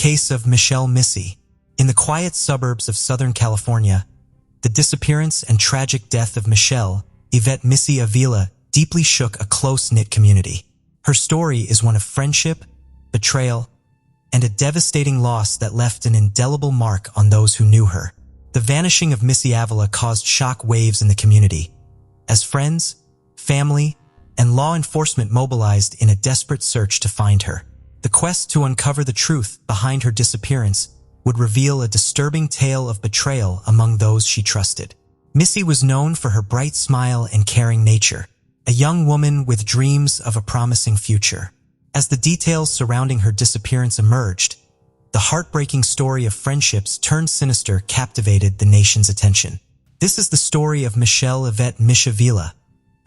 case of Michelle Missy. In the quiet suburbs of Southern California, the disappearance and tragic death of Michelle Yvette Missy Avila deeply shook a close-knit community. Her story is one of friendship, betrayal, and a devastating loss that left an indelible mark on those who knew her. The vanishing of Missy Avila caused shock waves in the community, as friends, family, and law enforcement mobilized in a desperate search to find her. The quest to uncover the truth behind her disappearance would reveal a disturbing tale of betrayal among those she trusted. Missy was known for her bright smile and caring nature, a young woman with dreams of a promising future. As the details surrounding her disappearance emerged, the heartbreaking story of friendships turned sinister captivated the nation's attention. This is the story of Michelle Yvette Missy Avila,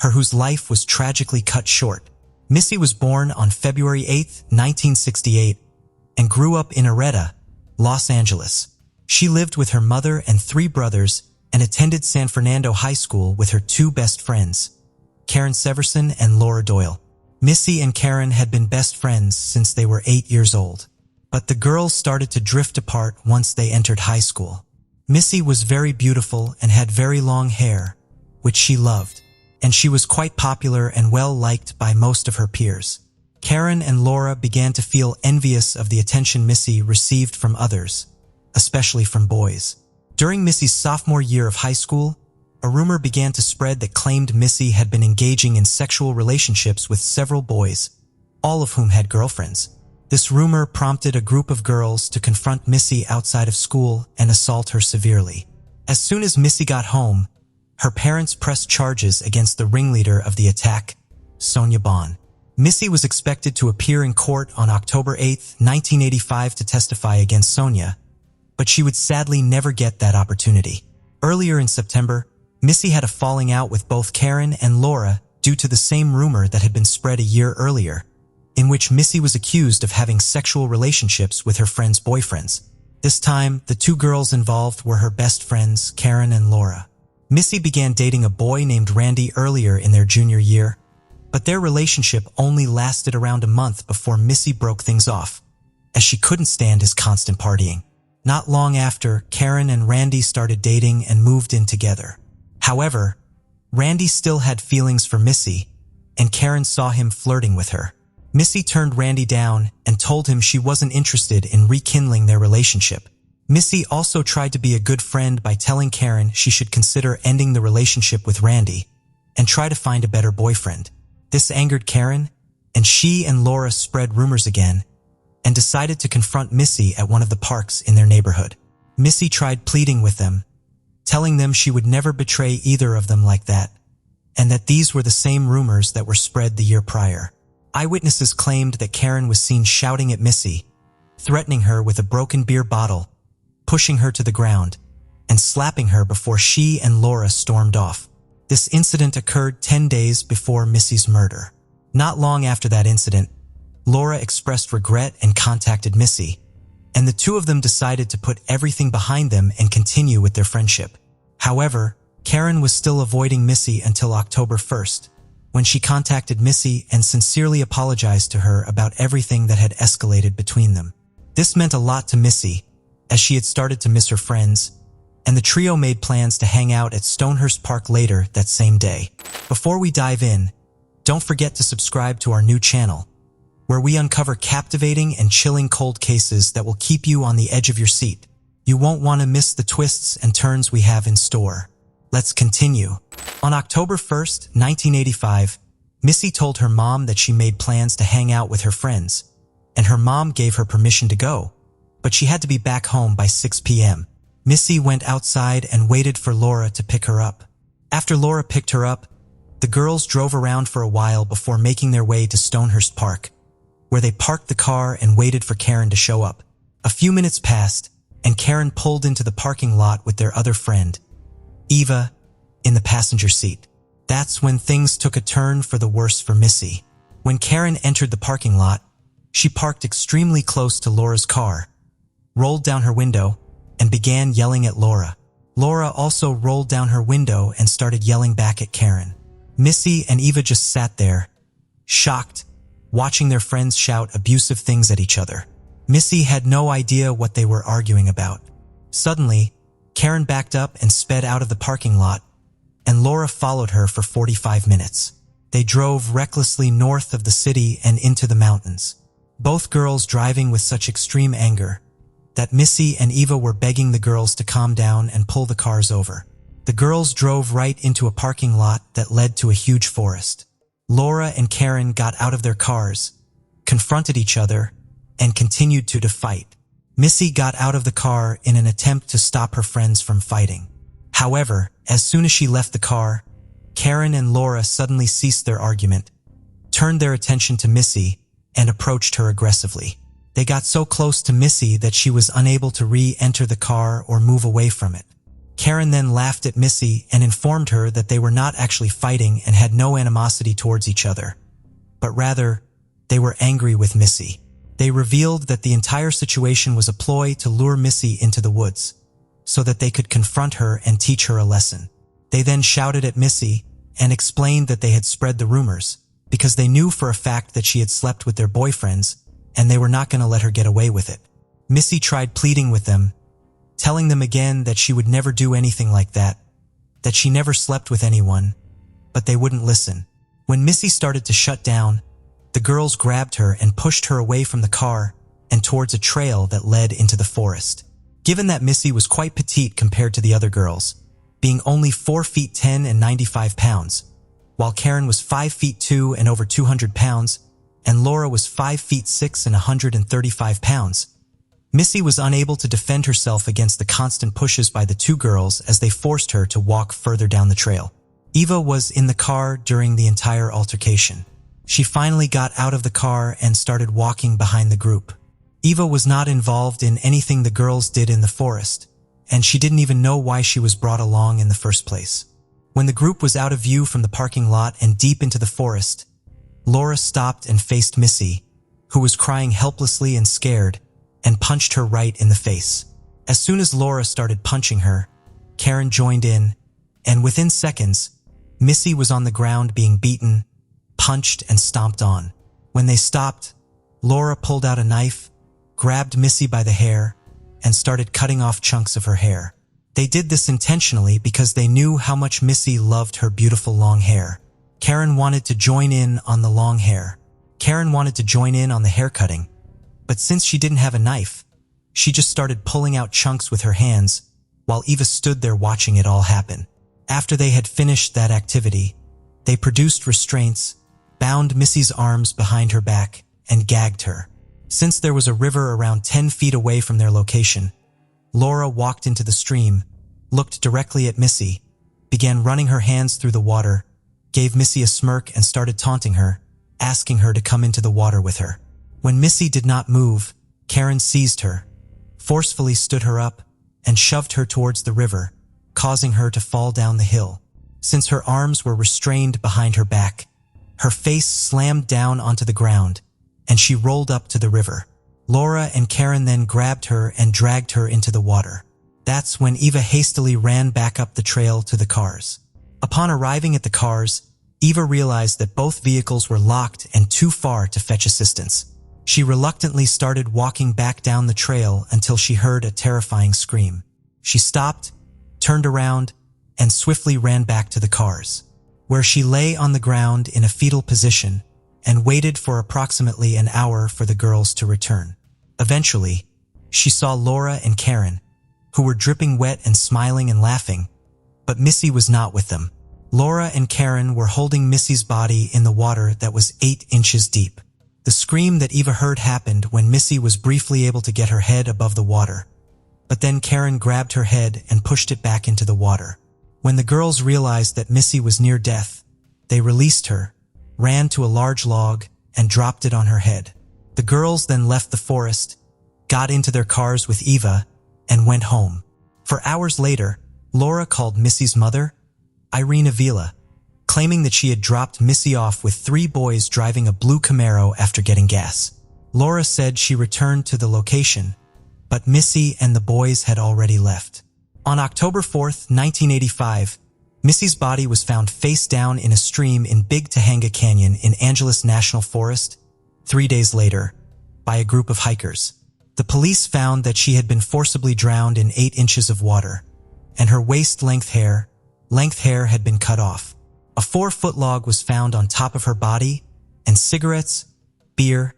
her whose life was tragically cut short. Missy was born on February 8, 1968, and grew up in Areta, Los Angeles. She lived with her mother and 3 brothers and attended San Fernando High School with her 2 best friends, Karen Severson and Laura Doyle. Missy and Karen had been best friends since they were 8 years old, but the girls started to drift apart once they entered high school. Missy was very beautiful and had very long hair, which she loved, and she was quite popular and well-liked by most of her peers. Karen and Laura began to feel envious of the attention Missy received from others, especially from boys. During Missy's sophomore year of high school, a rumor began to spread that claimed Missy had been engaging in sexual relationships with several boys, all of whom had girlfriends. This rumor prompted a group of girls to confront Missy outside of school and assault her severely. As soon as Missy got home, her parents pressed charges against the ringleader of the attack, Sonia Bond. Missy was expected to appear in court on October 8, 1985 to testify against Sonia, but she would sadly never get that opportunity. Earlier in September, Missy had a falling out with both Karen and Laura due to the same rumor that had been spread a year earlier, in which Missy was accused of having sexual relationships with her friends' boyfriends. This time, the 2 girls involved were her best friends, Karen and Laura. Missy began dating a boy named Randy earlier in their junior year, but their relationship only lasted around a month before Missy broke things off, as she couldn't stand his constant partying. Not long after, Karen and Randy started dating and moved in together. However, Randy still had feelings for Missy, and Karen saw him flirting with her. Missy turned Randy down and told him she wasn't interested in rekindling their relationship. Missy also tried to be a good friend by telling Karen she should consider ending the relationship with Randy and try to find a better boyfriend. This angered Karen, and she and Laura spread rumors again and decided to confront Missy at one of the parks in their neighborhood. Missy tried pleading with them, telling them she would never betray either of them like that, and that these were the same rumors that were spread the year prior. Eyewitnesses claimed that Karen was seen shouting at Missy, threatening her with a broken beer bottle, pushing her to the ground, and slapping her before she and Laura stormed off. This incident occurred 10 days before Missy's murder. Not long after that incident, Laura expressed regret and contacted Missy, and the 2 of them decided to put everything behind them and continue with their friendship. However, Karen was still avoiding Missy until October 1st, when she contacted Missy and sincerely apologized to her about everything that had escalated between them. This meant a lot to Missy, as she had started to miss her friends, and the trio made plans to hang out at Stonehurst Park later that same day. Before we dive in, don't forget to subscribe to our new channel, where we uncover captivating and chilling cold cases that will keep you on the edge of your seat. You won't want to miss the twists and turns we have in store. Let's continue. On October 1st, 1985, Missy told her mom that she made plans to hang out with her friends, and her mom gave her permission to go, but she had to be back home by 6 p.m. Missy went outside and waited for Laura to pick her up. After Laura picked her up, the girls drove around for a while before making their way to Stonehurst Park, where they parked the car and waited for Karen to show up. A few minutes passed, and Karen pulled into the parking lot with their other friend, Eva, in the passenger seat. That's when things took a turn for the worse for Missy. When Karen entered the parking lot, she parked extremely close to Laura's car, rolled down her window, and began yelling at Laura. Laura also rolled down her window and started yelling back at Karen. Missy and Eva just sat there, shocked, watching their friends shout abusive things at each other. Missy had no idea what they were arguing about. Suddenly, Karen backed up and sped out of the parking lot, and Laura followed her for 45 minutes. They drove recklessly north of the city and into the mountains, both girls driving with such extreme anger that Missy and Eva were begging the girls to calm down and pull the cars over. The girls drove right into a parking lot that led to a huge forest. Laura and Karen got out of their cars, confronted each other, and continued to fight. Missy got out of the car in an attempt to stop her friends from fighting. However, as soon as she left the car, Karen and Laura suddenly ceased their argument, turned their attention to Missy, and approached her aggressively. They got so close to Missy that she was unable to re-enter the car or move away from it. Karen then laughed at Missy and informed her that they were not actually fighting and had no animosity towards each other, but rather, they were angry with Missy. They revealed that the entire situation was a ploy to lure Missy into the woods, so that they could confront her and teach her a lesson. They then shouted at Missy and explained that they had spread the rumors, because they knew for a fact that she had slept with their boyfriends, and they were not going to let her get away with it. Missy tried pleading with them, telling them again that she would never do anything like that she never slept with anyone, but they wouldn't listen. When Missy started to shut down, the girls grabbed her and pushed her away from the car and towards a trail that led into the forest. Given that Missy was quite petite compared to the other girls, being only 4 feet 10 and 95 pounds, while Karen was 5 feet 2 and over 200 pounds, and Laura was 5 feet 6 and 135 pounds, Missy was unable to defend herself against the constant pushes by the two girls as they forced her to walk further down the trail. Eva was in the car during the entire altercation. She finally got out of the car and started walking behind the group. Eva was not involved in anything the girls did in the forest, and she didn't even know why she was brought along in the first place. When the group was out of view from the parking lot and deep into the forest, Laura stopped and faced Missy, who was crying helplessly and scared, and punched her right in the face. As soon as Laura started punching her, Karen joined in, and within seconds, Missy was on the ground being beaten, punched, and stomped on. When they stopped, Laura pulled out a knife, grabbed Missy by the hair, and started cutting off chunks of her hair. They did this intentionally because they knew how much Missy loved her beautiful long hair. Karen wanted to join in on the long hair. Karen wanted to join in on the haircutting, but since she didn't have a knife, she just started pulling out chunks with her hands, while Eva stood there watching it all happen. After they had finished that activity, they produced restraints, bound Missy's arms behind her back, and gagged her. Since there was a river around 10 feet away from their location, Laura walked into the stream, looked directly at Missy, began running her hands through the water, gave Missy a smirk and started taunting her, asking her to come into the water with her. When Missy did not move, Karen seized her, forcefully stood her up, and shoved her towards the river, causing her to fall down the hill. Since her arms were restrained behind her back, her face slammed down onto the ground, and she rolled up to the river. Laura and Karen then grabbed her and dragged her into the water. That's when Eva hastily ran back up the trail to the cars. Upon arriving at the cars, Eva realized that both vehicles were locked and too far to fetch assistance. She reluctantly started walking back down the trail until she heard a terrifying scream. She stopped, turned around, and swiftly ran back to the cars, where she lay on the ground in a fetal position and waited for approximately an hour for the girls to return. Eventually, she saw Laura and Karen, who were dripping wet and smiling and laughing, but Missy was not with them. Laura and Karen were holding Missy's body in the water that was 8 inches deep. The scream that Eva heard happened when Missy was briefly able to get her head above the water, but then Karen grabbed her head and pushed it back into the water. When the girls realized that Missy was near death, they released her, ran to a large log, and dropped it on her head. The girls then left the forest, got into their cars with Eva, and went home. For hours later, Laura called Missy's mother, Irene Avila, claiming that she had dropped Missy off with 3 boys driving a blue Camaro after getting gas. Laura said she returned to the location, but Missy and the boys had already left. On October 4th, 1985, Missy's body was found face down in a stream in Big Tahanga Canyon in Angeles National Forest, 3 days later, by a group of hikers. The police found that she had been forcibly drowned in 8 inches of water, and her waist-length hair had been cut off. A 4-foot log was found on top of her body, and cigarettes, beer,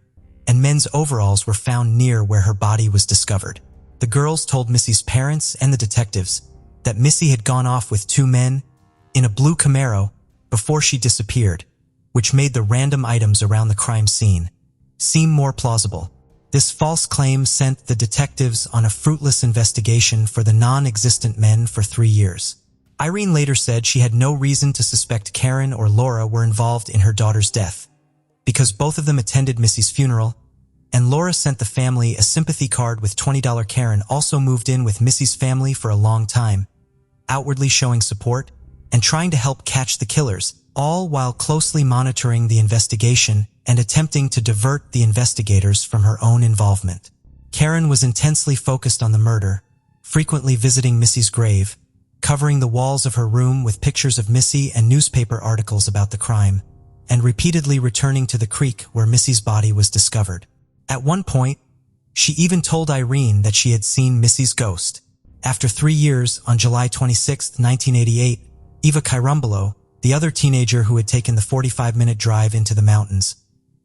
and men's overalls were found near where her body was discovered. The girls told Missy's parents and the detectives that Missy had gone off with 2 men in a blue Camaro before she disappeared, which made the random items around the crime scene seem more plausible. This false claim sent the detectives on a fruitless investigation for the non-existent men for 3 years. Irene later said she had no reason to suspect Karen or Laura were involved in her daughter's death, because both of them attended Missy's funeral, and Laura sent the family a sympathy card with $20. Karen also moved in with Missy's family for a long time, outwardly showing support and trying to help catch the killers, all while closely monitoring the investigation and attempting to divert the investigators from her own involvement. Karen was intensely focused on the murder, frequently visiting Missy's grave, covering the walls of her room with pictures of Missy and newspaper articles about the crime, and repeatedly returning to the creek where Missy's body was discovered. At one point, she even told Irene that she had seen Missy's ghost. After 3 years, on July 26, 1988, Eva Kairumbalo, the other teenager who had taken the 45-minute drive into the mountains,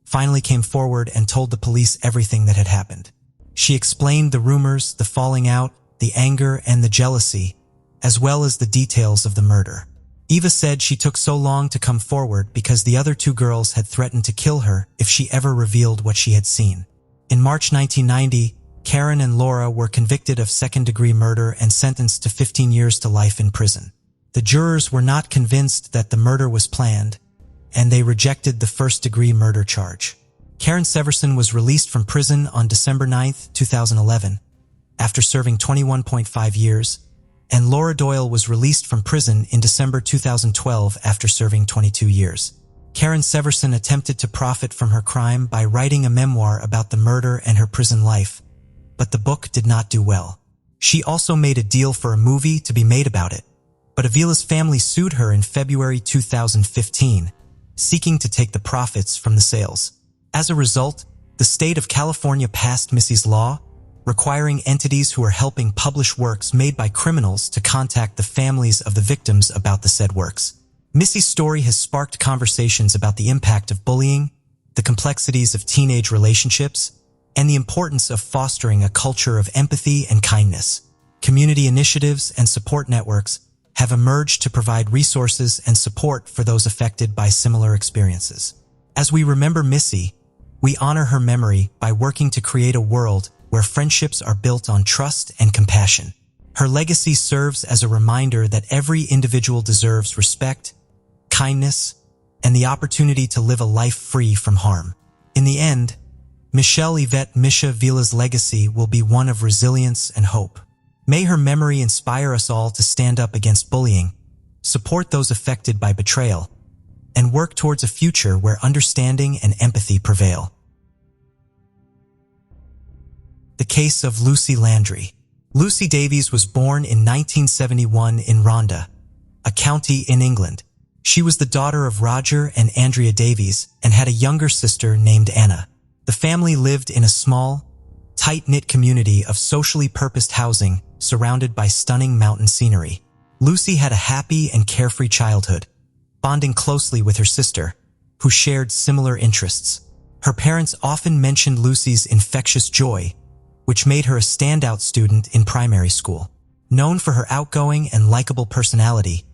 finally came forward and told the police everything that had happened. She explained the rumors, the falling out, the anger, and the jealousy, as well as the details of the murder. Eva said she took so long to come forward because the other 2 girls had threatened to kill her if she ever revealed what she had seen. In March 1990, Karen and Laura were convicted of second-degree murder and sentenced to 15 years to life in prison. The jurors were not convinced that the murder was planned, and they rejected the first-degree murder charge. Karen Severson was released from prison on December 9, 2011, after serving 21.5 years, and Laura Doyle was released from prison in December 2012 after serving 22 years. Karen Severson attempted to profit from her crime by writing a memoir about the murder and her prison life, but the book did not do well. She also made a deal for a movie to be made about it, but Avila's family sued her in February 2015, seeking to take the profits from the sales. As a result, the state of California passed Missy's law, requiring entities who are helping publish works made by criminals to contact the families of the victims about the said works. Missy's story has sparked conversations about the impact of bullying, the complexities of teenage relationships, and the importance of fostering a culture of empathy and kindness. Community initiatives and support networks have emerged to provide resources and support for those affected by similar experiences. As we remember Missy, we honor her memory by working to create a world where friendships are built on trust and compassion. Her legacy serves as a reminder that every individual deserves respect, kindness, and the opportunity to live a life free from harm. In the end, Michelle Yvette Missy Avila's legacy will be one of resilience and hope. May her memory inspire us all to stand up against bullying, support those affected by betrayal, and work towards a future where understanding and empathy prevail. The case of Lucy Landry. Lucy Davies was born in 1971 in Rhondda, a county in England. She was the daughter of Roger and Andrea Davies and had a younger sister named Anna. The family lived in a small, tight-knit community of socially purposed housing surrounded by stunning mountain scenery. Lucy had a happy and carefree childhood, bonding closely with her sister, who shared similar interests. Her parents often mentioned Lucy's infectious joy, which made her a standout student in primary school. Known for her outgoing and likable personality,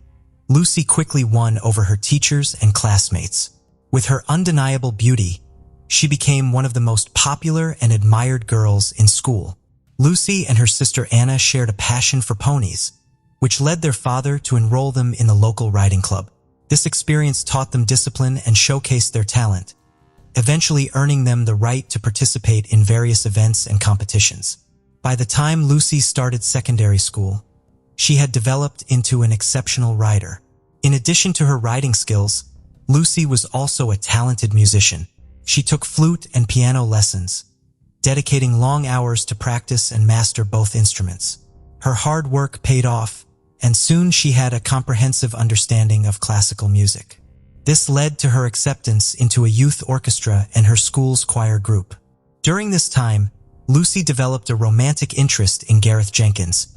Lucy quickly won over her teachers and classmates. With her undeniable beauty, she became one of the most popular and admired girls in school. Lucy and her sister Anna shared a passion for ponies, which led their father to enroll them in the local riding club. This experience taught them discipline and showcased their talent, eventually earning them the right to participate in various events and competitions. By the time Lucy started secondary school, she had developed into an exceptional rider. In addition to her riding skills, Lucy was also a talented musician. She took flute and piano lessons, dedicating long hours to practice and master both instruments. Her hard work paid off, and soon she had a comprehensive understanding of classical music. This led to her acceptance into a youth orchestra and her school's choir group. During this time, Lucy developed a romantic interest in Gareth Jenkins,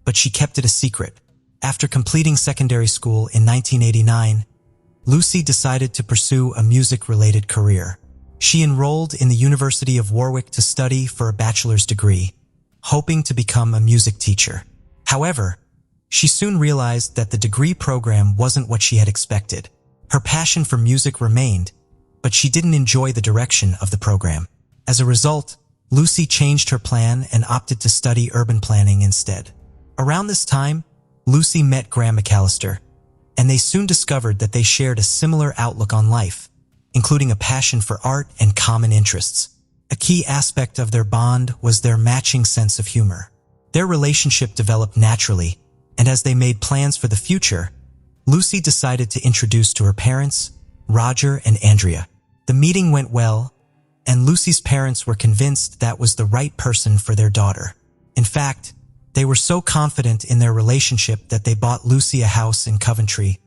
but she kept it a secret. After completing secondary school in 1989, Lucy decided to pursue a music-related career. She enrolled in the University of Warwick to study for a bachelor's degree, hoping to become a music teacher. However, she soon realized that the degree program wasn't what she had expected. Her passion for music remained, but she didn't enjoy the direction of the program. As a result, Lucy changed her plan and opted to study urban planning instead. Around this time, Lucy met Graham McAllister, and they soon discovered that they shared a similar outlook on life, including a passion for art and common interests. A key aspect of their bond was their matching sense of humor. Their relationship developed naturally, and as they made plans for the future, Lucy decided to introduce to her parents, Roger and Andrea. The meeting went well, and Lucy's parents were convinced that was the right person for their daughter. In fact, they were so confident in their relationship that they bought Lucy a house in Coventry,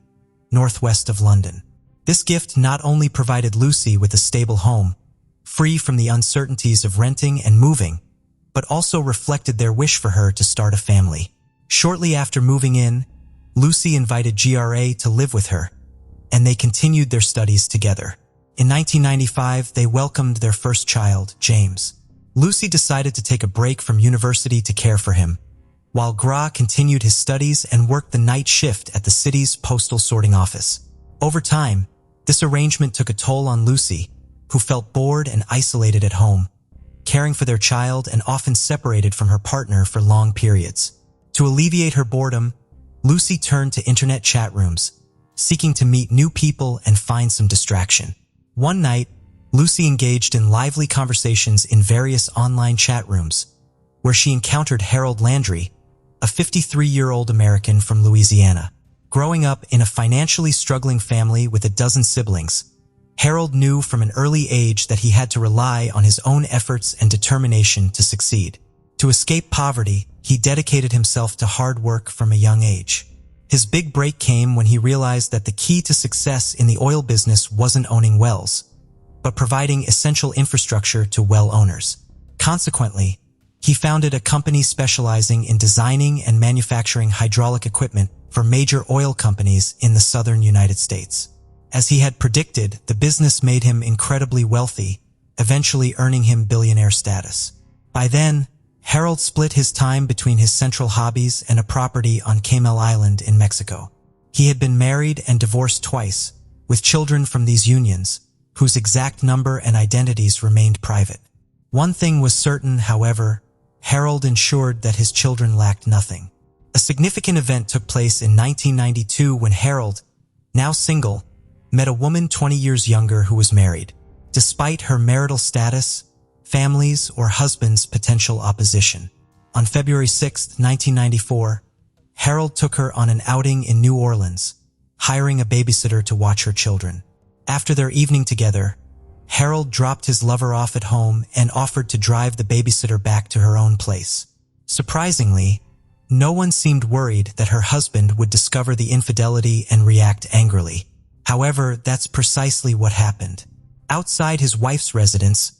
northwest of London. This gift not only provided Lucy with a stable home, free from the uncertainties of renting and moving, but also reflected their wish for her to start a family. Shortly after moving in, Lucy invited GRA to live with her, and they continued their studies together. In 1995, they welcomed their first child, James. Lucy decided to take a break from university to care for him, while Gra continued his studies and worked the night shift at the city's postal sorting office. Over time, this arrangement took a toll on Lucy, who felt bored and isolated at home, caring for their child and often separated from her partner for long periods. To alleviate her boredom, Lucy turned to internet chat rooms, seeking to meet new people and find some distraction. One night, Lucy engaged in lively conversations in various online chat rooms, where she encountered Harold Landry, a 53-year-old American from Louisiana. Growing up in a financially struggling family with a dozen siblings, Harold knew from an early age that he had to rely on his own efforts and determination to succeed. To escape poverty, he dedicated himself to hard work from a young age. His big break came when he realized that the key to success in the oil business wasn't owning wells, but providing essential infrastructure to well owners. Consequently, he founded a company specializing in designing and manufacturing hydraulic equipment for major oil companies in the southern United States. As he had predicted, the business made him incredibly wealthy, eventually earning him billionaire status. By then, Harold split his time between his central hobbies and a property on Cayman Island in Mexico. He had been married and divorced twice, with children from these unions, whose exact number and identities remained private. One thing was certain, however: Harold ensured that his children lacked nothing. A significant event took place in 1992 when Harold, now single, met a woman 20 years younger who was married. Despite her marital status, families, or husband's potential opposition. On February 6, 1994, Harold took her on an outing in New Orleans, hiring a babysitter to watch her children. After their evening together, Harold dropped his lover off at home and offered to drive the babysitter back to her own place. Surprisingly, no one seemed worried that her husband would discover the infidelity and react angrily. However, that's precisely what happened. Outside his wife's residence,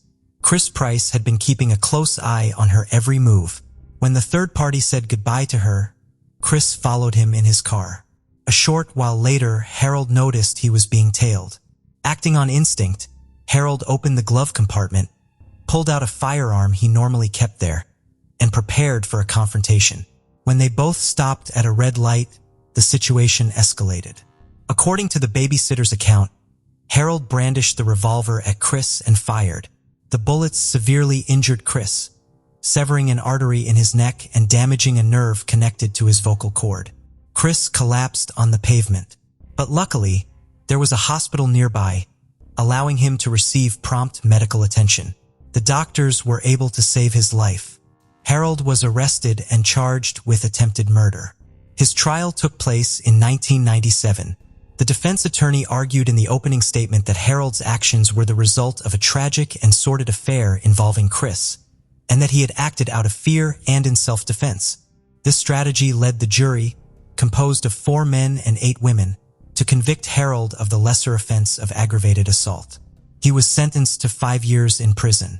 Chris Price had been keeping a close eye on her every move. When the third party said goodbye to her, Chris followed him in his car. A short while later, Harold noticed he was being tailed. Acting on instinct, Harold opened the glove compartment, pulled out a firearm he normally kept there, and prepared for a confrontation. When they both stopped at a red light, the situation escalated. According to the babysitter's account, Harold brandished the revolver at Chris and fired. The bullets severely injured Chris, severing an artery in his neck and damaging a nerve connected to his vocal cord. Chris collapsed on the pavement, but luckily, there was a hospital nearby, allowing him to receive prompt medical attention. The doctors were able to save his life. Harold was arrested and charged with attempted murder. His trial took place in 1997. The defense attorney argued in the opening statement that Harold's actions were the result of a tragic and sordid affair involving Chris, and that he had acted out of fear and in self-defense. This strategy led the jury, composed of 4 men and 8 women, to convict Harold of the lesser offense of aggravated assault. He was sentenced to 5 years in prison.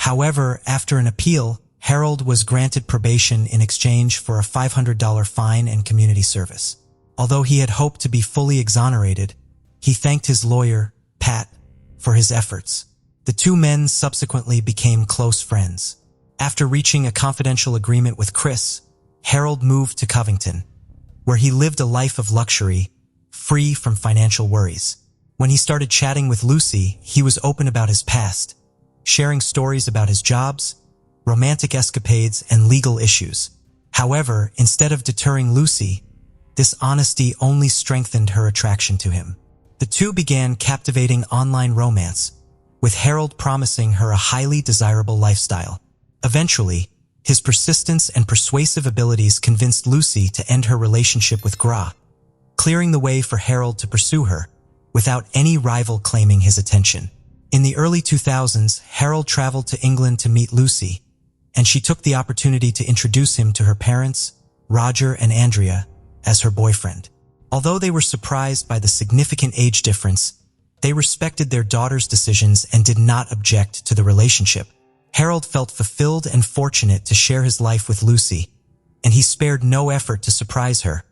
However, after an appeal, Harold was granted probation in exchange for a $500 fine and community service. Although he had hoped to be fully exonerated, he thanked his lawyer, Pat, for his efforts. The two men subsequently became close friends. After reaching a confidential agreement with Chris, Harold moved to Covington, where he lived a life of luxury, free from financial worries. When he started chatting with Lucy, he was open about his past, sharing stories about his jobs, romantic escapades, and legal issues. However, instead of deterring Lucy, this honesty only strengthened her attraction to him. The two began captivating online romance, with Harold promising her a highly desirable lifestyle. Eventually, his persistence and persuasive abilities convinced Lucy to end her relationship with Gra, clearing the way for Harold to pursue her, without any rival claiming his attention. In the early 2000s, Harold traveled to England to meet Lucy, and she took the opportunity to introduce him to her parents, Roger and Andrea, as her boyfriend. Although they were surprised by the significant age difference, they respected their daughter's decisions and did not object to the relationship. Harold felt fulfilled and fortunate to share his life with Lucy, and he spared no effort to surprise her,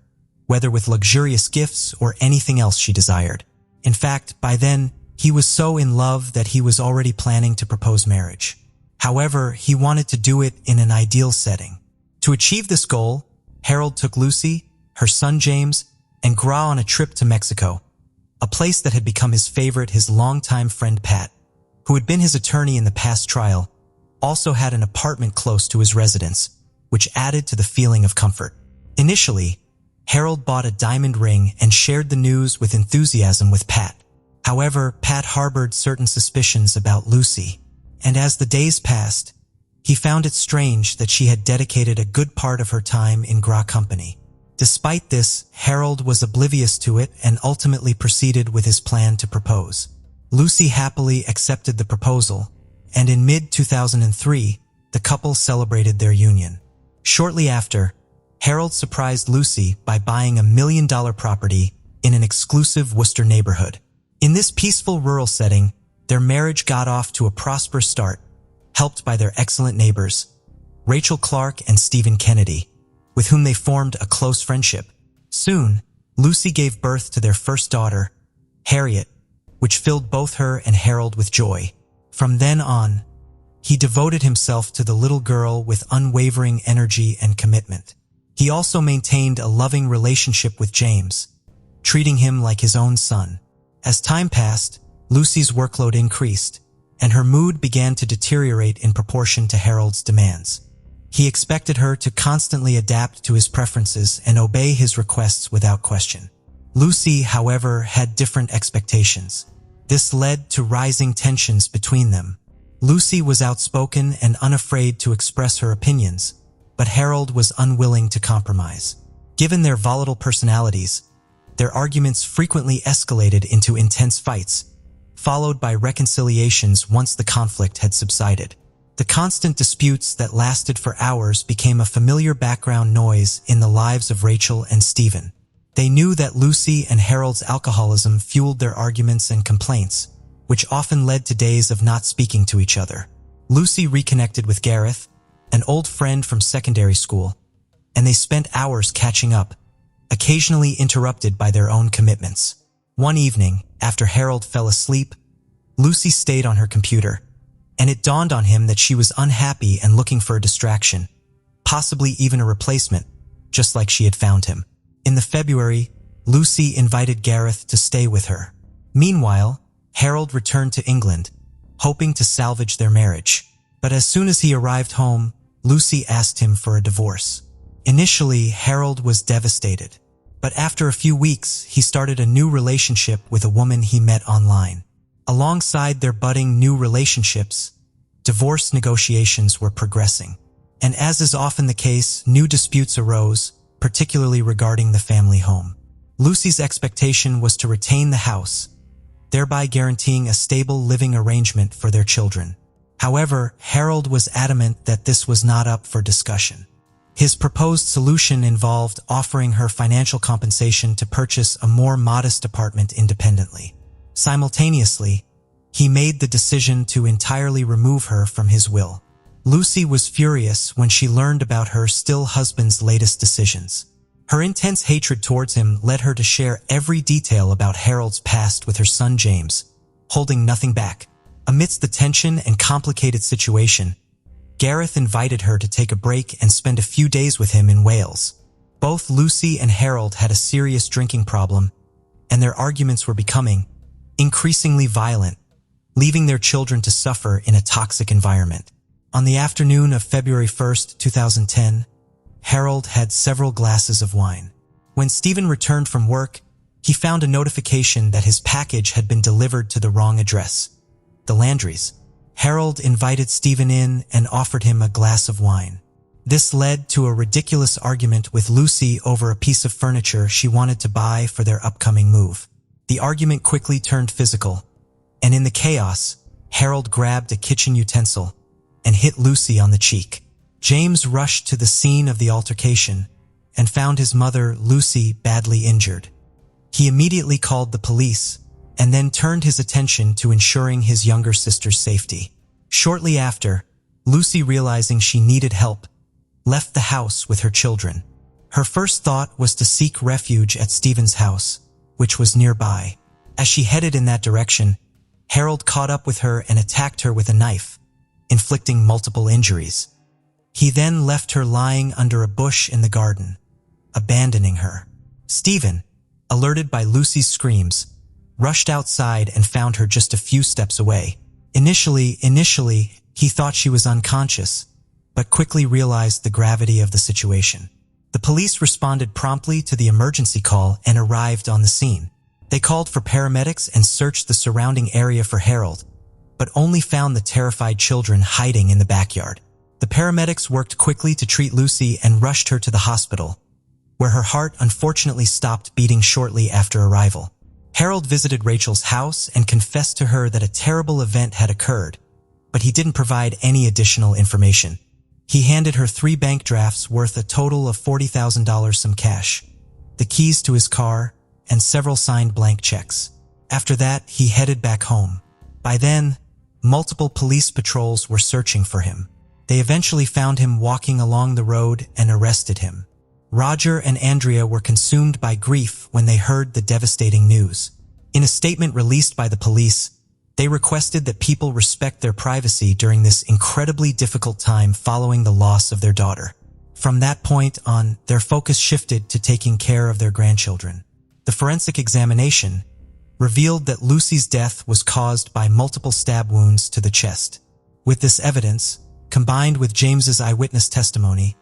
whether with luxurious gifts or anything else she desired. In fact, by then, he was so in love that he was already planning to propose marriage. However, he wanted to do it in an ideal setting. To achieve this goal, Harold took Lucy, her son James, and Gra on a trip to Mexico, a place that had become his favorite. His longtime friend Pat, who had been his attorney in the past trial, also had an apartment close to his residence, which added to the feeling of comfort. Initially, Harold bought a diamond ring and shared the news with enthusiasm with Pat. However, Pat harbored certain suspicions about Lucy, and as the days passed, he found it strange that she had dedicated a good part of her time in Gra company. Despite this, Harold was oblivious to it and ultimately proceeded with his plan to propose. Lucy happily accepted the proposal, and in mid-2003, the couple celebrated their union. Shortly after, Harold surprised Lucy by buying $1 million property in an exclusive Worcester neighborhood. In this peaceful rural setting, their marriage got off to a prosperous start, helped by their excellent neighbors, Rachel Clark and Stephen Kennedy, with whom they formed a close friendship. Soon, Lucy gave birth to their first daughter, Harriet, which filled both her and Harold with joy. From then on, he devoted himself to the little girl with unwavering energy and commitment. He also maintained a loving relationship with James, treating him like his own son. As time passed, Lucy's workload increased, and her mood began to deteriorate in proportion to Harold's demands. He expected her to constantly adapt to his preferences and obey his requests without question. Lucy, however, had different expectations. This led to rising tensions between them. Lucy was outspoken and unafraid to express her opinions, but Harold was unwilling to compromise. Given their volatile personalities, their arguments frequently escalated into intense fights, followed by reconciliations once the conflict had subsided. The constant disputes that lasted for hours became a familiar background noise in the lives of Rachel and Stephen. They knew that Lucy and Harold's alcoholism fueled their arguments and complaints, which often led to days of not speaking to each other. Lucy reconnected with Gareth, an old friend from secondary school, and they spent hours catching up, occasionally interrupted by their own commitments. One evening, after Harold fell asleep, Lucy stayed on her computer, and it dawned on him that she was unhappy and looking for a distraction, possibly even a replacement, just like she had found him. In February, Lucy invited Gareth to stay with her. Meanwhile, Harold returned to England, hoping to salvage their marriage. But as soon as he arrived home, Lucy asked him for a divorce. Initially, Harold was devastated, but after a few weeks, he started a new relationship with a woman he met online. Alongside their budding new relationships, divorce negotiations were progressing. And as is often the case, new disputes arose, particularly regarding the family home. Lucy's expectation was to retain the house, thereby guaranteeing a stable living arrangement for their children. However, Harold was adamant that this was not up for discussion. His proposed solution involved offering her financial compensation to purchase a more modest apartment independently. Simultaneously, he made the decision to entirely remove her from his will. Lucy was furious when she learned about her still husband's latest decisions. Her intense hatred towards him led her to share every detail about Harold's past with her son James, holding nothing back. Amidst the tension and complicated situation, Gareth invited her to take a break and spend a few days with him in Wales. Both Lucy and Harold had a serious drinking problem, and their arguments were becoming increasingly violent, leaving their children to suffer in a toxic environment. On the afternoon of February 1st, 2010, Harold had several glasses of wine. When Stephen returned from work, he found a notification that his package had been delivered to the wrong address, the Landrys. Harold invited Stephen in and offered him a glass of wine. This led to a ridiculous argument with Lucy over a piece of furniture she wanted to buy for their upcoming move. The argument quickly turned physical, and in the chaos, Harold grabbed a kitchen utensil and hit Lucy on the cheek. James rushed to the scene of the altercation and found his mother, Lucy, badly injured. He immediately called the police and then turned his attention to ensuring his younger sister's safety. Shortly after, Lucy, realizing she needed help, left the house with her children. Her first thought was to seek refuge at Stephen's house, which was nearby. As she headed in that direction, Harold caught up with her and attacked her with a knife, inflicting multiple injuries. He then left her lying under a bush in the garden, abandoning her. Stephen, alerted by Lucy's screams, rushed outside and found her just a few steps away. Initially, he thought she was unconscious, but quickly realized the gravity of the situation. The police responded promptly to the emergency call and arrived on the scene. They called for paramedics and searched the surrounding area for Harold, but only found the terrified children hiding in the backyard. The paramedics worked quickly to treat Lucy and rushed her to the hospital, where her heart unfortunately stopped beating shortly after arrival. Harold visited Rachel's house and confessed to her that a terrible event had occurred, but he didn't provide any additional information. He handed her 3 bank drafts worth a total of $40,000, some cash, the keys to his car, and several signed blank checks. After that, he headed back home. By then, multiple police patrols were searching for him. They eventually found him walking along the road and arrested him. Roger and Andrea were consumed by grief when they heard the devastating news. In a statement released by the police, they requested that people respect their privacy during this incredibly difficult time following the loss of their daughter. From that point on, their focus shifted to taking care of their grandchildren. The forensic examination revealed that Lucy's death was caused by multiple stab wounds to the chest. With this evidence, combined with James's eyewitness testimony,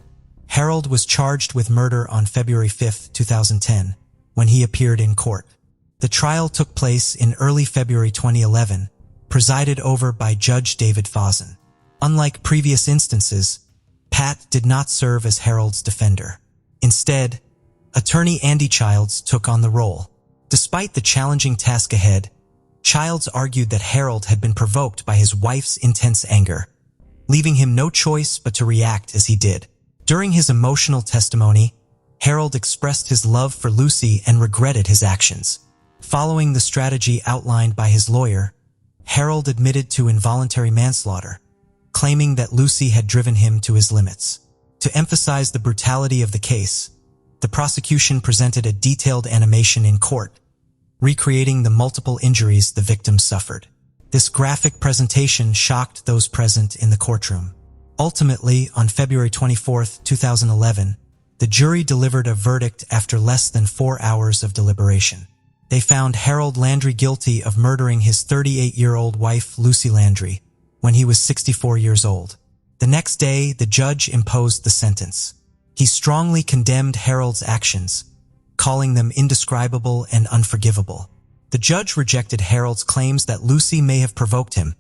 Harold was charged with murder on February 5, 2010, when he appeared in court. The trial took place in early February 2011, presided over by Judge David Fawson. Unlike previous instances, Pat did not serve as Harold's defender. Instead, attorney Andy Childs took on the role. Despite the challenging task ahead, Childs argued that Harold had been provoked by his wife's intense anger, leaving him no choice but to react as he did. During his emotional testimony, Harold expressed his love for Lucy and regretted his actions. Following the strategy outlined by his lawyer, Harold admitted to involuntary manslaughter, claiming that Lucy had driven him to his limits. To emphasize the brutality of the case, the prosecution presented a detailed animation in court, recreating the multiple injuries the victim suffered. This graphic presentation shocked those present in the courtroom. Ultimately, on February 24, 2011, the jury delivered a verdict after less than 4 hours of deliberation. They found Harold Landry guilty of murdering his 38-year-old wife, Lucy Landry, when he was 64 years old. The next day, the judge imposed the sentence. He strongly condemned Harold's actions, calling them indescribable and unforgivable. The judge rejected Harold's claims that Lucy may have provoked him,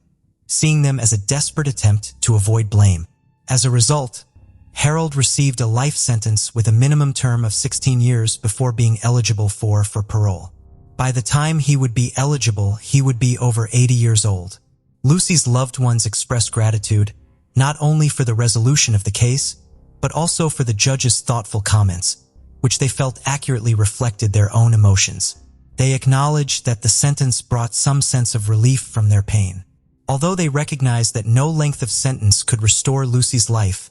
seeing them as a desperate attempt to avoid blame. As a result, Harold received a life sentence with a minimum term of 16 years before being eligible for parole. By the time he would be eligible, he would be over 80 years old. Lucy's loved ones expressed gratitude, not only for the resolution of the case, but also for the judge's thoughtful comments, which they felt accurately reflected their own emotions. They acknowledged that the sentence brought some sense of relief from their pain. Although they recognized that no length of sentence could restore Lucy's life,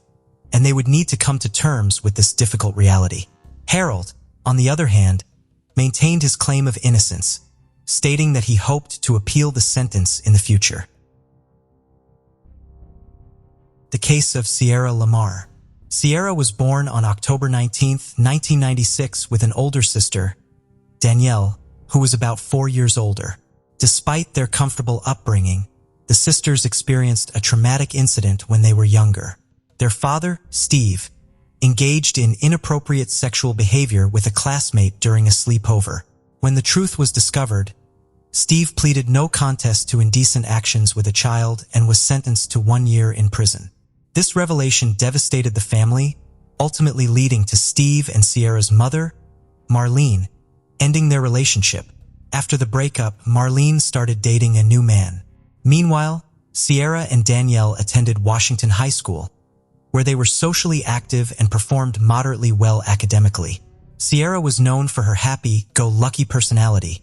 and they would need to come to terms with this difficult reality. Harold, on the other hand, maintained his claim of innocence, stating that he hoped to appeal the sentence in the future. The case of Sierra Lamar. Sierra was born on October 19, 1996, with an older sister, Danielle, who was about 4 years older. Despite their comfortable upbringing, the sisters experienced a traumatic incident when they were younger. Their father, Steve, engaged in inappropriate sexual behavior with a classmate during a sleepover. When the truth was discovered, Steve pleaded no contest to indecent actions with a child and was sentenced to 1 year in prison. This revelation devastated the family, ultimately leading to Steve and Sierra's mother, Marlene, ending their relationship. After the breakup, Marlene started dating a new man. Meanwhile, Sierra and Danielle attended Washington High School, where they were socially active and performed moderately well academically. Sierra was known for her happy-go-lucky personality,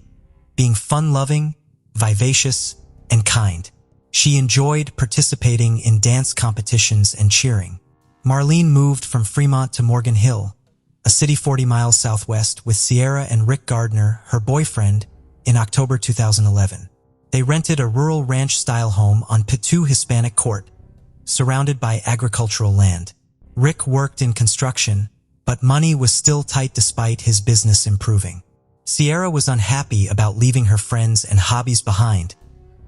being fun-loving, vivacious, and kind. She enjoyed participating in dance competitions and cheering. Marlene moved from Fremont to Morgan Hill, a city 40 miles southwest, with Sierra and Rick Gardner, her boyfriend, in October 2011. They rented a rural ranch-style home on Pitu Hispanic Court, surrounded by agricultural land. Rick worked in construction, but money was still tight despite his business improving. Sierra was unhappy about leaving her friends and hobbies behind,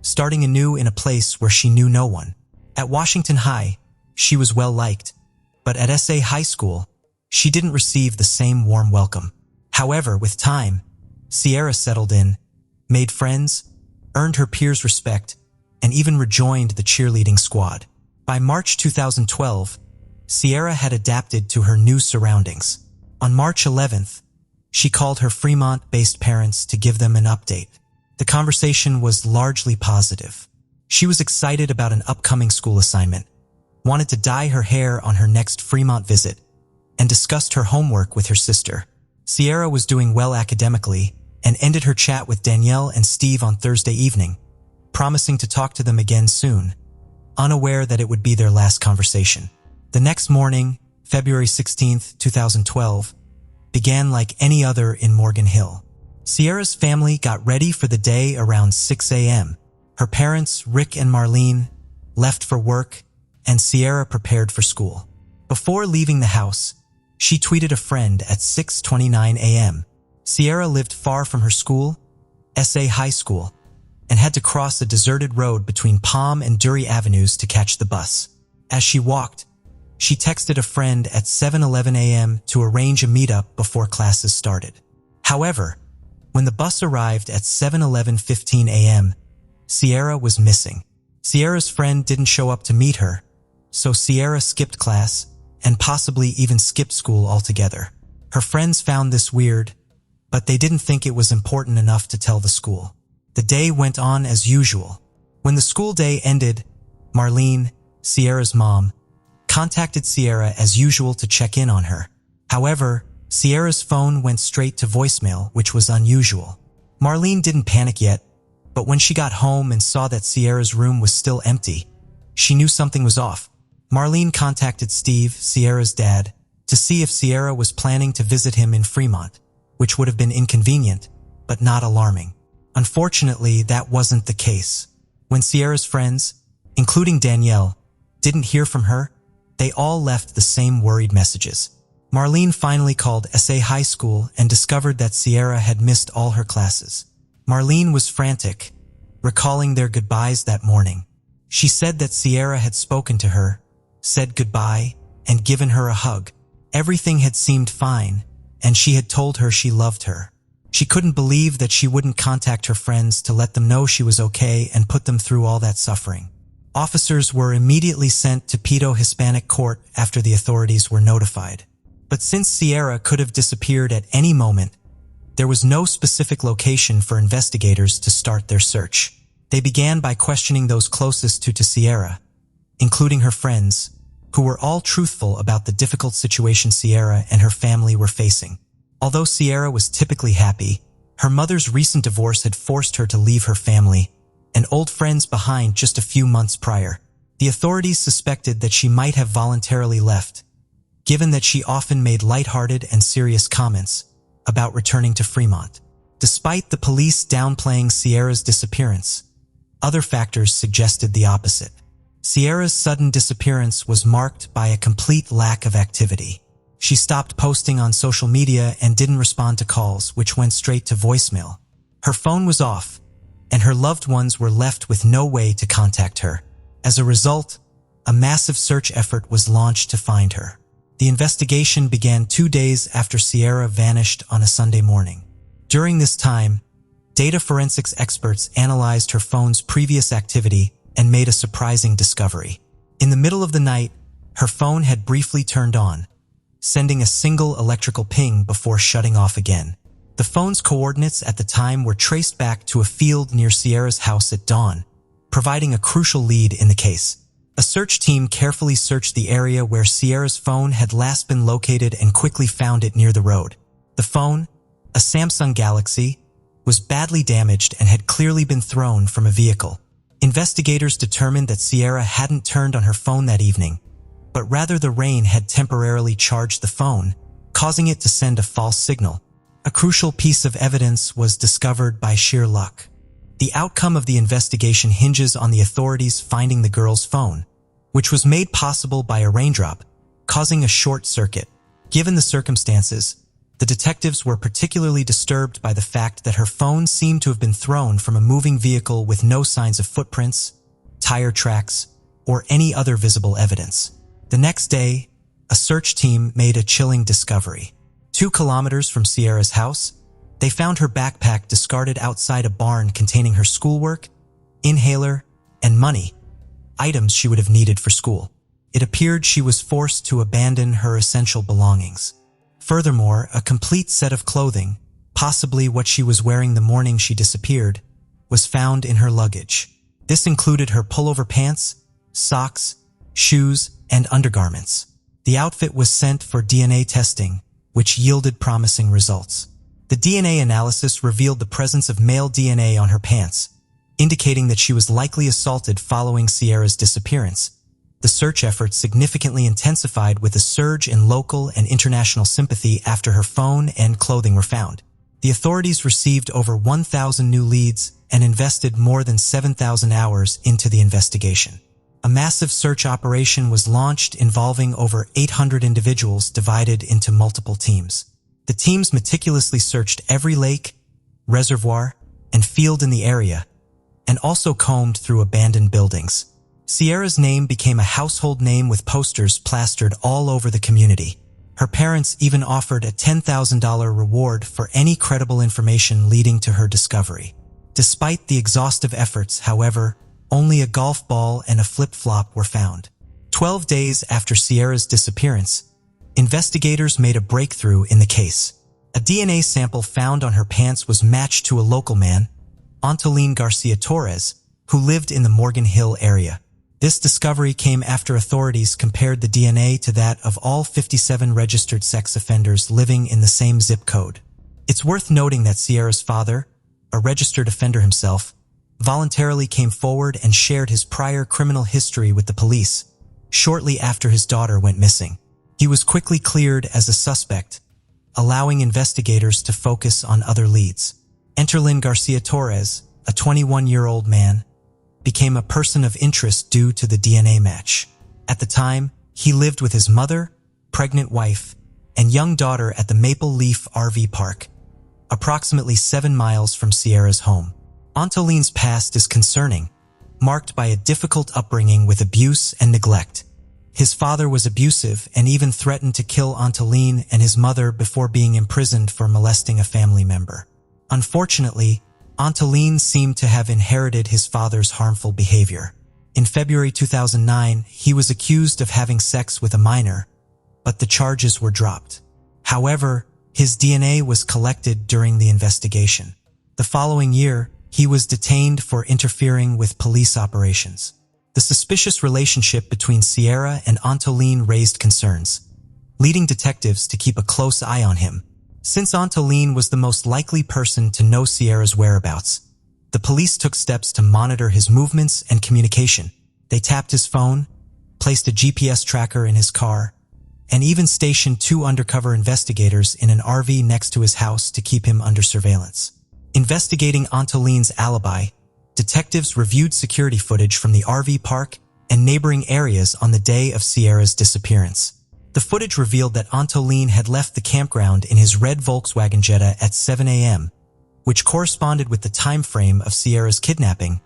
starting anew in a place where she knew no one. At Washington High, she was well-liked, but at SA High School, she didn't receive the same warm welcome. However, with time, Sierra settled in, made friends, earned her peers' respect, and even rejoined the cheerleading squad. By March 2012, Sierra had adapted to her new surroundings. On March 11th, she called her Fremont-based parents to give them an update. The conversation was largely positive. She was excited about an upcoming school assignment, wanted to dye her hair on her next Fremont visit, and discussed her homework with her sister. Sierra was doing well academically and ended her chat with Danielle and Steve on Thursday evening, promising to talk to them again soon, unaware that it would be their last conversation. The next morning, February 16, 2012, began like any other in Morgan Hill. Sierra's family got ready for the day around 6 a.m. Her parents, Rick and Marlene, left for work, and Sierra prepared for school. Before leaving the house, she tweeted a friend at 6:29 a.m. Sierra lived far from her school, SA High School, and had to cross a deserted road between Palm and Dury Avenues to catch the bus. As she walked, she texted a friend at 7:11 a.m. to arrange a meetup before classes started. However, when the bus arrived at 7:15 a.m., Sierra was missing. Sierra's friend didn't show up to meet her, so Sierra skipped class and possibly even skipped school altogether. Her friends found this weird, but they didn't think it was important enough to tell the school. The day went on as usual. When the school day ended, Marlene, Sierra's mom, contacted Sierra as usual to check in on her. However, Sierra's phone went straight to voicemail, which was unusual. Marlene didn't panic yet, but when she got home and saw that Sierra's room was still empty, she knew something was off. Marlene contacted Steve, Sierra's dad, to see if Sierra was planning to visit him in Fremont, which would have been inconvenient, but not alarming. Unfortunately, that wasn't the case. When Sierra's friends, including Danielle, didn't hear from her, they all left the same worried messages. Marlene finally called SA High School and discovered that Sierra had missed all her classes. Marlene was frantic, recalling their goodbyes that morning. She said that Sierra had spoken to her, said goodbye, and given her a hug. Everything had seemed fine, and she had told her she loved her. She couldn't believe that she wouldn't contact her friends to let them know she was okay and put them through all that suffering. Officers were immediately sent to Pitu Hispanic Court after the authorities were notified. But since Sierra could have disappeared at any moment, there was no specific location for investigators to start their search. They began by questioning those closest to Sierra, including her friends, who were all truthful about the difficult situation Sierra and her family were facing. Although Sierra was typically happy, Her mother's recent divorce had forced her to leave her family and old friends behind just a few months prior. The authorities suspected that she might have voluntarily left, given that she often made lighthearted and serious comments about returning to Fremont. Despite the police downplaying Sierra's disappearance, other factors suggested the opposite. Sierra's sudden disappearance was marked by a complete lack of activity. She stopped posting on social media and didn't respond to calls, which went straight to voicemail. Her phone was off, and her loved ones were left with no way to contact her. As a result, a massive search effort was launched to find her. The investigation began 2 days after Sierra vanished on a Sunday morning. During this time, data forensics experts analyzed her phone's previous activity and made a surprising discovery. In the middle of the night, her phone had briefly turned on, sending a single electrical ping before shutting off again. The phone's coordinates at the time were traced back to a field near Sierra's house at dawn, providing a crucial lead in the case. A search team carefully searched the area where Sierra's phone had last been located and quickly found it near the road. The phone, a Samsung Galaxy, was badly damaged and had clearly been thrown from a vehicle. Investigators determined that Sierra hadn't turned on her phone that evening, but rather the rain had temporarily charged the phone, causing it to send a false signal. A crucial piece of evidence was discovered by sheer luck. The outcome of the investigation hinges on the authorities finding the girl's phone, which was made possible by a raindrop, causing a short circuit. Given the circumstances, the detectives were particularly disturbed by the fact that her phone seemed to have been thrown from a moving vehicle with no signs of footprints, tire tracks, or any other visible evidence. The next day, a search team made a chilling discovery. 2 kilometers from Sierra's house, they found her backpack discarded outside a barn containing her schoolwork, inhaler, and money, items she would have needed for school. It appeared she was forced to abandon her essential belongings. Furthermore, a complete set of clothing, possibly what she was wearing the morning she disappeared, was found in her luggage. This included her pullover pants, socks, shoes, and undergarments. The outfit was sent for DNA testing, which yielded promising results. The DNA analysis revealed the presence of male DNA on her pants, indicating that she was likely assaulted following Sierra's disappearance. The search effort significantly intensified with a surge in local and international sympathy after her phone and clothing were found. The authorities received over 1,000 new leads and invested more than 7,000 hours into the investigation. A massive search operation was launched involving over 800 individuals divided into multiple teams. The teams meticulously searched every lake, reservoir, and field in the area, and also combed through abandoned buildings. Sierra's name became a household name with posters plastered all over the community. Her parents even offered a $10,000 reward for any credible information leading to her discovery. Despite the exhaustive efforts, however, only a golf ball and a flip-flop were found. 12 days after Sierra's disappearance, investigators made a breakthrough in the case. A DNA sample found on her pants was matched to a local man, Antolin Garcia Torres, who lived in the Morgan Hill area. This discovery came after authorities compared the DNA to that of all 57 registered sex offenders living in the same zip code. It's worth noting that Sierra's father, a registered offender himself, voluntarily came forward and shared his prior criminal history with the police shortly after his daughter went missing. He was quickly cleared as a suspect, allowing investigators to focus on other leads. Antolin Garcia Torres, a 21-year-old man, became a person of interest due to the DNA match. At the time, he lived with his mother, pregnant wife, and young daughter at the Maple Leaf RV Park, approximately 7 miles from Sierra's home. Antolin's past is concerning, marked by a difficult upbringing with abuse and neglect. His father was abusive and even threatened to kill Antolin and his mother before being imprisoned for molesting a family member. Unfortunately, Antolin seemed to have inherited his father's harmful behavior. In February 2009, he was accused of having sex with a minor, but the charges were dropped. However, his DNA was collected during the investigation. The following year, he was detained for interfering with police operations. The suspicious relationship between Sierra and Antolin raised concerns, leading detectives to keep a close eye on him. Since Antolin was the most likely person to know Sierra's whereabouts, the police took steps to monitor his movements and communication. They tapped his phone, placed a GPS tracker in his car, and even stationed 2 undercover investigators in an RV next to his house to keep him under surveillance. Investigating Antolin's alibi, detectives reviewed security footage from the RV park and neighboring areas on the day of Sierra's disappearance. The footage revealed that Antolin had left the campground in his red Volkswagen Jetta at 7 a.m., which corresponded with the time frame of Sierra's kidnapping,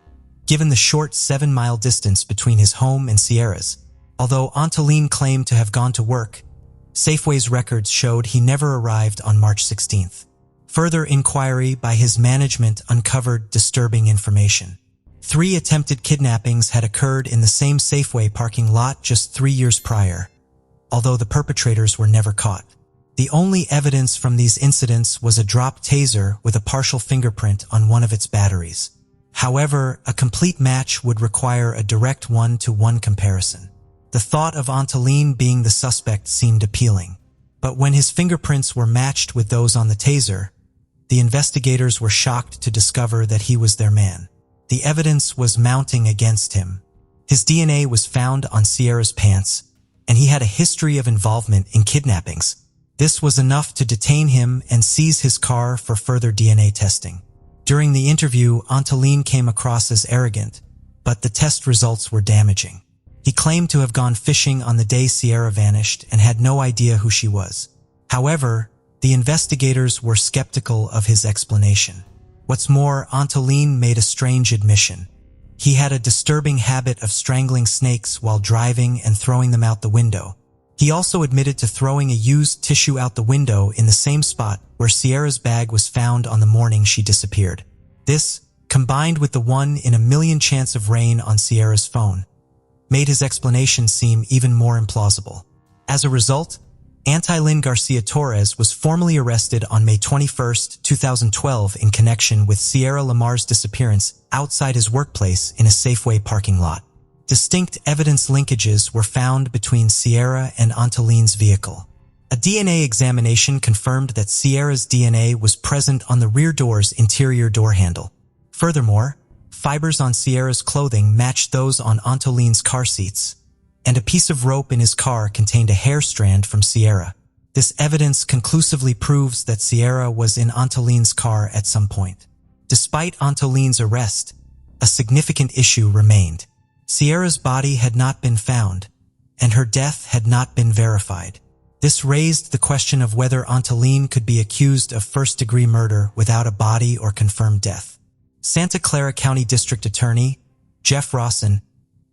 given the short 7-mile distance between his home and Sierra's. Although Antolin claimed to have gone to work, Safeway's records showed he never arrived on March 16th. Further inquiry by his management uncovered disturbing information. 3 attempted kidnappings had occurred in the same Safeway parking lot just 3 years prior, although the perpetrators were never caught. The only evidence from these incidents was a dropped taser with a partial fingerprint on one of its batteries. However, a complete match would require a direct 1-to-1 comparison. The thought of Antolin being the suspect seemed appealing, but when his fingerprints were matched with those on the taser, the investigators were shocked to discover that he was their man. The evidence was mounting against him. His DNA was found on Sierra's pants, and he had a history of involvement in kidnappings. This was enough to detain him and seize his car for further DNA testing. During the interview, Antolin came across as arrogant, but the test results were damaging. He claimed to have gone fishing on the day Sierra vanished and had no idea who she was. However, the investigators were skeptical of his explanation. What's more, Antolin made a strange admission. He had a disturbing habit of strangling snakes while driving and throwing them out the window. He also admitted to throwing a used tissue out the window in the same spot where Sierra's bag was found on the morning she disappeared. This, combined with the 1 in a million chance of rain on Sierra's phone, made his explanation seem even more implausible. As a result, Antolin Garcia Torres was formally arrested on May 21, 2012 in connection with Sierra Lamar's disappearance outside his workplace in a Safeway parking lot. Distinct evidence linkages were found between Sierra and Antolin's vehicle. A DNA examination confirmed that Sierra's DNA was present on the rear door's interior door handle. Furthermore, fibers on Sierra's clothing matched those on Antolin's car seats, and a piece of rope in his car contained a hair strand from Sierra. This evidence conclusively proves that Sierra was in Antolin's car at some point. Despite Antolin's arrest, a significant issue remained. Sierra's body had not been found, and her death had not been verified. This raised the question of whether Antolin could be accused of first-degree murder without a body or confirmed death. Santa Clara County District Attorney Jeff Rawson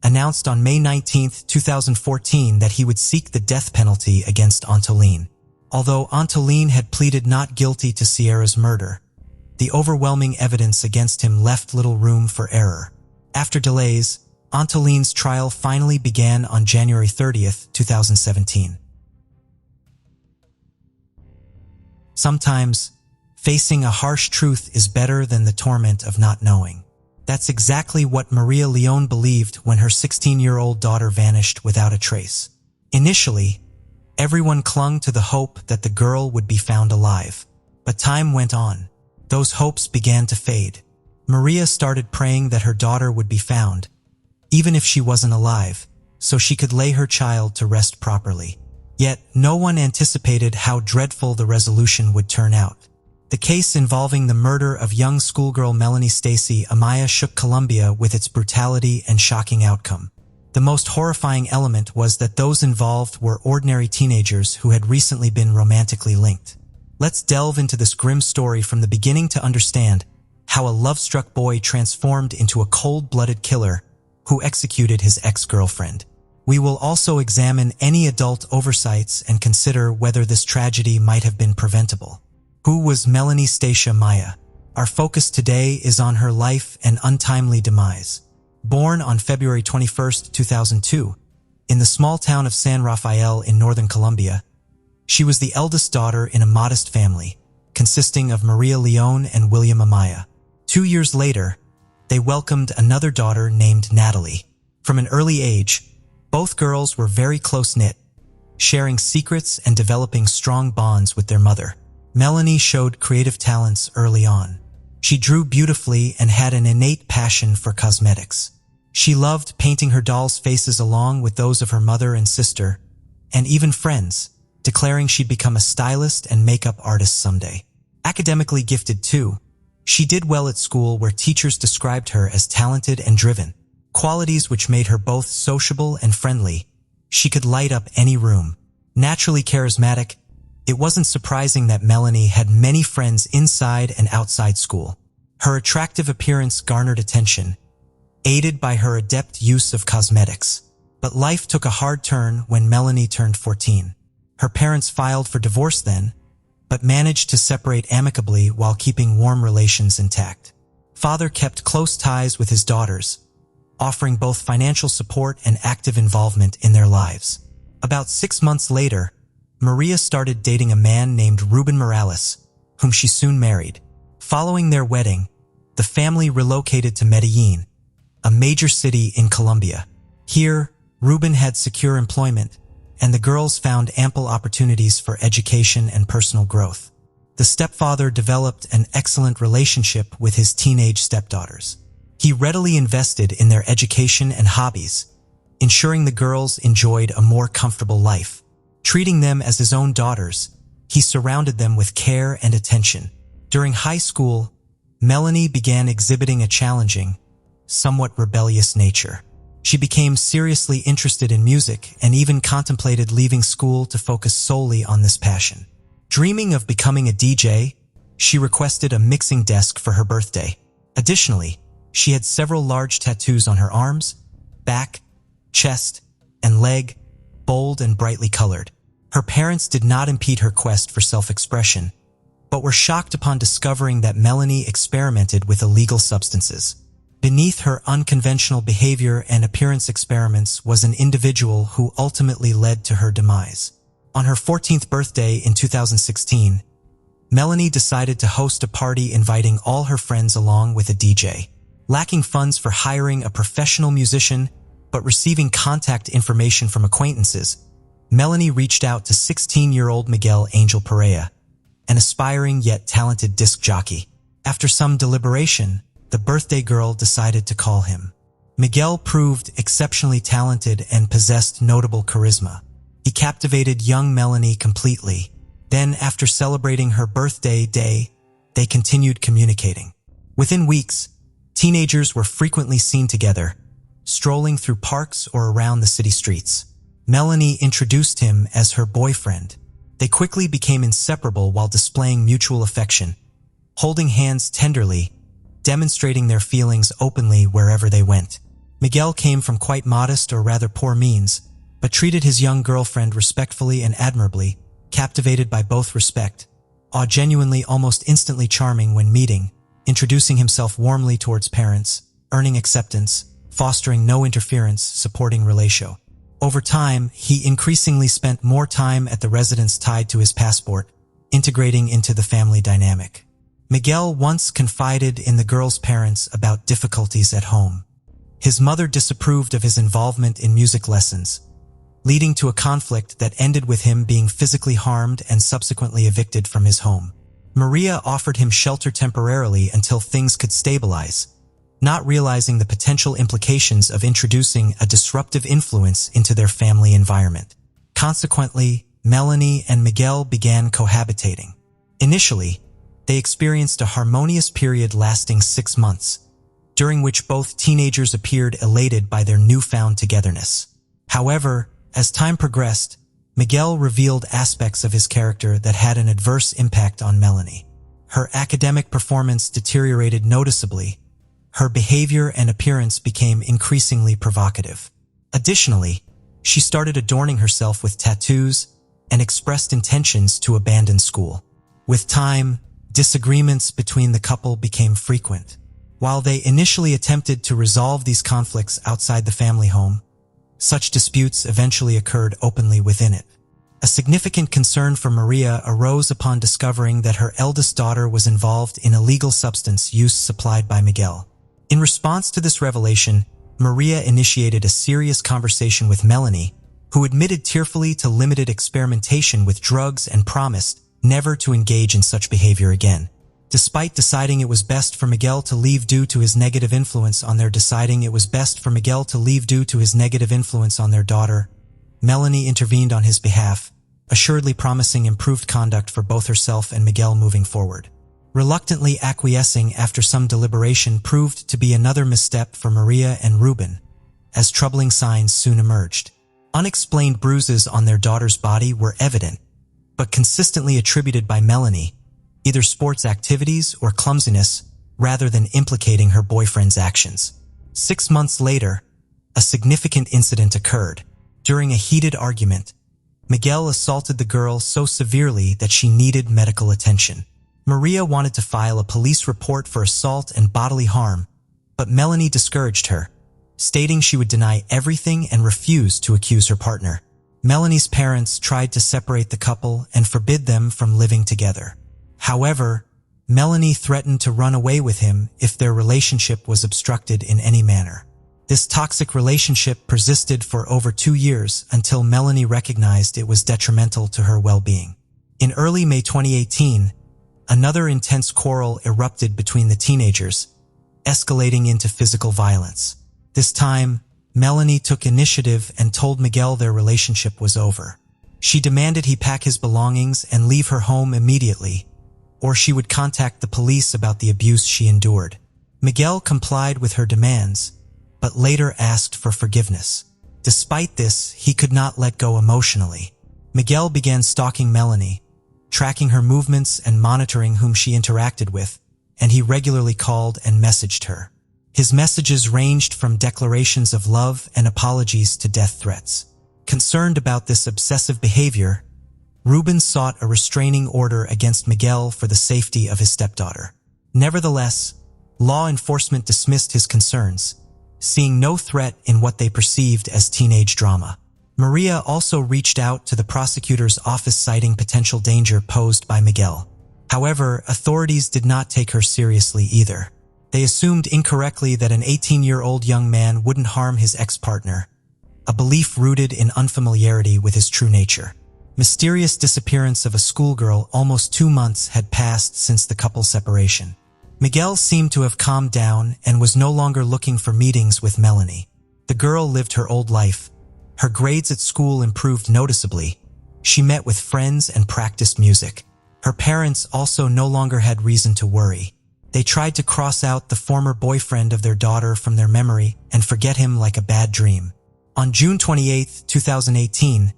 announced on May 19, 2014 that he would seek the death penalty against Antolin. Although Antolin had pleaded not guilty to Sierra's murder, the overwhelming evidence against him left little room for error. After delays, Antolin's trial finally began on January 30, 2017. Sometimes, facing a harsh truth is better than the torment of not knowing. That's exactly what Maria Leone believed when her 16-year-old daughter vanished without a trace. Initially, everyone clung to the hope that the girl would be found alive. But time went on. Those hopes began to fade. Maria started praying that her daughter would be found, even if she wasn't alive, so she could lay her child to rest properly. Yet, no one anticipated how dreadful the resolution would turn out. The case involving the murder of young schoolgirl Melanie Amaya shook Colombia with its brutality and shocking outcome. The most horrifying element was that those involved were ordinary teenagers who had recently been romantically linked. Let's delve into this grim story from the beginning to understand how a love-struck boy transformed into a cold-blooded killer who executed his ex-girlfriend. We will also examine any adult oversights and consider whether this tragedy might have been preventable. Who was Melanie Amaya? Our focus today is on her life and untimely demise. Born on February 21, 2002, in the small town of San Rafael in northern Colombia, she was the eldest daughter in a modest family, consisting of Maria Leone and William Amaya. 2 years later, they welcomed another daughter named Natalie. From an early age, both girls were very close-knit, sharing secrets and developing strong bonds with their mother. Melanie showed creative talents early on. She drew beautifully and had an innate passion for cosmetics. She loved painting her dolls' faces along with those of her mother and sister, and even friends, declaring she'd become a stylist and makeup artist someday. Academically gifted too, she did well at school where teachers described her as talented and driven, qualities which made her both sociable and friendly. She could light up any room. Naturally charismatic, it wasn't surprising that Melanie had many friends inside and outside school. Her attractive appearance garnered attention, aided by her adept use of cosmetics. But life took a hard turn when Melanie turned 14. Her parents filed for divorce then, but managed to separate amicably while keeping warm relations intact. Father kept close ties with his daughters, offering both financial support and active involvement in their lives. About 6 months later, Maria started dating a man named Ruben Morales, whom she soon married. Following their wedding, the family relocated to Medellin, a major city in Colombia. Here, Ruben had secure employment, and the girls found ample opportunities for education and personal growth. The stepfather developed an excellent relationship with his teenage stepdaughters. He readily invested in their education and hobbies, ensuring the girls enjoyed a more comfortable life. Treating them as his own daughters, he surrounded them with care and attention. During high school, Melanie began exhibiting a challenging, somewhat rebellious nature. She became seriously interested in music and even contemplated leaving school to focus solely on this passion. Dreaming of becoming a DJ, she requested a mixing desk for her birthday. Additionally, she had several large tattoos on her arms, back, chest, and leg, bold and brightly colored. Her parents did not impede her quest for self-expression, but were shocked upon discovering that Melanie experimented with illegal substances. Beneath her unconventional behavior and appearance experiments was an individual who ultimately led to her demise. On her 14th birthday in 2016, Melanie decided to host a party inviting all her friends along with a DJ. Lacking funds for hiring a professional musician, but receiving contact information from acquaintances, Melanie reached out to 16-year-old Miguel Angel Perea, an aspiring yet talented disc jockey. After some deliberation, the birthday girl decided to call him. Miguel proved exceptionally talented and possessed notable charisma. He captivated young Melanie completely. Then, after celebrating her birthday day, they continued communicating. Within weeks, teenagers were frequently seen together, strolling through parks or around the city streets. Melanie introduced him as her boyfriend. They quickly became inseparable while displaying mutual affection, holding hands tenderly, demonstrating their feelings openly wherever they went. Miguel came from quite modest or rather poor means, but treated his young girlfriend respectfully and admirably, captivated by both respect, genuinely almost instantly charming when meeting, introducing himself warmly towards parents, earning acceptance, fostering no interference, supporting relatio. Over time, he increasingly spent more time at the residence tied to his passport, integrating into the family dynamic. Miguel once confided in the girl's parents about difficulties at home. His mother disapproved of his involvement in music lessons, leading to a conflict that ended with him being physically harmed and subsequently evicted from his home. Maria offered him shelter temporarily until things could stabilize, not realizing the potential implications of introducing a disruptive influence into their family environment. Consequently, Melanie and Miguel began cohabitating. Initially, they experienced a harmonious period lasting 6 months, during which both teenagers appeared elated by their newfound togetherness. However, as time progressed, Miguel revealed aspects of his character that had an adverse impact on Melanie. Her academic performance deteriorated noticeably. Her behavior and appearance became increasingly provocative. Additionally, she started adorning herself with tattoos and expressed intentions to abandon school. With time, disagreements between the couple became frequent. While they initially attempted to resolve these conflicts outside the family home, such disputes eventually occurred openly within it. A significant concern for Maria arose upon discovering that her eldest daughter was involved in illegal substance use supplied by Miguel. In response to this revelation, Maria initiated a serious conversation with Melanie, who admitted tearfully to limited experimentation with drugs and promised never to engage in such behavior again. Despite deciding it was best for Miguel to leave due to his negative influence on their daughter, Melanie intervened on his behalf, assuredly promising improved conduct for both herself and Miguel moving forward. Reluctantly acquiescing after some deliberation proved to be another misstep for Maria and Ruben, as troubling signs soon emerged. Unexplained bruises on their daughter's body were evident, but consistently attributed by Melanie, either sports activities or clumsiness, rather than implicating her boyfriend's actions. 6 months later, a significant incident occurred. During a heated argument, Miguel assaulted the girl so severely that she needed medical attention. Maria wanted to file a police report for assault and bodily harm, but Melanie discouraged her, stating she would deny everything and refuse to accuse her partner. Melanie's parents tried to separate the couple and forbid them from living together. However, Melanie threatened to run away with him if their relationship was obstructed in any manner. This toxic relationship persisted for over 2 years until Melanie recognized it was detrimental to her well-being. In early May 2018, another intense quarrel erupted between the teenagers, escalating into physical violence. This time, Melanie took initiative and told Miguel their relationship was over. She demanded he pack his belongings and leave her home immediately, or she would contact the police about the abuse she endured. Miguel complied with her demands, but later asked for forgiveness. Despite this, he could not let go emotionally. Miguel began stalking Melanie, tracking her movements and monitoring whom she interacted with, and he regularly called and messaged her. His messages ranged from declarations of love and apologies to death threats. Concerned about this obsessive behavior, Ruben sought a restraining order against Miguel for the safety of his stepdaughter. Nevertheless, law enforcement dismissed his concerns, seeing no threat in what they perceived as teenage drama. Maria also reached out to the prosecutor's office citing potential danger posed by Miguel. However, authorities did not take her seriously either. They assumed incorrectly that an 18-year-old young man wouldn't harm his ex-partner, a belief rooted in unfamiliarity with his true nature. Mysterious disappearance of a schoolgirl. Almost 2 months had passed since the couple's separation. Miguel seemed to have calmed down and was no longer looking for meetings with Melanie. The girl lived her old life. Her grades at school improved noticeably. She met with friends and practiced music. Her parents also no longer had reason to worry. They tried to cross out the former boyfriend of their daughter from their memory and forget him like a bad dream. On June 28, 2018,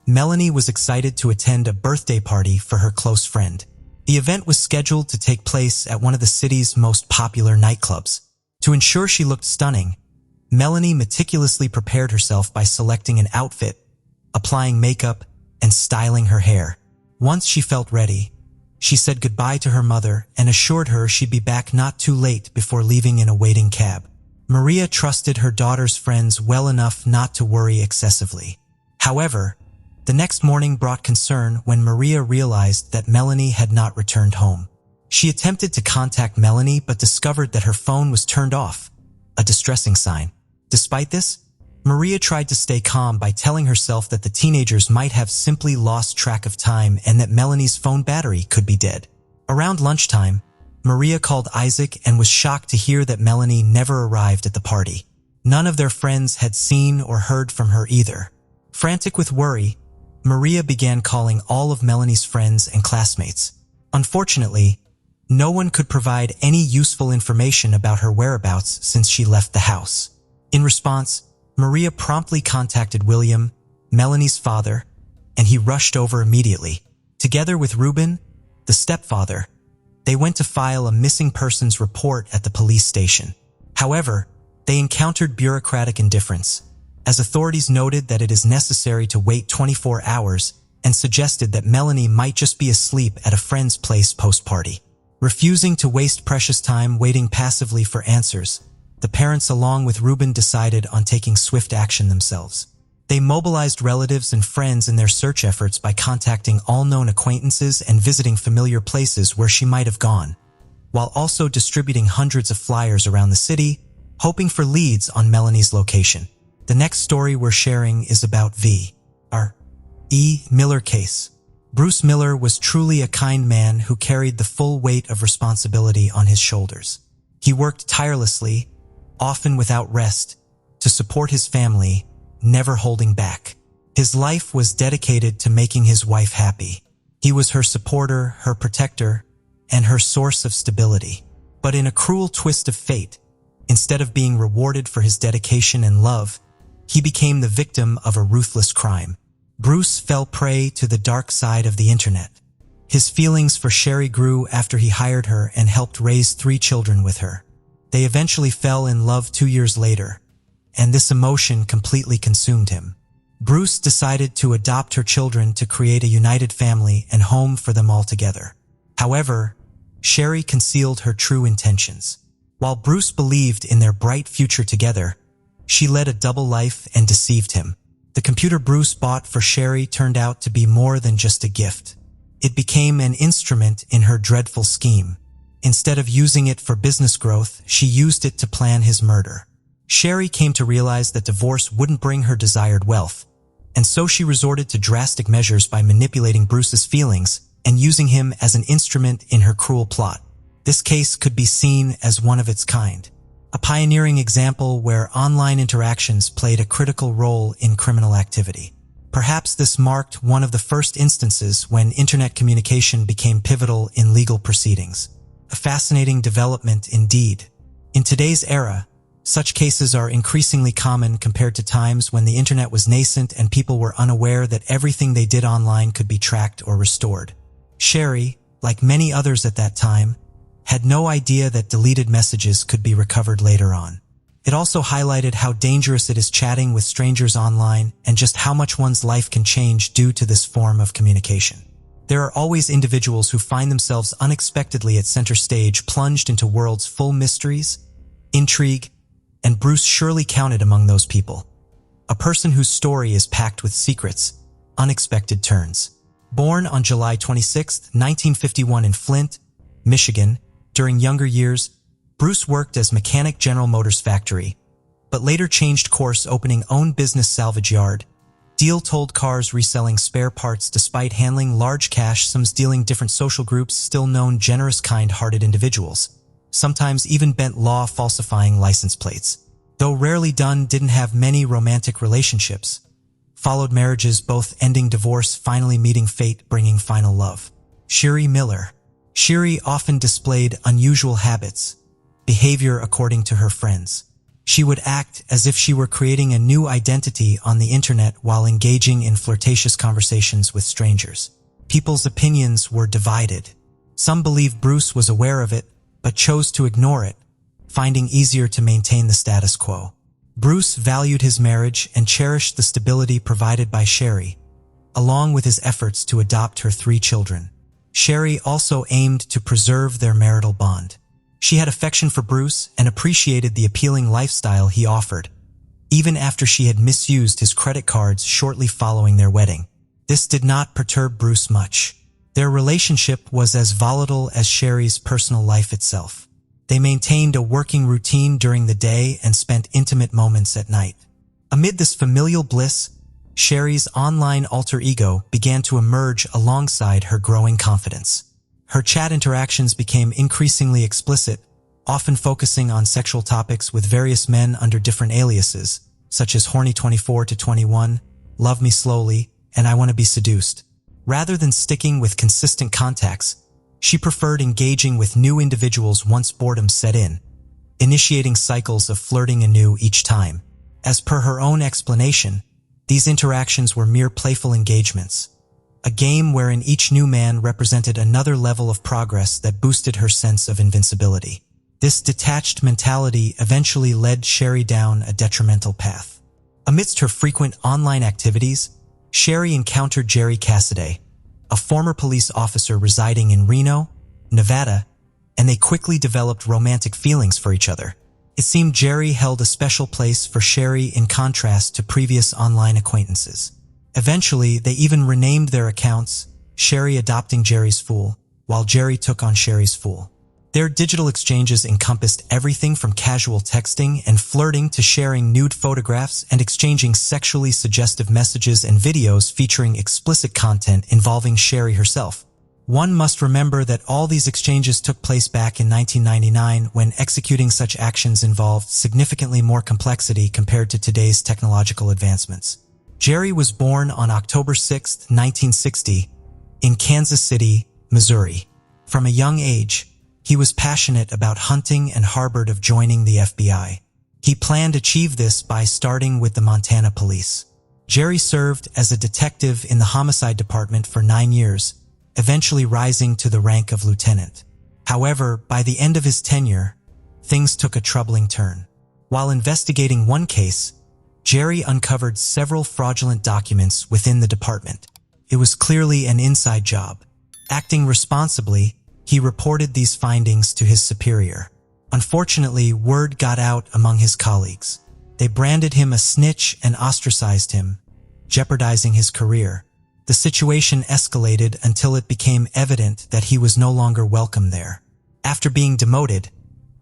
Melanie was excited to attend a birthday party for her close friend. The event was scheduled to take place at one of the city's most popular nightclubs. To ensure she looked stunning, Melanie meticulously prepared herself by selecting an outfit, applying makeup, and styling her hair. Once she felt ready, she said goodbye to her mother and assured her she'd be back not too late before leaving in a waiting cab. Maria trusted her daughter's friends well enough not to worry excessively. However, the next morning brought concern when Maria realized that Melanie had not returned home. She attempted to contact Melanie but discovered that her phone was turned off, a distressing sign. Despite this, Maria tried to stay calm by telling herself that the teenagers might have simply lost track of time and that Melanie's phone battery could be dead. Around lunchtime, Maria called Isaac and was shocked to hear that Melanie never arrived at the party. None of their friends had seen or heard from her either. Frantic with worry, Maria began calling all of Melanie's friends and classmates. Unfortunately, no one could provide any useful information about her whereabouts since she left the house. In response, Maria promptly contacted William, Melanie's father, and he rushed over immediately. Together with Ruben, the stepfather, they went to file a missing persons report at the police station. However, they encountered bureaucratic indifference, as authorities noted that it is necessary to wait 24 hours and suggested that Melanie might just be asleep at a friend's place post-party. Refusing to waste precious time waiting passively for answers, the parents along with Ruben decided on taking swift action themselves. They mobilized relatives and friends in their search efforts by contacting all known acquaintances and visiting familiar places where she might have gone, while also distributing hundreds of flyers around the city, hoping for leads on Melanie's location. The next story we're sharing is about V.R.E. Miller case. Bruce Miller was truly a kind man who carried the full weight of responsibility on his shoulders. He worked tirelessly, often without rest, to support his family, never holding back. His life was dedicated to making his wife happy. He was her supporter, her protector, and her source of stability. But in a cruel twist of fate, instead of being rewarded for his dedication and love, he became the victim of a ruthless crime. Bruce fell prey to the dark side of the internet. His feelings for Sherry grew after he hired her and helped raise 3 children with her. They eventually fell in love 2 years later, and this emotion completely consumed him. Bruce decided to adopt her children to create a united family and home for them all together. However, Sherry concealed her true intentions. While Bruce believed in their bright future together, she led a double life and deceived him. The computer Bruce bought for Sherry turned out to be more than just a gift. It became an instrument in her dreadful scheme. Instead of using it for business growth, she used it to plan his murder. Sherry came to realize that divorce wouldn't bring her desired wealth, and so she resorted to drastic measures by manipulating Bruce's feelings and using him as an instrument in her cruel plot. This case could be seen as one of its kind, a pioneering example where online interactions played a critical role in criminal activity. Perhaps this marked one of the first instances when internet communication became pivotal in legal proceedings. A fascinating development indeed. In today's era, such cases are increasingly common compared to times when the internet was nascent and people were unaware that everything they did online could be tracked or restored. Sherry, like many others at that time, had no idea that deleted messages could be recovered later on. It also highlighted how dangerous it is chatting with strangers online and just how much one's life can change due to this form of communication. There are always individuals who find themselves unexpectedly at center stage, plunged into worlds full mysteries, intrigue, and Bruce surely counted among those people. A person whose story is packed with secrets, unexpected turns. Born on July 26, 1951 in Flint, Michigan, during younger years, Bruce worked as mechanic General Motors factory, but later changed course, opening own business salvage yard, deal-told cars reselling spare parts despite handling large cash sums, dealing different social groups, still known generous, kind-hearted individuals, sometimes even bent law falsifying license plates. Though rarely done, didn't have many romantic relationships. Followed marriages, both ending divorce, finally meeting fate, bringing final love. Sherry Miller. Sherry often displayed unusual habits, behavior according to her friends. She would act as if she were creating a new identity on the internet while engaging in flirtatious conversations with strangers. People's opinions were divided. Some believed Bruce was aware of it, but chose to ignore it, finding easier to maintain the status quo. Bruce valued his marriage and cherished the stability provided by Sherry, along with his efforts to adopt her 3 children. Sherry also aimed to preserve their marital bond. She had affection for Bruce and appreciated the appealing lifestyle he offered, even after she had misused his credit cards shortly following their wedding. This did not perturb Bruce much. Their relationship was as volatile as Sherry's personal life itself. They maintained a working routine during the day and spent intimate moments at night. Amid this familial bliss, Sherry's online alter ego began to emerge alongside her growing confidence. Her chat interactions became increasingly explicit, often focusing on sexual topics with various men under different aliases, such as Horny24-21, Love Me Slowly, and I Want to Be Seduced. Rather than sticking with consistent contacts, she preferred engaging with new individuals once boredom set in, initiating cycles of flirting anew each time. As per her own explanation, these interactions were mere playful engagements, a game wherein each new man represented another level of progress that boosted her sense of invincibility. This detached mentality eventually led Sherry down a detrimental path. Amidst her frequent online activities, Sherry encountered Jerry Cassidy, a former police officer residing in Reno, Nevada, and they quickly developed romantic feelings for each other. It seemed Jerry held a special place for Sherry in contrast to previous online acquaintances. Eventually, they even renamed their accounts, Sherry adopting Jerry's fool, while Jerry took on Sherry's fool. Their digital exchanges encompassed everything from casual texting and flirting to sharing nude photographs and exchanging sexually suggestive messages and videos featuring explicit content involving Sherry herself. One must remember that all these exchanges took place back in 1999 when executing such actions involved significantly more complexity compared to today's technological advancements. Jerry was born on October 6, 1960, in Kansas City, Missouri. From a young age, he was passionate about hunting and harbored of joining the FBI. He planned to achieve this by starting with the Montana police. Jerry served as a detective in the homicide department for 9 years, eventually rising to the rank of lieutenant. However, by the end of his tenure, things took a troubling turn. While investigating one case, Jerry uncovered several fraudulent documents within the department. It was clearly an inside job. Acting responsibly, he reported these findings to his superior. Unfortunately, word got out among his colleagues. They branded him a snitch and ostracized him, jeopardizing his career. The situation escalated until it became evident that he was no longer welcome there. After being demoted,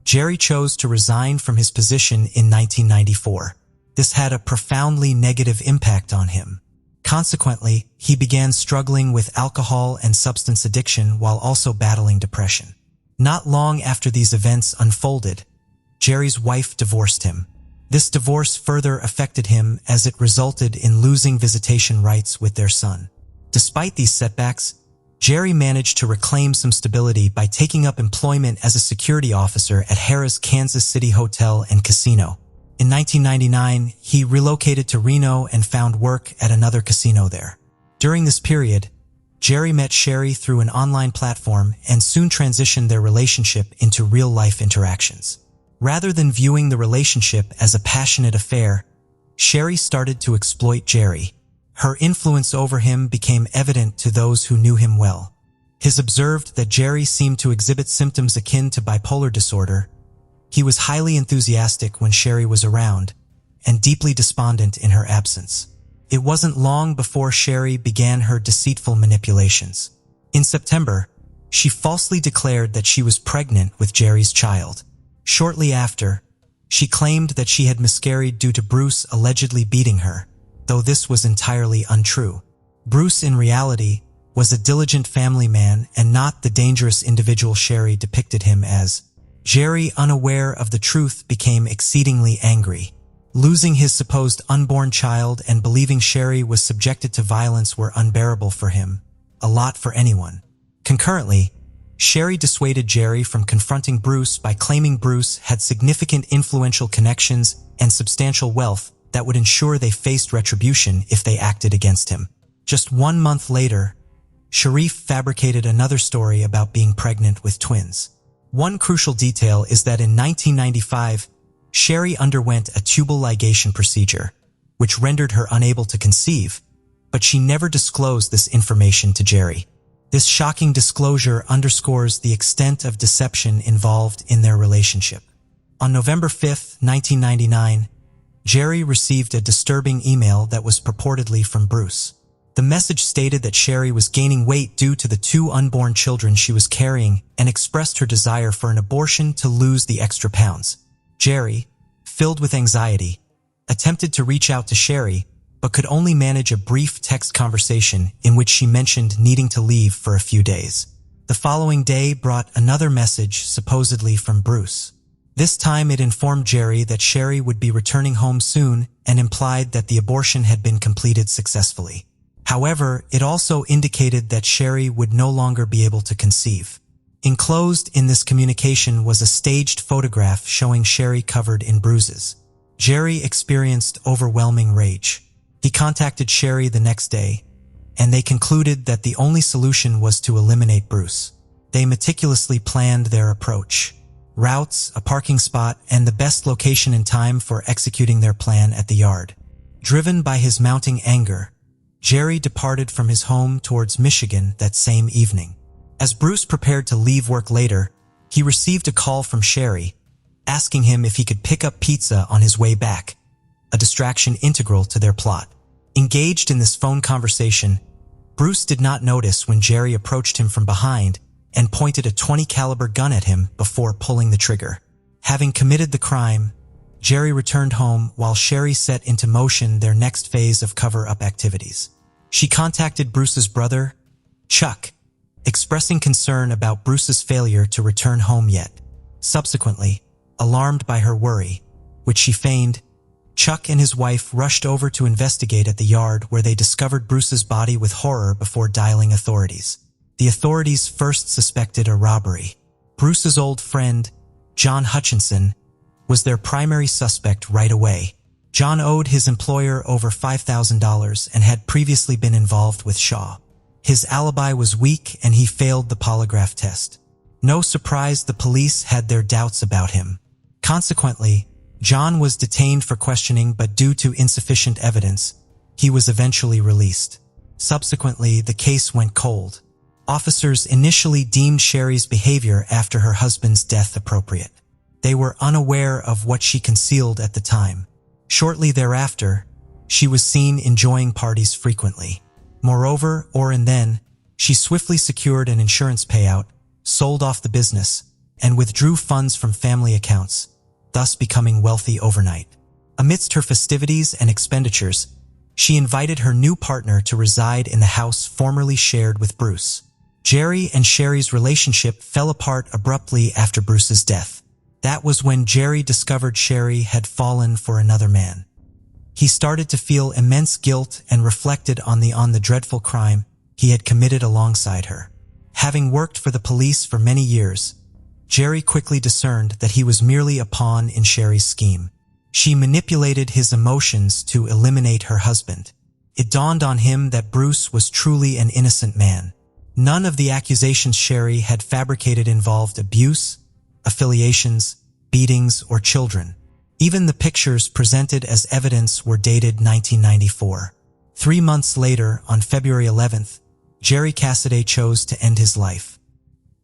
Jerry chose to resign from his position in 1994. This had a profoundly negative impact on him. Consequently, he began struggling with alcohol and substance addiction while also battling depression. Not long after these events unfolded, Jerry's wife divorced him. This divorce further affected him as it resulted in losing visitation rights with their son. Despite these setbacks, Jerry managed to reclaim some stability by taking up employment as a security officer at Harrah's Kansas City Hotel and Casino. In 1999, he relocated to Reno and found work at another casino there. During this period, Jerry met Sherry through an online platform and soon transitioned their relationship into real-life interactions. Rather than viewing the relationship as a passionate affair, Sherry started to exploit Jerry. Her influence over him became evident to those who knew him well. His observed that Jerry seemed to exhibit symptoms akin to bipolar disorder. He was highly enthusiastic when Sherry was around, and deeply despondent in her absence. It wasn't long before Sherry began her deceitful manipulations. In September, she falsely declared that she was pregnant with Jerry's child. Shortly after, she claimed that she had miscarried due to Bruce allegedly beating her, though this was entirely untrue. Bruce, in reality, was a diligent family man and not the dangerous individual Sherry depicted him as. Jerry, unaware of the truth, became exceedingly angry. Losing his supposed unborn child and believing Sherry was subjected to violence were unbearable for him, a lot for anyone. Concurrently, Sherry dissuaded Jerry from confronting Bruce by claiming Bruce had significant influential connections and substantial wealth that would ensure they faced retribution if they acted against him. Just 1 month later, Sharif fabricated another story about being pregnant with twins. One crucial detail is that in 1995, Sherry underwent a tubal ligation procedure, which rendered her unable to conceive, but she never disclosed this information to Jerry. This shocking disclosure underscores the extent of deception involved in their relationship. On November 5, 1999, Jerry received a disturbing email that was purportedly from Bruce. The message stated that Sherry was gaining weight due to the 2 unborn children she was carrying and expressed her desire for an abortion to lose the extra pounds. Jerry, filled with anxiety, attempted to reach out to Sherry, but could only manage a brief text conversation in which she mentioned needing to leave for a few days. The following day brought another message, supposedly from Bruce. This time it informed Jerry that Sherry would be returning home soon and implied that the abortion had been completed successfully. However, it also indicated that Sherry would no longer be able to conceive. Enclosed in this communication was a staged photograph showing Sherry covered in bruises. Jerry experienced overwhelming rage. He contacted Sherry the next day, and they concluded that the only solution was to eliminate Bruce. They meticulously planned their approach. Routes, a parking spot, and the best location and time for executing their plan at the yard. Driven by his mounting anger, Jerry departed from his home towards Michigan that same evening. As Bruce prepared to leave work later, he received a call from Sherry, asking him if he could pick up pizza on his way back, a distraction integral to their plot. Engaged in this phone conversation, Bruce did not notice when Jerry approached him from behind and pointed a .20 caliber gun at him before pulling the trigger. Having committed the crime, Jerry returned home while Sherry set into motion their next phase of cover-up activities. She contacted Bruce's brother, Chuck, expressing concern about Bruce's failure to return home yet. Subsequently, alarmed by her worry, which she feigned, Chuck and his wife rushed over to investigate at the yard where they discovered Bruce's body with horror before dialing authorities. The authorities first suspected a robbery. Bruce's old friend, John Hutchinson, was their primary suspect right away. John owed his employer over $5,000 and had previously been involved with Shaw. His alibi was weak and he failed the polygraph test. No surprise the police had their doubts about him. Consequently, John was detained for questioning, but due to insufficient evidence, he was eventually released. Subsequently, the case went cold. Officers initially deemed Sherry's behavior after her husband's death appropriate. They were unaware of what she concealed at the time. Shortly thereafter, she was seen enjoying parties frequently. Moreover, then, she swiftly secured an insurance payout, sold off the business, and withdrew funds from family accounts, thus becoming wealthy overnight. Amidst her festivities and expenditures, she invited her new partner to reside in the house formerly shared with Bruce. Jerry and Sherry's relationship fell apart abruptly after Bruce's death. That was when Jerry discovered Sherry had fallen for another man. He started to feel immense guilt and reflected on the dreadful crime he had committed alongside her. Having worked for the police for many years, Jerry quickly discerned that he was merely a pawn in Sherry's scheme. She manipulated his emotions to eliminate her husband. It dawned on him that Bruce was truly an innocent man. None of the accusations Sherry had fabricated involved abuse, affiliations, beatings, or children. Even the pictures presented as evidence were dated 1994. 3 months later, on February 11th, Jerry Cassidy chose to end his life.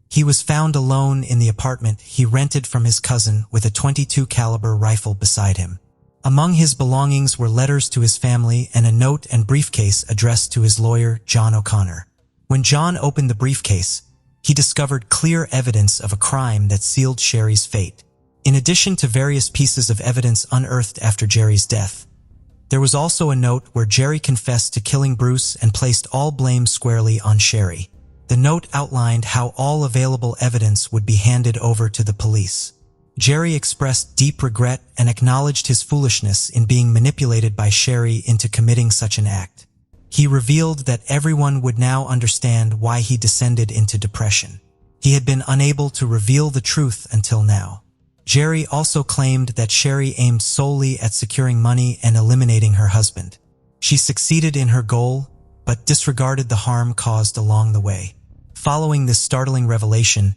He was found alone in the apartment he rented from his cousin with a .22 caliber rifle beside him. Among his belongings were letters to his family and a note and briefcase addressed to his lawyer, John O'Connor. When John opened the briefcase, he discovered clear evidence of a crime that sealed Sherry's fate. In addition to various pieces of evidence unearthed after Jerry's death, there was also a note where Jerry confessed to killing Bruce and placed all blame squarely on Sherry. The note outlined how all available evidence would be handed over to the police. Jerry expressed deep regret and acknowledged his foolishness in being manipulated by Sherry into committing such an act. He revealed that everyone would now understand why he descended into depression. He had been unable to reveal the truth until now. Jerry also claimed that Sherry aimed solely at securing money and eliminating her husband. She succeeded in her goal, but disregarded the harm caused along the way. Following this startling revelation,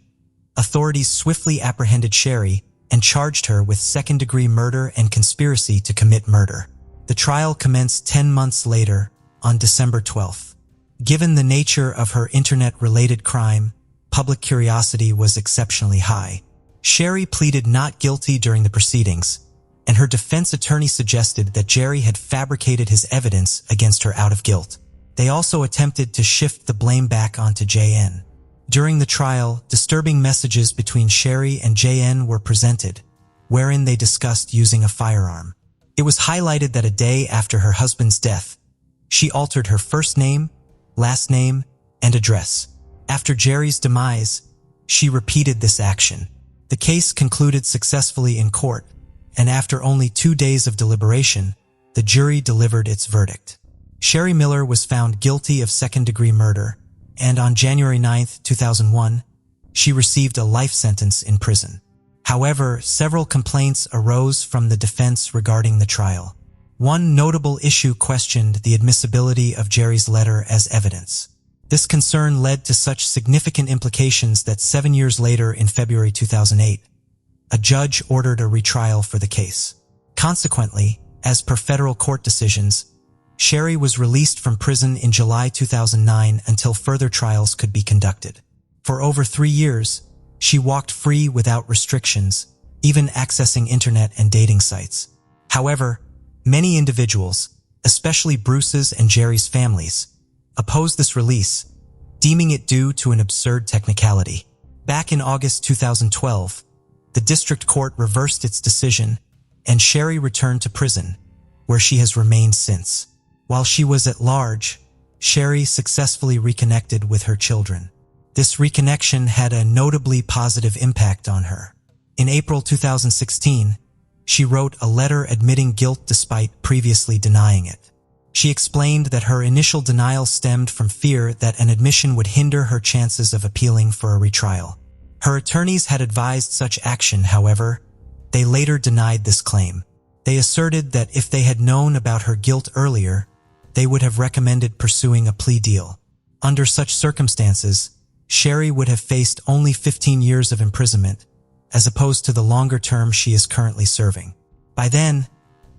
authorities swiftly apprehended Sherry and charged her with second-degree murder and conspiracy to commit murder. The trial commenced 10 months later, on December 12th. Given the nature of her internet-related crime, public curiosity was exceptionally high. Sherry pleaded not guilty during the proceedings, and her defense attorney suggested that Jerry had fabricated his evidence against her out of guilt. They also attempted to shift the blame back onto JN. During the trial, disturbing messages between Sherry and JN were presented, wherein they discussed using a firearm. It was highlighted that a day after her husband's death, she altered her first name, last name, and address. After Jerry's demise, she repeated this action. The case concluded successfully in court, and after only 2 days of deliberation, the jury delivered its verdict. Sherry Miller was found guilty of second-degree murder, and on January 9, 2001, she received a life sentence in prison. However, several complaints arose from the defense regarding the trial. One notable issue questioned the admissibility of Jerry's letter as evidence. This concern led to such significant implications that 7 years later, in February 2008, a judge ordered a retrial for the case. Consequently, as per federal court decisions, Sherry was released from prison in July 2009 until further trials could be conducted. For over 3 years, she walked free without restrictions, even accessing internet and dating sites. However, many individuals, especially Bruce's and Jerry's families, opposed this release, deeming it due to an absurd technicality. Back in August 2012, the district court reversed its decision and Sherry returned to prison, where she has remained since. While she was at large, Sherry successfully reconnected with her children. This reconnection had a notably positive impact on her. In April 2016, she wrote a letter admitting guilt despite previously denying it. She explained that her initial denial stemmed from fear that an admission would hinder her chances of appealing for a retrial. Her attorneys had advised such action, however. They later denied this claim. They asserted that if they had known about her guilt earlier, they would have recommended pursuing a plea deal. Under such circumstances, Sherry would have faced only 15 years of imprisonment, as opposed to the longer term she is currently serving. By then,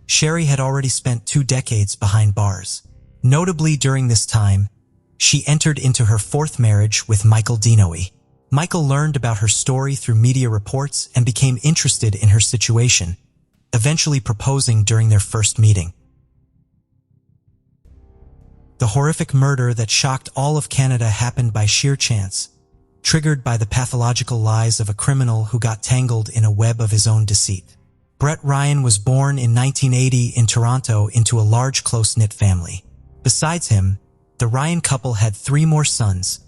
Sherry had already spent 2 decades behind bars. Notably during this time, she entered into her 4th marriage with Michael Dinoey. Michael learned about her story through media reports and became interested in her situation, eventually proposing during their first meeting. The horrific murder that shocked all of Canada happened by sheer chance, triggered by the pathological lies of a criminal who got tangled in a web of his own deceit. Brett Ryan was born in 1980 in Toronto into a large close-knit family. Besides him, the Ryan couple had 3 more sons,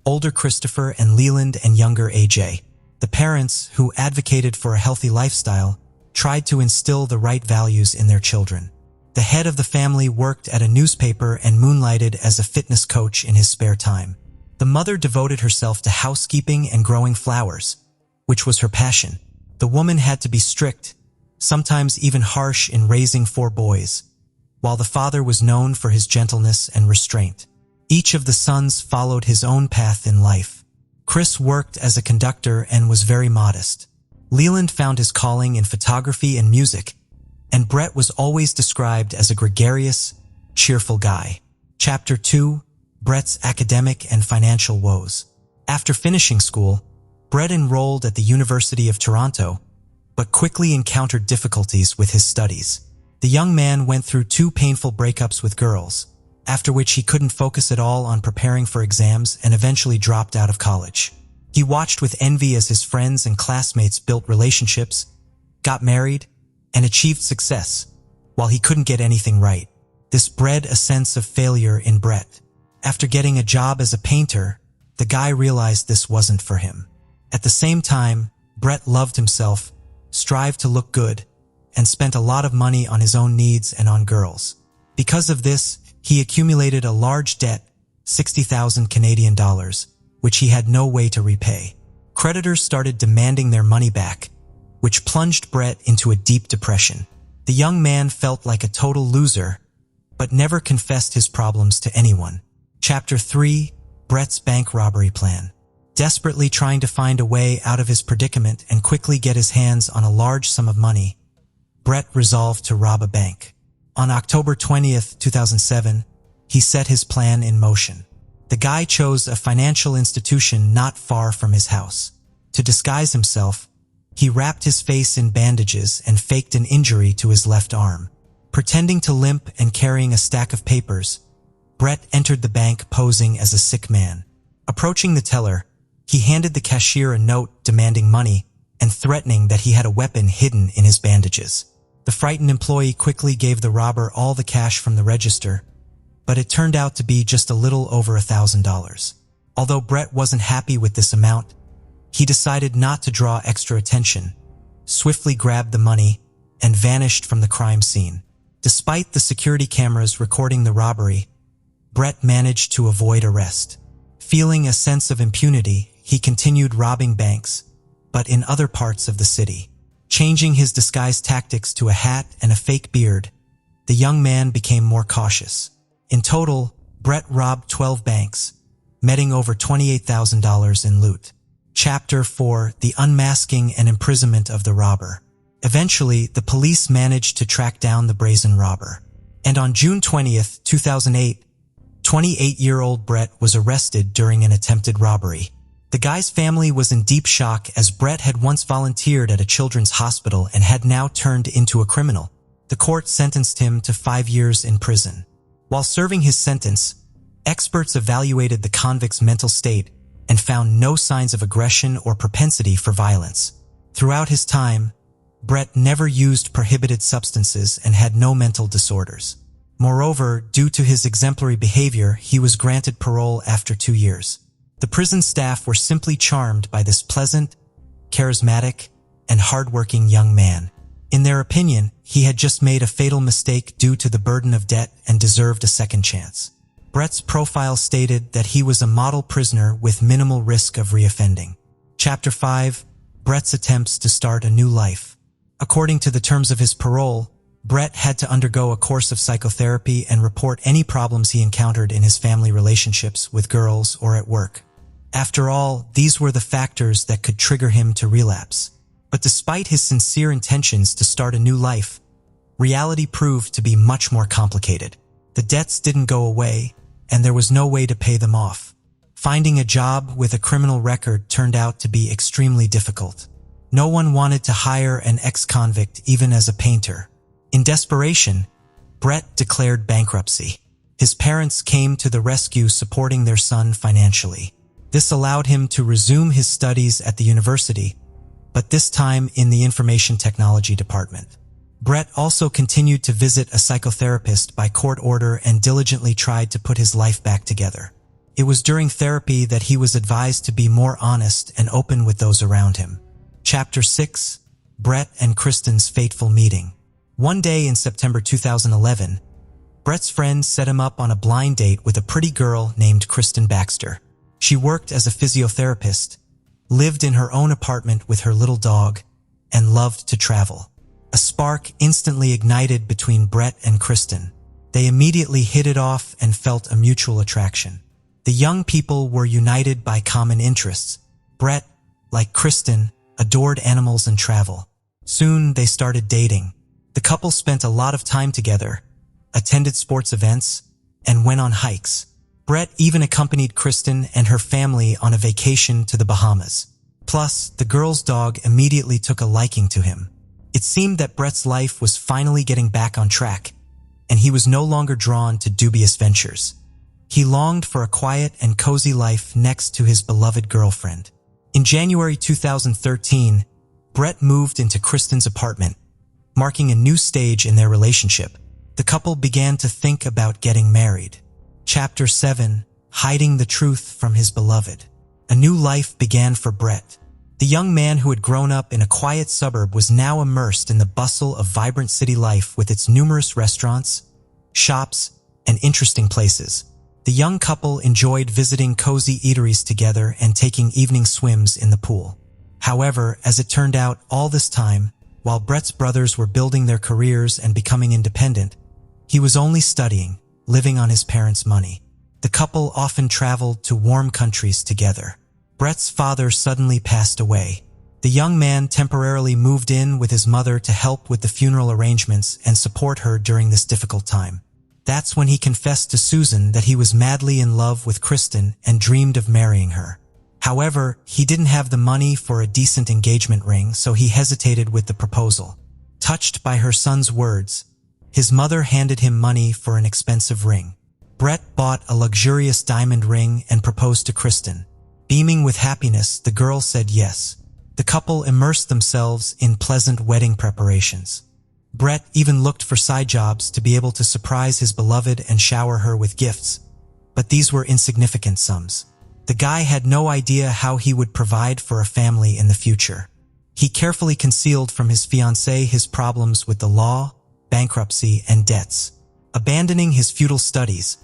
older Christopher and Leland and younger AJ. The parents, who advocated for a healthy lifestyle, tried to instill the right values in their children. The head of the family worked at a newspaper and moonlighted as a fitness coach in his spare time. The mother devoted herself to housekeeping and growing flowers, which was her passion. The woman had to be strict, sometimes even harsh, in raising 4 boys, while the father was known for his gentleness and restraint. Each of the sons followed his own path in life. Chris worked as a conductor and was very modest. Leland found his calling in photography and music, and Brett was always described as a gregarious, cheerful guy. Chapter 2: Brett's Academic and Financial Woes. After finishing school, Brett enrolled at the University of Toronto, but quickly encountered difficulties with his studies. The young man went through 2 painful breakups with girls, after which he couldn't focus at all on preparing for exams and eventually dropped out of college. He watched with envy as his friends and classmates built relationships, got married, and achieved success, while he couldn't get anything right. This bred a sense of failure in Brett. After getting a job as a painter, the guy realized this wasn't for him. At the same time, Brett loved himself, strived to look good, and spent a lot of money on his own needs and on girls. Because of this, he accumulated a large debt, 60,000 Canadian dollars, which he had no way to repay. Creditors started demanding their money back, which plunged Brett into a deep depression. The young man felt like a total loser, but never confessed his problems to anyone. Chapter 3: Brett's Bank Robbery Plan. Desperately trying to find a way out of his predicament and quickly get his hands on a large sum of money, Brett resolved to rob a bank. On October 20th, 2007, he set his plan in motion. The guy chose a financial institution not far from his house. To disguise himself, he wrapped his face in bandages and faked an injury to his left arm. Pretending to limp and carrying a stack of papers, Brett entered the bank posing as a sick man. Approaching the teller, he handed the cashier a note demanding money and threatening that he had a weapon hidden in his bandages. The frightened employee quickly gave the robber all the cash from the register, but it turned out to be just a little over $1,000. Although Brett wasn't happy with this amount, he decided not to draw extra attention, swiftly grabbed the money, and vanished from the crime scene. Despite the security cameras recording the robbery, Brett managed to avoid arrest. Feeling a sense of impunity, he continued robbing banks, but in other parts of the city. Changing his disguise tactics to a hat and a fake beard, the young man became more cautious. In total, Brett robbed 12 banks, netting over $28,000 in loot. Chapter 4: The Unmasking and Imprisonment of the Robber. Eventually, the police managed to track down the brazen robber. And on June 20th, 2008, 28-year-old Brett was arrested during an attempted robbery. The guy's family was in deep shock as Brett had once volunteered at a children's hospital and had now turned into a criminal. The court sentenced him to 5 years in prison. While serving his sentence, Experts evaluated the convict's mental state and found no signs of aggression or propensity for violence. Throughout his time, Brett never used prohibited substances and had no mental disorders. Moreover, due to his exemplary behavior, he was granted parole after 2 years. The prison staff were simply charmed by this pleasant, charismatic, and hardworking young man. In their opinion, he had just made a fatal mistake due to the burden of debt and deserved a second chance. Brett's profile stated that he was a model prisoner with minimal risk of reoffending. Chapter 5: Brett's attempts to start a new life. According to the terms of his parole, Brett had to undergo a course of psychotherapy and report any problems he encountered in his family relationships with girls or at work. After all, these were the factors that could trigger him to relapse. But despite his sincere intentions to start a new life, reality proved to be much more complicated. The debts didn't go away, and there was no way to pay them off. Finding a job with a criminal record turned out to be extremely difficult. No one wanted to hire an ex-convict even as a painter. In desperation, Brett declared bankruptcy. His parents came to the rescue, supporting their son financially. This allowed him to resume his studies at the university, but this time in the information technology department. Brett also continued to visit a psychotherapist by court order and diligently tried to put his life back together. It was during therapy that he was advised to be more honest and open with those around him. Chapter 6: Brett and Kristen's fateful meeting. One day in September 2011, Brett's friends set him up on a blind date with a pretty girl named Kristen Baxter. She worked as a physiotherapist, lived in her own apartment with her little dog, and loved to travel. A spark instantly ignited between Brett and Kristen. They immediately hit it off and felt a mutual attraction. The young people were united by common interests. Brett, like Kristen, adored animals and travel. Soon they started dating. The couple spent a lot of time together, attended sports events, and went on hikes. Brett even accompanied Kristen and her family on a vacation to the Bahamas. Plus, the girl's dog immediately took a liking to him. It seemed that Brett's life was finally getting back on track, and he was no longer drawn to dubious ventures. He longed for a quiet and cozy life next to his beloved girlfriend. In January 2013, Brett moved into Kristen's apartment, marking a new stage in their relationship. The couple began to think about getting married. Chapter 7: Hiding the Truth from His Beloved. A new life began for Brett. The young man who had grown up in a quiet suburb was now immersed in the bustle of vibrant city life with its numerous restaurants, shops, and interesting places. The young couple enjoyed visiting cozy eateries together and taking evening swims in the pool. However, as it turned out, all this time, while Brett's brothers were building their careers and becoming independent, he was only studying, living on his parents' money. The couple often traveled to warm countries together. Brett's father suddenly passed away. The young man temporarily moved in with his mother to help with the funeral arrangements and support her during this difficult time. That's when he confessed to Susan that he was madly in love with Kristen and dreamed of marrying her. However, he didn't have the money for a decent engagement ring, so he hesitated with the proposal. Touched by her son's words, his mother handed him money for an expensive ring. Brett bought a luxurious diamond ring and proposed to Kristen. Beaming with happiness, the girl said yes. The couple immersed themselves in pleasant wedding preparations. Brett even looked for side jobs to be able to surprise his beloved and shower her with gifts, but these were insignificant sums. The guy had no idea how he would provide for a family in the future. He carefully concealed from his fiancée his problems with the law, bankruptcy, and debts. Abandoning his futile studies,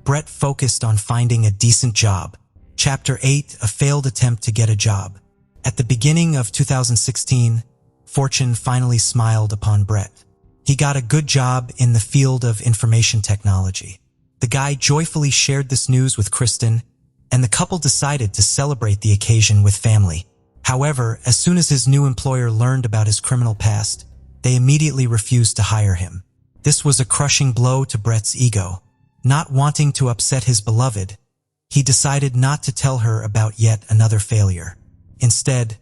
Brett focused on finding a decent job. Chapter 8: A Failed Attempt to Get a Job. At the beginning of 2016, fortune finally smiled upon Brett. He got a good job in the field of information technology. The guy joyfully shared this news with Kristen, and the couple decided to celebrate the occasion with family. However, as soon as his new employer learned about his criminal past, they immediately refused to hire him. This was a crushing blow to Brett's ego. Not wanting to upset his beloved, he decided not to tell her about yet another failure. Instead,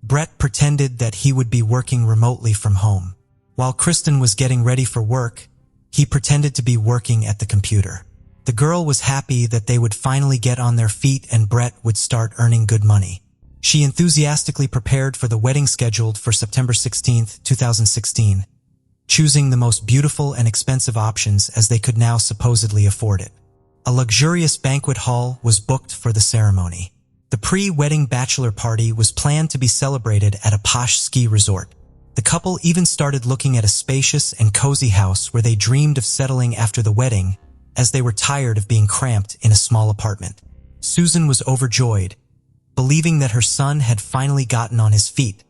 Brett pretended that he would be working remotely from home. While Kristen was getting ready for work, he pretended to be working at the computer. The girl was happy that they would finally get on their feet and Brett would start earning good money. She enthusiastically prepared for the wedding scheduled for September 16, 2016, choosing the most beautiful and expensive options as they could now supposedly afford it. A luxurious banquet hall was booked for the ceremony. The pre-wedding bachelor party was planned to be celebrated at a posh ski resort. The couple even started looking at a spacious and cozy house where they dreamed of settling after the wedding, as they were tired of being cramped in a small apartment. Susan was overjoyed, believing that her son had finally gotten on his feet,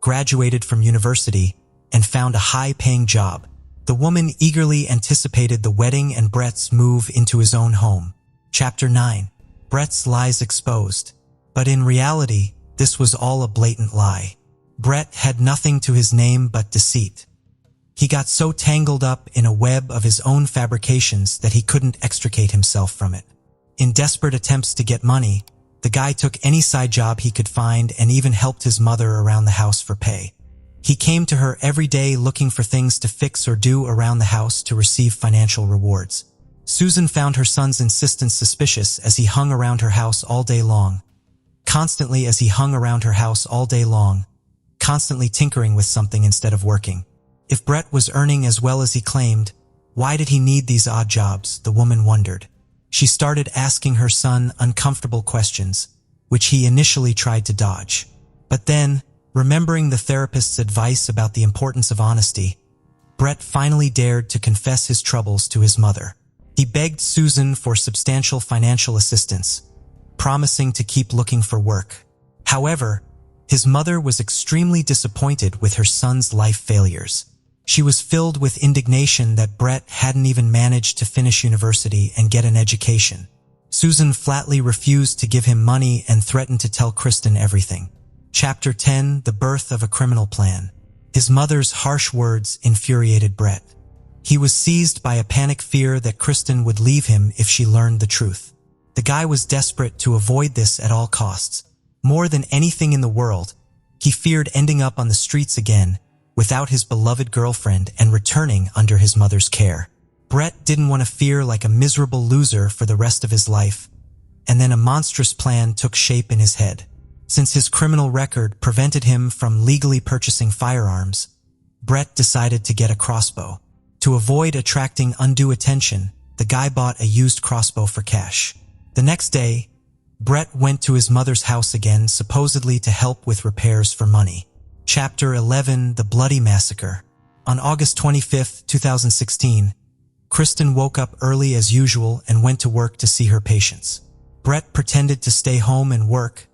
graduated from university, and found a high-paying job. The woman eagerly anticipated the wedding and Brett's move into his own home. Chapter 9. Brett's lies exposed. But in reality, this was all a blatant lie. Brett had nothing to his name but deceit. He got so tangled up in a web of his own fabrications that he couldn't extricate himself from it. In desperate attempts to get money, the guy took any side job he could find and even helped his mother around the house for pay. He came to her every day looking for things to fix or do around the house to receive financial rewards. Susan found her son's insistence suspicious as he hung around her house all day long. Constantly tinkering with something instead of working. If Brett was earning as well as he claimed, why did he need these odd jobs, the woman wondered. She started asking her son uncomfortable questions, which he initially tried to dodge. But then, remembering the therapist's advice about the importance of honesty, Brett finally dared to confess his troubles to his mother. He begged Susan for substantial financial assistance, promising to keep looking for work. However, his mother was extremely disappointed with her son's life failures. She was filled with indignation that Brett hadn't even managed to finish university and get an education. Susan flatly refused to give him money and threatened to tell Kristen everything. Chapter 10. The birth of a criminal plan. His mother's harsh words infuriated Brett. He was seized by a panic fear that Kristen would leave him if she learned the truth. The guy was desperate to avoid this at all costs. More than anything in the world, he feared ending up on the streets again, without his beloved girlfriend and returning under his mother's care. Brett didn't want to fear like a miserable loser for the rest of his life, and then a monstrous plan took shape in his head. Since his criminal record prevented him from legally purchasing firearms, Brett decided to get a crossbow. To avoid attracting undue attention, the guy bought a used crossbow for cash. The next day, Brett went to his mother's house again, supposedly to help with repairs for money. Chapter 11. The Bloody Massacre. On August 25, 2016, Kristen woke up early as usual and went to work to see her patients. Brett pretended to stay home and work,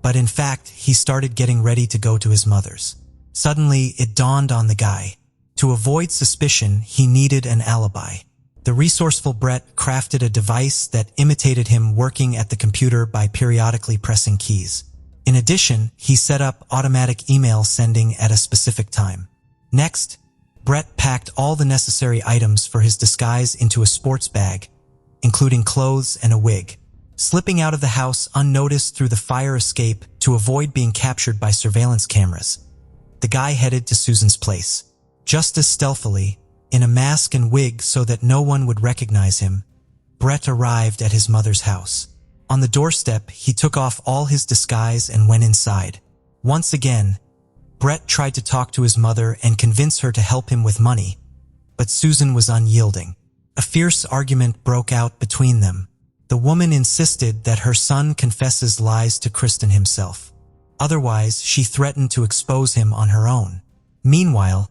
but in fact, he started getting ready to go to his mother's. Suddenly, it dawned on the guy. To avoid suspicion, he needed an alibi. The resourceful Brett crafted a device that imitated him working at the computer by periodically pressing keys. In addition, he set up automatic email sending at a specific time. Next, Brett packed all the necessary items for his disguise into a sports bag, including clothes and a wig. Slipping out of the house unnoticed through the fire escape to avoid being captured by surveillance cameras, the guy headed to Susan's place. Just as stealthily, in a mask and wig so that no one would recognize him, Brett arrived at his mother's house. On the doorstep, he took off all his disguise and went inside. Once again, Brett tried to talk to his mother and convince her to help him with money, but Susan was unyielding. A fierce argument broke out between them. The woman insisted that her son confess his lies to Kristen himself. Otherwise, she threatened to expose him on her own. Meanwhile,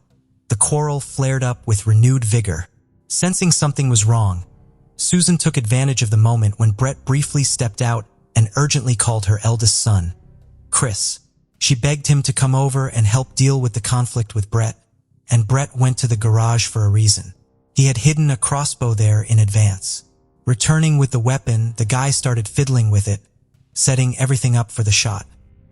the quarrel flared up with renewed vigor. Sensing something was wrong, Susan took advantage of the moment when Brett briefly stepped out and urgently called her eldest son, Chris. She begged him to come over and help deal with the conflict with Brett, and Brett went to the garage for a reason. He had hidden a crossbow there in advance. Returning with the weapon, the guy started fiddling with it, setting everything up for the shot.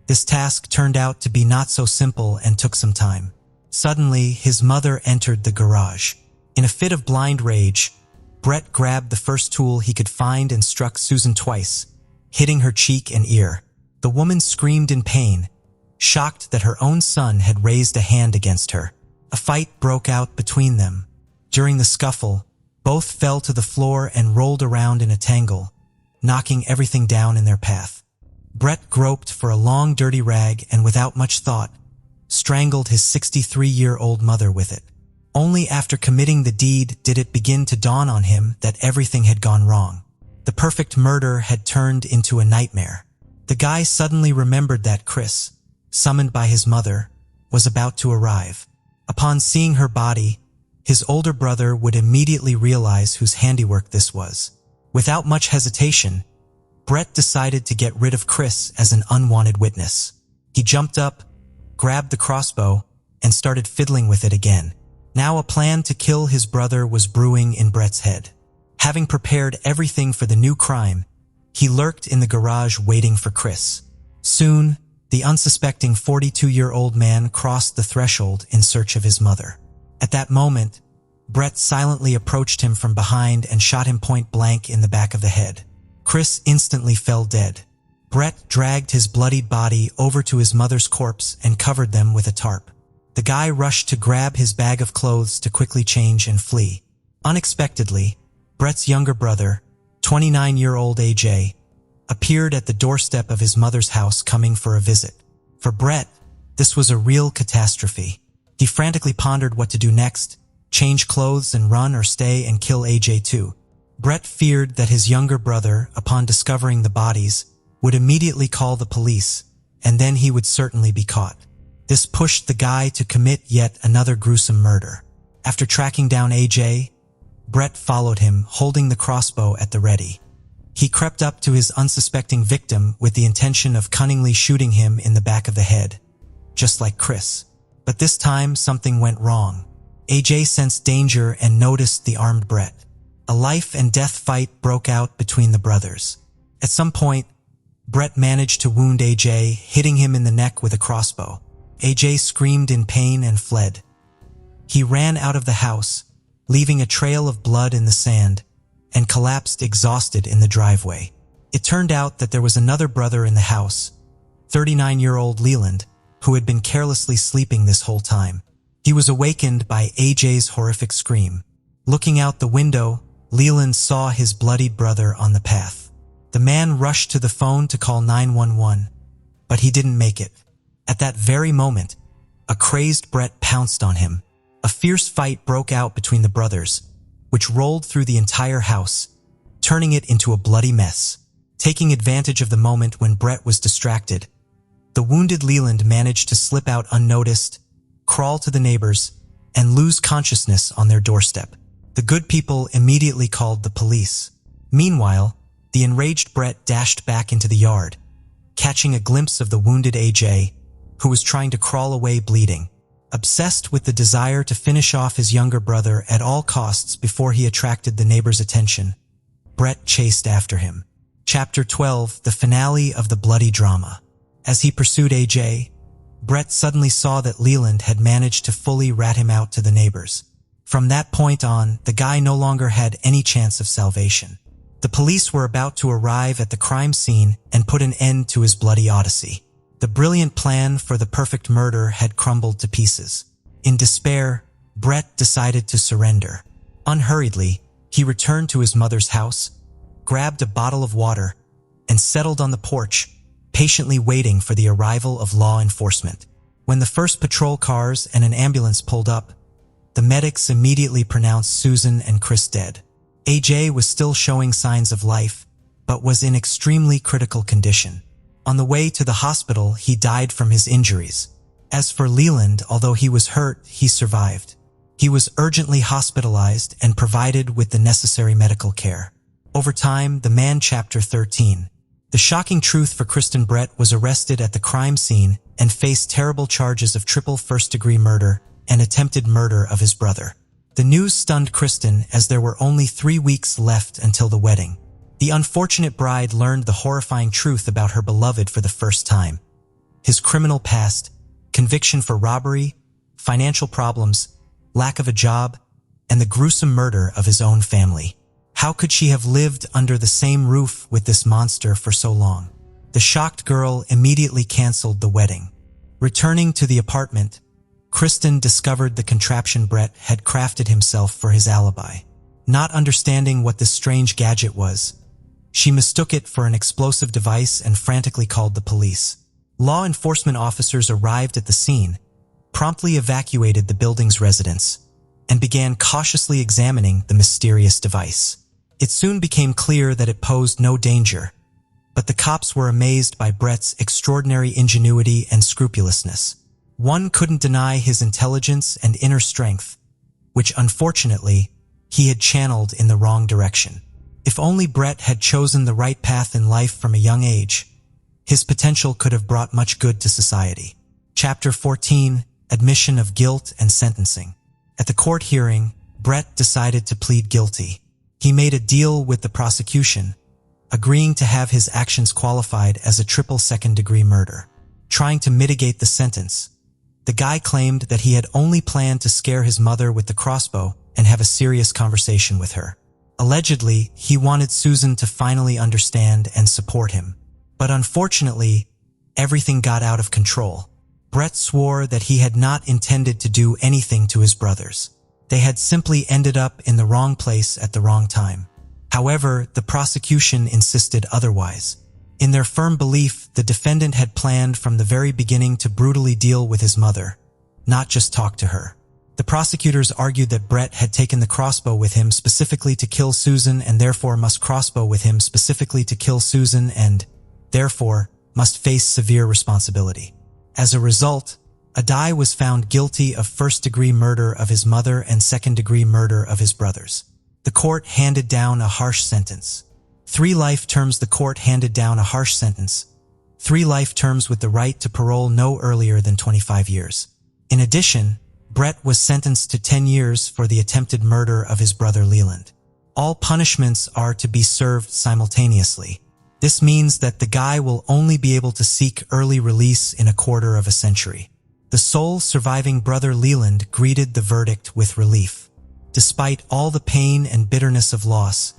This task turned out to be not so simple and took some time. Suddenly, his mother entered the garage. In a fit of blind rage, Brett grabbed the first tool he could find and struck Susan twice, hitting her cheek and ear. The woman screamed in pain, shocked that her own son had raised a hand against her. A fight broke out between them. During the scuffle, Both fell to the floor and rolled around in a tangle, knocking everything down in their path. Brett groped for a long dirty rag and without much thought, strangled his 63-year-old mother with it. Only after committing the deed did it begin to dawn on him that everything had gone wrong. The perfect murder had turned into a nightmare. The guy suddenly remembered that Chris, summoned by his mother, was about to arrive. Upon seeing her body, his older brother would immediately realize whose handiwork this was. Without much hesitation, Brett decided to get rid of Chris as an unwanted witness. He jumped up, grabbed the crossbow, and started fiddling with it again. Now a plan to kill his brother was brewing in Brett's head. Having prepared everything for the new crime, he lurked in the garage waiting for Chris. Soon, the unsuspecting 42-year-old man crossed the threshold in search of his mother. At that moment, Brett silently approached him from behind and shot him point blank in the back of the head. Chris instantly fell dead. Brett dragged his bloodied body over to his mother's corpse and covered them with a tarp. The guy rushed to grab his bag of clothes to quickly change and flee. Unexpectedly, Brett's younger brother, 29-year-old AJ, appeared at the doorstep of his mother's house coming for a visit. For Brett, this was a real catastrophe. He frantically pondered what to do next, change clothes and run or stay and kill AJ too. Brett feared that his younger brother, upon discovering the bodies, would immediately call the police, and then he would certainly be caught. This pushed the guy to commit yet another gruesome murder. After tracking down AJ, Brett followed him, holding the crossbow at the ready. He crept up to his unsuspecting victim with the intention of cunningly shooting him in the back of the head, just like Chris. But this time something went wrong. AJ sensed danger and noticed the armed Brett. A life-and-death fight broke out between the brothers. At some point, Brett managed to wound AJ, hitting him in the neck with a crossbow. AJ screamed in pain and fled. He ran out of the house, leaving a trail of blood in the sand, and collapsed exhausted in the driveway. It turned out that there was another brother in the house, 39-year-old Leland, who had been carelessly sleeping this whole time. He was awakened by AJ's horrific scream. Looking out the window, Leland saw his bloodied brother on the path. The man rushed to the phone to call 911, but he didn't make it. At that very moment, a crazed Brett pounced on him. A fierce fight broke out between the brothers, which rolled through the entire house, turning it into a bloody mess. Taking advantage of the moment when Brett was distracted, the wounded Leland managed to slip out unnoticed, crawl to the neighbors, and lose consciousness on their doorstep. The good people immediately called the police. Meanwhile, the enraged Brett dashed back into the yard, catching a glimpse of the wounded AJ, who was trying to crawl away bleeding. Obsessed with the desire to finish off his younger brother at all costs before he attracted the neighbors' attention, Brett chased after him. Chapter 12, the finale of the bloody drama. As he pursued AJ, Brett suddenly saw that Leland had managed to fully rat him out to the neighbors. From that point on, the guy no longer had any chance of salvation. The police were about to arrive at the crime scene and put an end to his bloody odyssey. The brilliant plan for the perfect murder had crumbled to pieces. In despair, Brett decided to surrender. Unhurriedly, he returned to his mother's house, grabbed a bottle of water, and settled on the porch, patiently waiting for the arrival of law enforcement. When the first patrol cars and an ambulance pulled up, the medics immediately pronounced Susan and Chris dead. AJ was still showing signs of life, but was in extremely critical condition. On the way to the hospital, he died from his injuries. As for Leland, although he was hurt, he survived. He was urgently hospitalized and provided with the necessary medical care. Over time, the man Chapter 13. The shocking truth for Kristen Brett was arrested at the crime scene and faced terrible charges of triple first-degree murder and attempted murder of his brother. The news stunned Kristen as there were only 3 weeks left until the wedding. The unfortunate bride learned the horrifying truth about her beloved for the first time. His criminal past, conviction for robbery, financial problems, lack of a job, and the gruesome murder of his own family. How could she have lived under the same roof with this monster for so long? The shocked girl immediately canceled the wedding. Returning to the apartment, Kristen discovered the contraption Brett had crafted himself for his alibi. Not understanding what this strange gadget was, she mistook it for an explosive device and frantically called the police. Law enforcement officers arrived at the scene, promptly evacuated the building's residents, and began cautiously examining the mysterious device. It soon became clear that it posed no danger, but the cops were amazed by Brett's extraordinary ingenuity and scrupulousness. One couldn't deny his intelligence and inner strength, which unfortunately he had channeled in the wrong direction. If only Brett had chosen the right path in life from a young age, his potential could have brought much good to society. Chapter 14: Admission of Guilt and Sentencing. At the court hearing, Brett decided to plead guilty. He made a deal with the prosecution, agreeing to have his actions qualified as a triple second-degree murder. Trying to mitigate the sentence, the guy claimed that he had only planned to scare his mother with the crossbow and have a serious conversation with her. Allegedly, he wanted Susan to finally understand and support him. But unfortunately, everything got out of control. Brett swore that he had not intended to do anything to his brothers. They had simply ended up in the wrong place at the wrong time. However, the prosecution insisted otherwise. In their firm belief, the defendant had planned from the very beginning to brutally deal with his mother, not just talk to her. The prosecutors argued that Brett had taken the crossbow with him specifically to kill Susan and therefore must crossbow with him specifically to kill Susan and, therefore, must face severe responsibility. As a result, Adai was found guilty of first-degree murder of his mother and second-degree murder of his brothers. The court handed down a harsh sentence. 3 life terms. The court handed down a harsh sentence. 3 life terms with the right to parole no earlier than 25 years. In addition, Brett was sentenced to 10 years for the attempted murder of his brother Leland. All punishments are to be served simultaneously. This means that the guy will only be able to seek early release in a quarter of a century. The sole surviving brother Leland greeted the verdict with relief. Despite all the pain and bitterness of loss,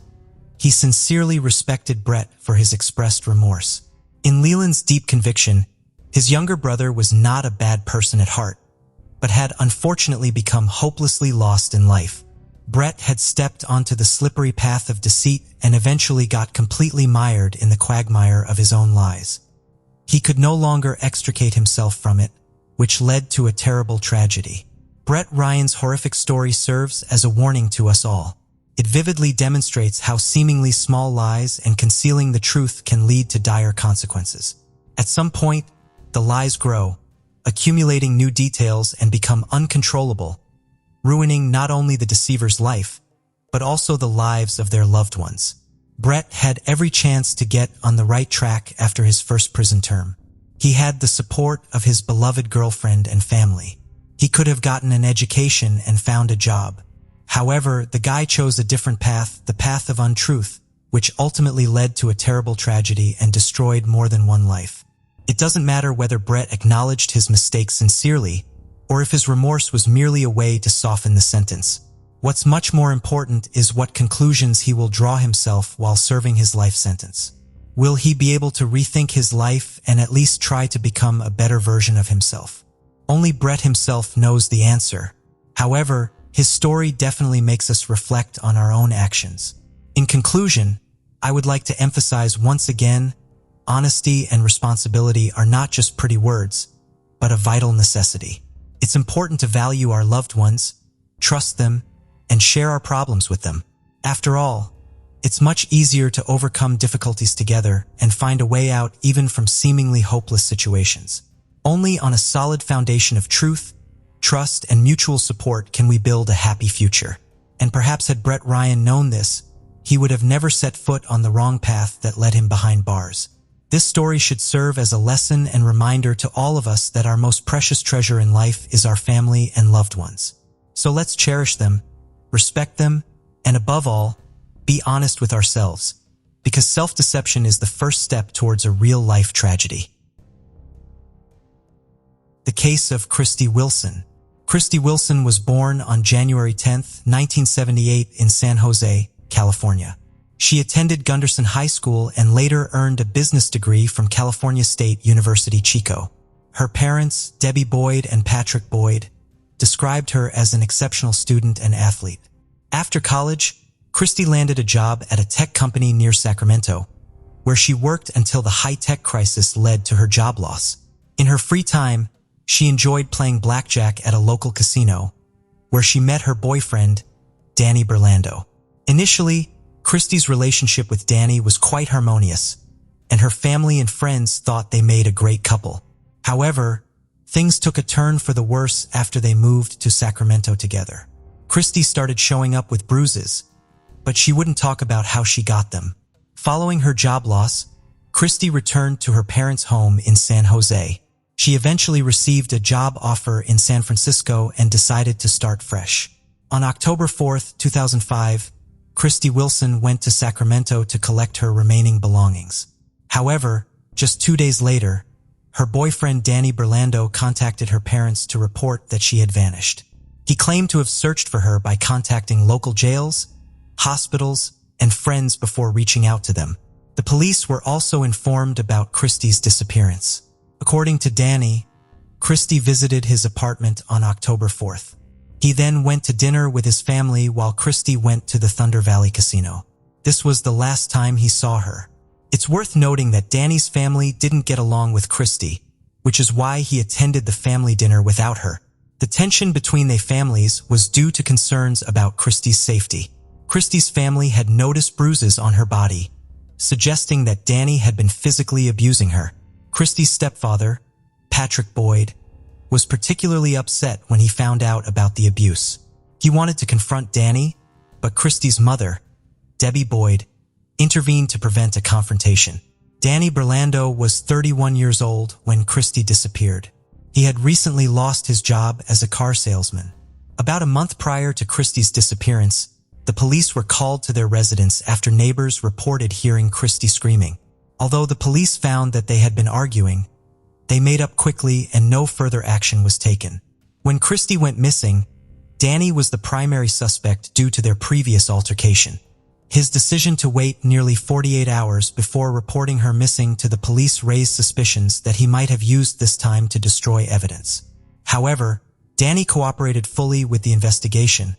he sincerely respected Brett for his expressed remorse. In Leland's deep conviction, his younger brother was not a bad person at heart, but had unfortunately become hopelessly lost in life. Brett had stepped onto the slippery path of deceit and eventually got completely mired in the quagmire of his own lies. He could no longer extricate himself from it, which led to a terrible tragedy. Brett Ryan's horrific story serves as a warning to us all. It vividly demonstrates how seemingly small lies and concealing the truth can lead to dire consequences. At some point, the lies grow, accumulating new details and become uncontrollable, ruining not only the deceiver's life, but also the lives of their loved ones. Brett had every chance to get on the right track after his first prison term. He had the support of his beloved girlfriend and family. He could have gotten an education and found a job. However, the guy chose a different path, the path of untruth, which ultimately led to a terrible tragedy and destroyed more than one life. It doesn't matter whether Brett acknowledged his mistake sincerely, or if his remorse was merely a way to soften the sentence. What's much more important is what conclusions he will draw himself while serving his life sentence. Will he be able to rethink his life and at least try to become a better version of himself? Only Brett himself knows the answer. However, his story definitely makes us reflect on our own actions. In conclusion, I would like to emphasize once again, honesty and responsibility are not just pretty words, but a vital necessity. It's important to value our loved ones, trust them, and share our problems with them. After all, it's much easier to overcome difficulties together and find a way out even from seemingly hopeless situations. Only on a solid foundation of truth, trust, and mutual support can we build a happy future. And perhaps had Brett Ryan known this, he would have never set foot on the wrong path that led him behind bars. This story should serve as a lesson and reminder to all of us that our most precious treasure in life is our family and loved ones. So let's cherish them, respect them, and above all, be honest with ourselves, because self-deception is the first step towards a real-life tragedy. The case of Christy Wilson. Christy Wilson was born on January 10, 1978 in San Jose, California. She attended Gunderson High School and later earned a business degree from California State University, Chico. Her parents, Debbie Boyd and Patrick Boyd, described her as an exceptional student and athlete. After college, Christy landed a job at a tech company near Sacramento, where she worked until the high-tech crisis led to her job loss. In her free time, she enjoyed playing blackjack at a local casino, where she met her boyfriend, Danny Burlando. Initially, Christy's relationship with Danny was quite harmonious, and her family and friends thought they made a great couple. However, things took a turn for the worse after they moved to Sacramento together. Christy started showing up with bruises, but she wouldn't talk about how she got them. Following her job loss, Christy returned to her parents' home in San Jose. She eventually received a job offer in San Francisco and decided to start fresh. On October 4, 2005, Christy Wilson went to Sacramento to collect her remaining belongings. However, just 2 days later, her boyfriend Danny Burlando contacted her parents to report that she had vanished. He claimed to have searched for her by contacting local jails, hospitals, and friends before reaching out to them. The police were also informed about Christy's disappearance. According to Danny, Christy visited his apartment on October 4th. He then went to dinner with his family while Christy went to the Thunder Valley Casino. This was the last time he saw her. It's worth noting that Danny's family didn't get along with Christy, which is why he attended the family dinner without her. The tension between their families was due to concerns about Christy's safety. Christy's family had noticed bruises on her body, suggesting that Danny had been physically abusing her. Christy's stepfather, Patrick Boyd, was particularly upset when he found out about the abuse. He wanted to confront Danny, but Christy's mother, Debbie Boyd, intervened to prevent a confrontation. Danny Burlando was 31 years old when Christy disappeared. He had recently lost his job as a car salesman. About a month prior to Christy's disappearance, the police were called to their residence after neighbors reported hearing Christy screaming. Although the police found that they had been arguing, they made up quickly and no further action was taken. When Christy went missing, Danny was the primary suspect due to their previous altercation. His decision to wait nearly 48 hours before reporting her missing to the police raised suspicions that he might have used this time to destroy evidence. However, Danny cooperated fully with the investigation,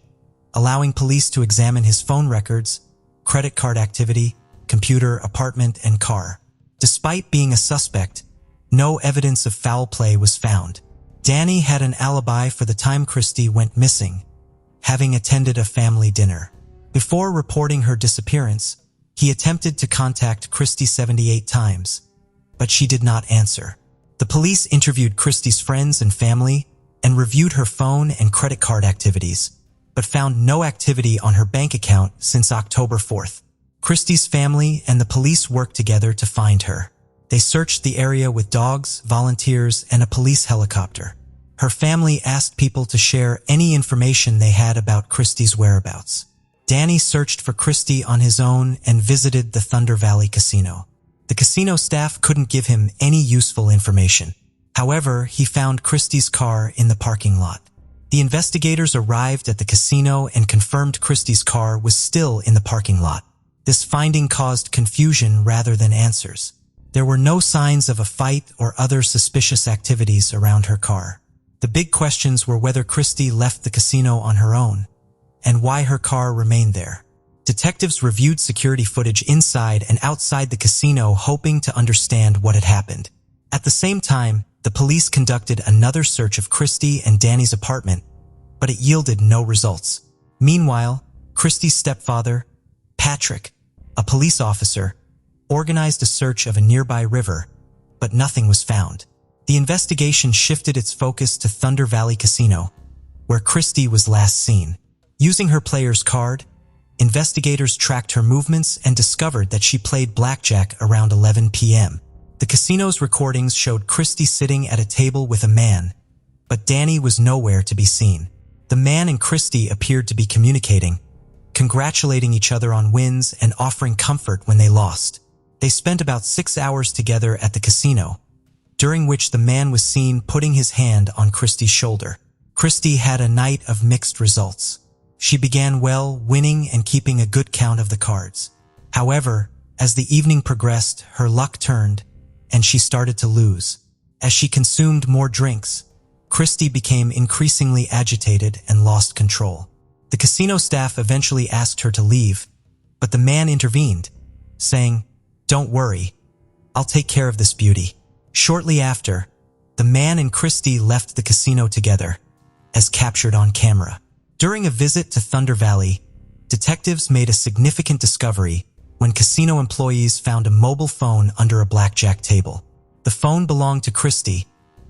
allowing police to examine his phone records, credit card activity, computer, apartment, and car. Despite being a suspect, no evidence of foul play was found. Danny had an alibi for the time Christy went missing, having attended a family dinner. Before reporting her disappearance, he attempted to contact Christy 78 times, but she did not answer. The police interviewed Christy's friends and family and reviewed her phone and credit card activities, but found no activity on her bank account since October 4th. Christy's family and the police worked together to find her. They searched the area with dogs, volunteers, and a police helicopter. Her family asked people to share any information they had about Christy's whereabouts. Danny searched for Christy on his own and visited the Thunder Valley Casino. The casino staff couldn't give him any useful information. However, he found Christy's car in the parking lot. The investigators arrived at the casino and confirmed Christy's car was still in the parking lot. This finding caused confusion rather than answers. There were no signs of a fight or other suspicious activities around her car. The big questions were whether Christy left the casino on her own, and why her car remained there. Detectives reviewed security footage inside and outside the casino hoping to understand what had happened. At the same time, the police conducted another search of Christy and Danny's apartment, but it yielded no results. Meanwhile, Christy's stepfather, Patrick, a police officer, organized a search of a nearby river, but nothing was found. The investigation shifted its focus to Thunder Valley Casino, where Christy was last seen. Using her player's card, investigators tracked her movements and discovered that she played blackjack around 11 p.m. The casino's recordings showed Christy sitting at a table with a man, but Danny was nowhere to be seen. The man and Christy appeared to be communicating, congratulating each other on wins and offering comfort when they lost. They spent about 6 hours together at the casino, during which the man was seen putting his hand on Christy's shoulder. Christy had a night of mixed results. She began well, winning and keeping a good count of the cards. However, as the evening progressed, her luck turned, and she started to lose. As she consumed more drinks, Christy became increasingly agitated and lost control. The casino staff eventually asked her to leave, but the man intervened, saying, "Don't worry, I'll take care of this beauty." Shortly after, the man and Christy left the casino together, as captured on camera. During a visit to Thunder Valley, detectives made a significant discovery when casino employees found a mobile phone under a blackjack table. The phone belonged to Christy,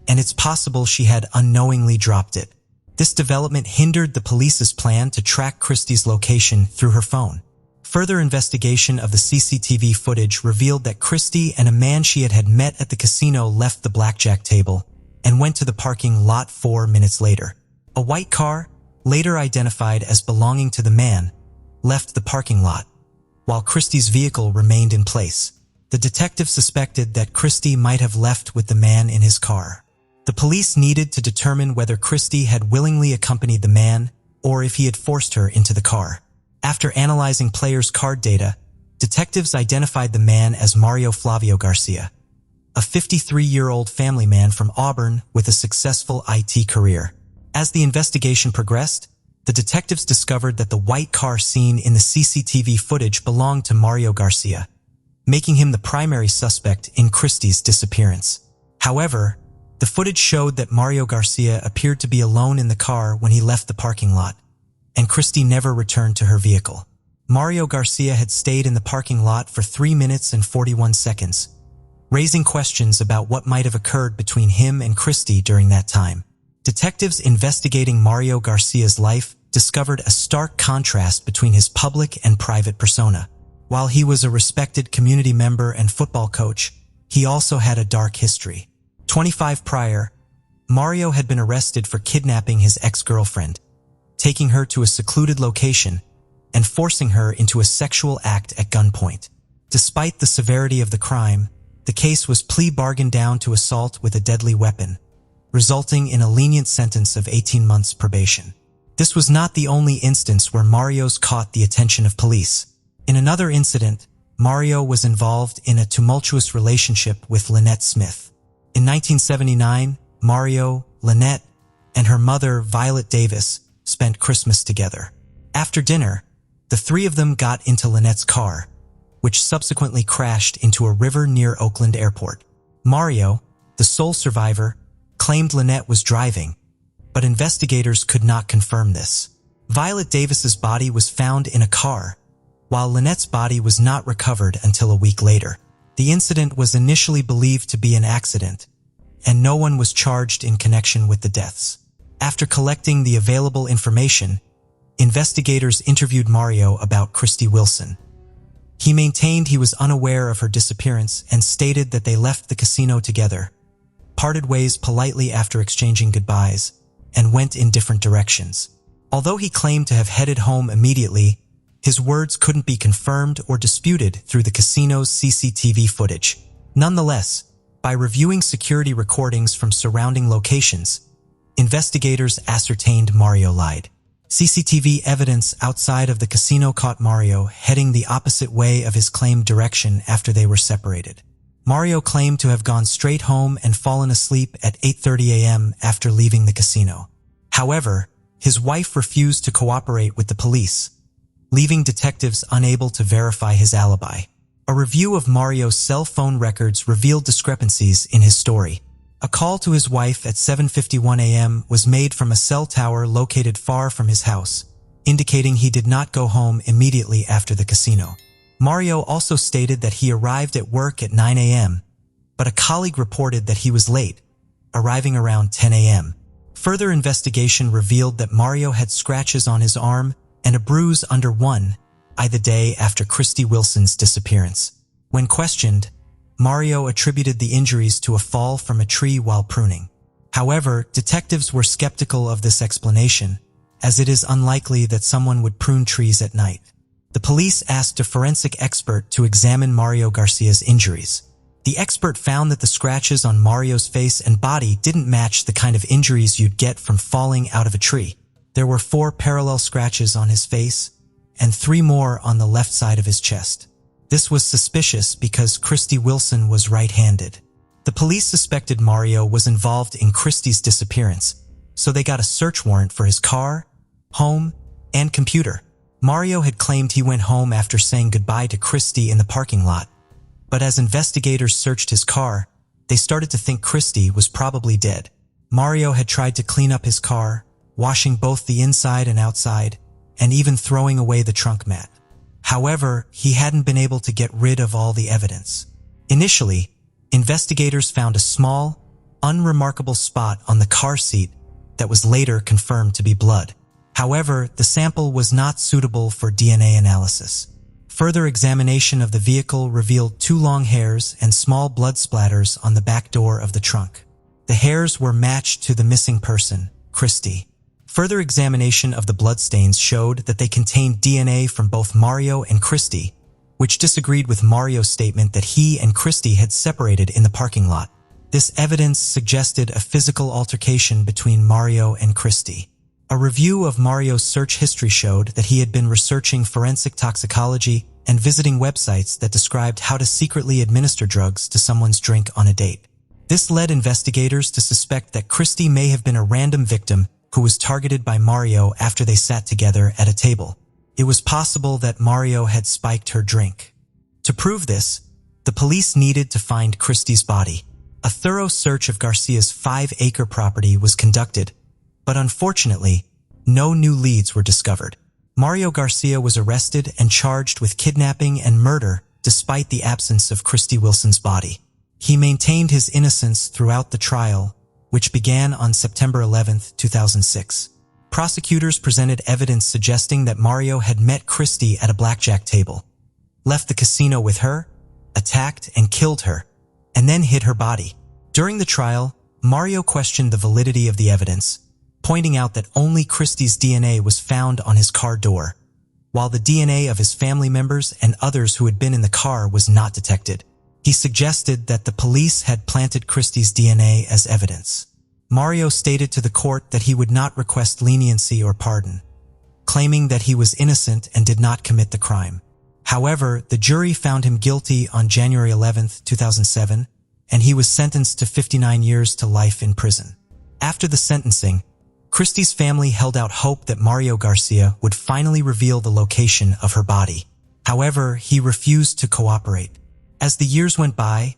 and it's possible she had unknowingly dropped it. This development hindered the police's plan to track Christy's location through her phone. Further investigation of the CCTV footage revealed that Christy and a man she had met at the casino left the blackjack table and went to the parking lot 4 minutes later. A white car, later identified as belonging to the man, left the parking lot, while Christy's vehicle remained in place. The detective suspected that Christy might have left with the man in his car. The police needed to determine whether Christy had willingly accompanied the man or if he had forced her into the car. After analyzing players' card data, detectives identified the man as Mario Flavio Garcia, a 53-year-old family man from Auburn with a successful IT career. As the investigation progressed, the detectives discovered that the white car seen in the CCTV footage belonged to Mario Garcia, making him the primary suspect in Christy's disappearance. However, the footage showed that Mario Garcia appeared to be alone in the car when he left the parking lot, and Christy never returned to her vehicle. Mario Garcia had stayed in the parking lot for 3 minutes and 41 seconds, raising questions about what might have occurred between him and Christy during that time. Detectives investigating Mario Garcia's life discovered a stark contrast between his public and private persona. While he was a respected community member and football coach, he also had a dark history. 25 prior, Mario had been arrested for kidnapping his ex-girlfriend, taking her to a secluded location, and forcing her into a sexual act at gunpoint. Despite the severity of the crime, the case was plea bargained down to assault with a deadly weapon, resulting in a lenient sentence of 18 months probation. This was not the only instance where Mario's caught the attention of police. In another incident, Mario was involved in a tumultuous relationship with Lynette Smith. In 1979, Mario, Lynette, and her mother, Violet Davis, spent Christmas together. After dinner, the three of them got into Lynette's car, which subsequently crashed into a river near Oakland Airport. Mario, the sole survivor, claimed Lynette was driving, but investigators could not confirm this. Violet Davis's body was found in a car, while Lynette's body was not recovered until a week later. The incident was initially believed to be an accident, and no one was charged in connection with the deaths. After collecting the available information, investigators interviewed Mario about Christy Wilson. He maintained he was unaware of her disappearance and stated that they left the casino together, parted ways politely after exchanging goodbyes, and went in different directions. Although he claimed to have headed home immediately, his words couldn't be confirmed or disputed through the casino's CCTV footage. Nonetheless, by reviewing security recordings from surrounding locations, investigators ascertained Mario lied. CCTV evidence outside of the casino caught Mario heading the opposite way of his claimed direction after they were separated. Mario claimed to have gone straight home and fallen asleep at 8:30 a.m. after leaving the casino. However, his wife refused to cooperate with the police, leaving detectives unable to verify his alibi. A review of Mario's cell phone records revealed discrepancies in his story. A call to his wife at 7:51 a.m. was made from a cell tower located far from his house, indicating he did not go home immediately after the casino. Mario also stated that he arrived at work at 9 a.m., but a colleague reported that he was late, arriving around 10 a.m. Further investigation revealed that Mario had scratches on his arm and a bruise under one eye the day after Christy Wilson's disappearance. When questioned, Mario attributed the injuries to a fall from a tree while pruning. However, detectives were skeptical of this explanation, as it is unlikely that someone would prune trees at night. The police asked a forensic expert to examine Mario Garcia's injuries. The expert found that the scratches on Mario's face and body didn't match the kind of injuries you'd get from falling out of a tree. There were 4 parallel scratches on his face and 3 more on the left side of his chest. This was suspicious because Christy Wilson was right-handed. The police suspected Mario was involved in Christy's disappearance, so they got a search warrant for his car, home, and computer. Mario had claimed he went home after saying goodbye to Christy in the parking lot, but as investigators searched his car, they started to think Christy was probably dead. Mario had tried to clean up his car, washing both the inside and outside, and even throwing away the trunk mat. However, he hadn't been able to get rid of all the evidence. Initially, investigators found a small, unremarkable spot on the car seat that was later confirmed to be blood. However, the sample was not suitable for DNA analysis. Further examination of the vehicle revealed 2 long hairs and small blood splatters on the back door of the trunk. The hairs were matched to the missing person, Christy. Further examination of the bloodstains showed that they contained DNA from both Mario and Christy, which disagreed with Mario's statement that he and Christy had separated in the parking lot. This evidence suggested a physical altercation between Mario and Christy. A review of Mario's search history showed that he had been researching forensic toxicology and visiting websites that described how to secretly administer drugs to someone's drink on a date. This led investigators to suspect that Christy may have been a random victim who was targeted by Mario after they sat together at a table. It was possible that Mario had spiked her drink. To prove this, the police needed to find Christy's body. A thorough search of Garcia's 5-acre property was conducted, but unfortunately, no new leads were discovered. Mario Garcia was arrested and charged with kidnapping and murder despite the absence of Christy Wilson's body. He maintained his innocence throughout the trial, which began on September 11, 2006. Prosecutors presented evidence suggesting that Mario had met Christy at a blackjack table, left the casino with her, attacked and killed her, and then hid her body. During the trial, Mario questioned the validity of the evidence, pointing out that only Christy's DNA was found on his car door, while the DNA of his family members and others who had been in the car was not detected. He suggested that the police had planted Christy's DNA as evidence. Mario stated to the court that he would not request leniency or pardon, claiming that he was innocent and did not commit the crime. However, the jury found him guilty on January 11, 2007, and he was sentenced to 59 years to life in prison. After the sentencing, Christy's family held out hope that Mario Garcia would finally reveal the location of her body. However, he refused to cooperate. As the years went by,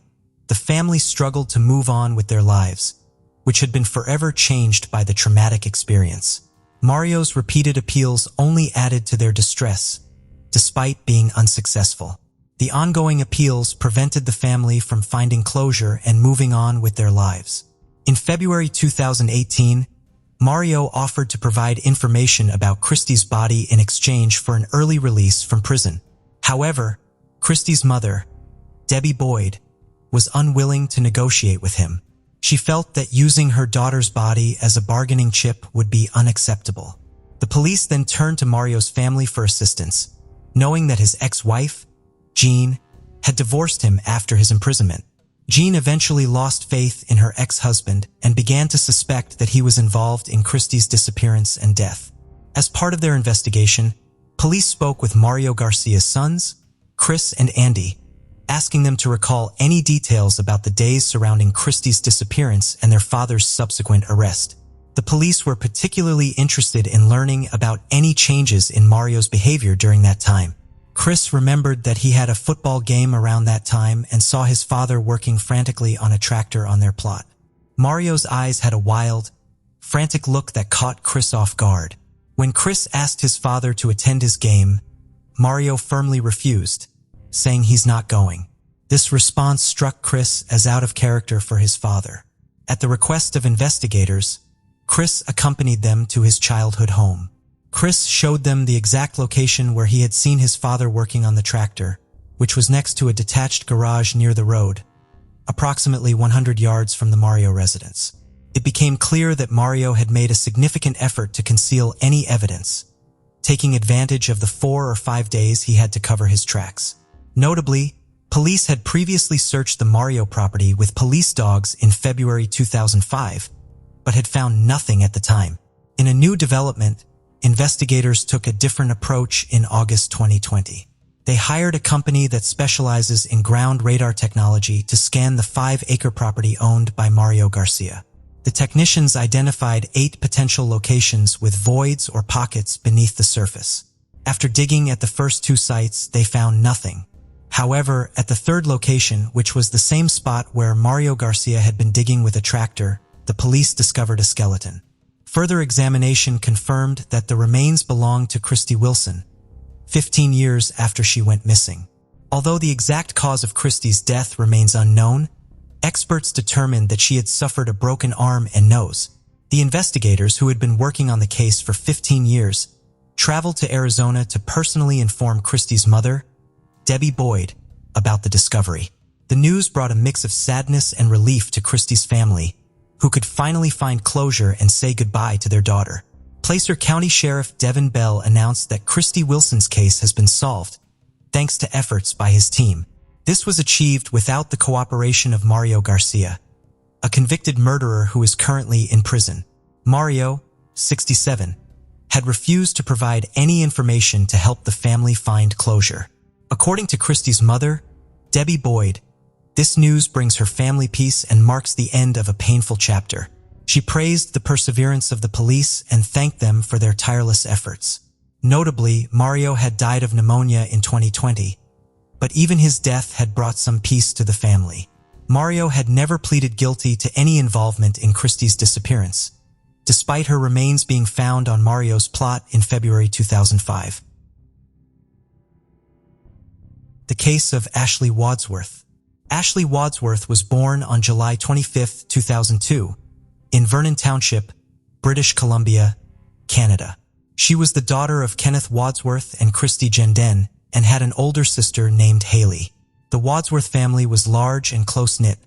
the family struggled to move on with their lives, which had been forever changed by the traumatic experience. Mario's repeated appeals only added to their distress, despite being unsuccessful. The ongoing appeals prevented the family from finding closure and moving on with their lives. In February 2018, Mario offered to provide information about Christy's body in exchange for an early release from prison. However, Christy's mother, Debbie Boyd, was unwilling to negotiate with him. She felt that using her daughter's body as a bargaining chip would be unacceptable. The police then turned to Mario's family for assistance, knowing that his ex-wife, Jean, had divorced him after his imprisonment. Jean eventually lost faith in her ex-husband and began to suspect that he was involved in Christy's disappearance and death. As part of their investigation, police spoke with Mario Garcia's sons, Chris and Andy, asking them to recall any details about the days surrounding Christy's disappearance and their father's subsequent arrest. The police were particularly interested in learning about any changes in Mario's behavior during that time. Chris remembered that he had a football game around that time and saw his father working frantically on a tractor on their plot. Mario's eyes had a wild, frantic look that caught Chris off guard. When Chris asked his father to attend his game, Mario firmly refused, saying he's not going. This response struck Chris as out of character for his father. At the request of investigators, Chris accompanied them to his childhood home. Chris showed them the exact location where he had seen his father working on the tractor, which was next to a detached garage near the road, approximately 100 yards from the Mario residence. It became clear that Mario had made a significant effort to conceal any evidence, taking advantage of the 4 or 5 days he had to cover his tracks. Notably, police had previously searched the Mario property with police dogs in February 2005, but had found nothing at the time. In a new development, investigators took a different approach in August 2020. They hired a company that specializes in ground radar technology to scan the 5-acre property owned by Mario Garcia. The technicians identified 8 potential locations with voids or pockets beneath the surface. After digging at the first 2 sites, they found nothing. However, at the 3rd location, which was the same spot where Mario Garcia had been digging with a tractor, the police discovered a skeleton. Further examination confirmed that the remains belonged to Christy Wilson, 15 years after she went missing. Although the exact cause of Christy's death remains unknown, experts determined that she had suffered a broken arm and nose. The investigators, who had been working on the case for 15 years, traveled to Arizona to personally inform Christy's mother, Debbie Boyd, about the discovery. The news brought a mix of sadness and relief to Christy's family, who could finally find closure and say goodbye to their daughter. Placer County Sheriff Devin Bell announced that Christy Wilson's case has been solved, thanks to efforts by his team. This was achieved without the cooperation of Mario Garcia, a convicted murderer who is currently in prison. Mario, 67, had refused to provide any information to help the family find closure. According to Christy's mother, Debbie Boyd, this news brings her family peace and marks the end of a painful chapter. She praised the perseverance of the police and thanked them for their tireless efforts. Notably, Mario had died of pneumonia in 2020, but even his death had brought some peace to the family. Mario had never pleaded guilty to any involvement in Christy's disappearance, despite her remains being found on Mario's plot in February 2005. The case of Ashley Wodsworth. Ashley Wodsworth was born on July 25, 2002, in Vernon Township, British Columbia, Canada. She was the daughter of Kenneth Wadsworth and Christy Jenden and had an older sister named Haley. The Wadsworth family was large and close-knit,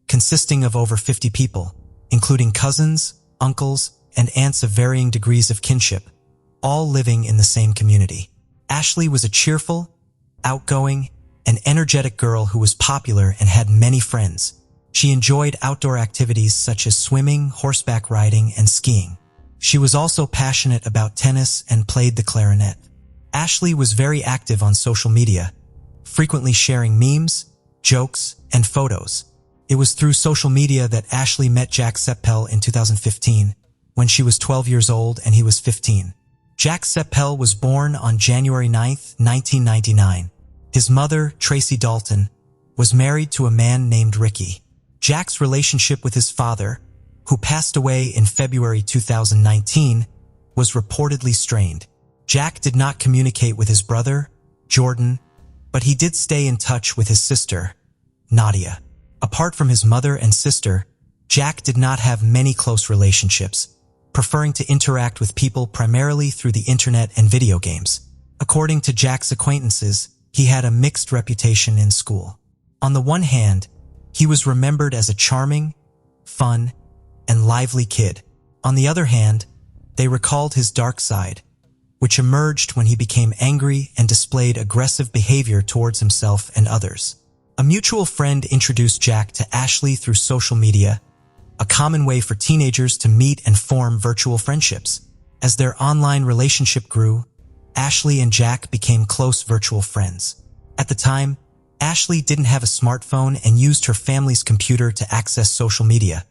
consisting of over 50 people, including cousins, uncles, and aunts of varying degrees of kinship, all living in the same community. Ashley was a cheerful, outgoing, and energetic girl who was popular and had many friends. She enjoyed outdoor activities such as swimming, horseback riding, and skiing. She was also passionate about tennis and played the clarinet. Ashley was very active on social media, frequently sharing memes, jokes, and photos. It was through social media that Ashley met Jack Seppel in 2015, when she was 12 years old and he was 15. Jack Seppel was born on January 9, 1999. His mother, Tracy Dalton, was married to a man named Ricky. Jack's relationship with his father, who passed away in February 2019, was reportedly strained. Jack did not communicate with his brother, Jordan, but he did stay in touch with his sister, Nadia. Apart from his mother and sister, Jack did not have many close relationships, preferring to interact with people primarily through the internet and video games. According to Jack's acquaintances, he had a mixed reputation in school. On the one hand, he was remembered as a charming, fun, and lively kid. On the other hand, they recalled his dark side, which emerged when he became angry and displayed aggressive behavior towards himself and others. A mutual friend introduced Jack to Ashley through social media, a common way for teenagers to meet and form virtual friendships. As their online relationship grew, Ashley and Jack became close virtual friends. At the time, Ashley didn't have a smartphone and used her family's computer to access social media,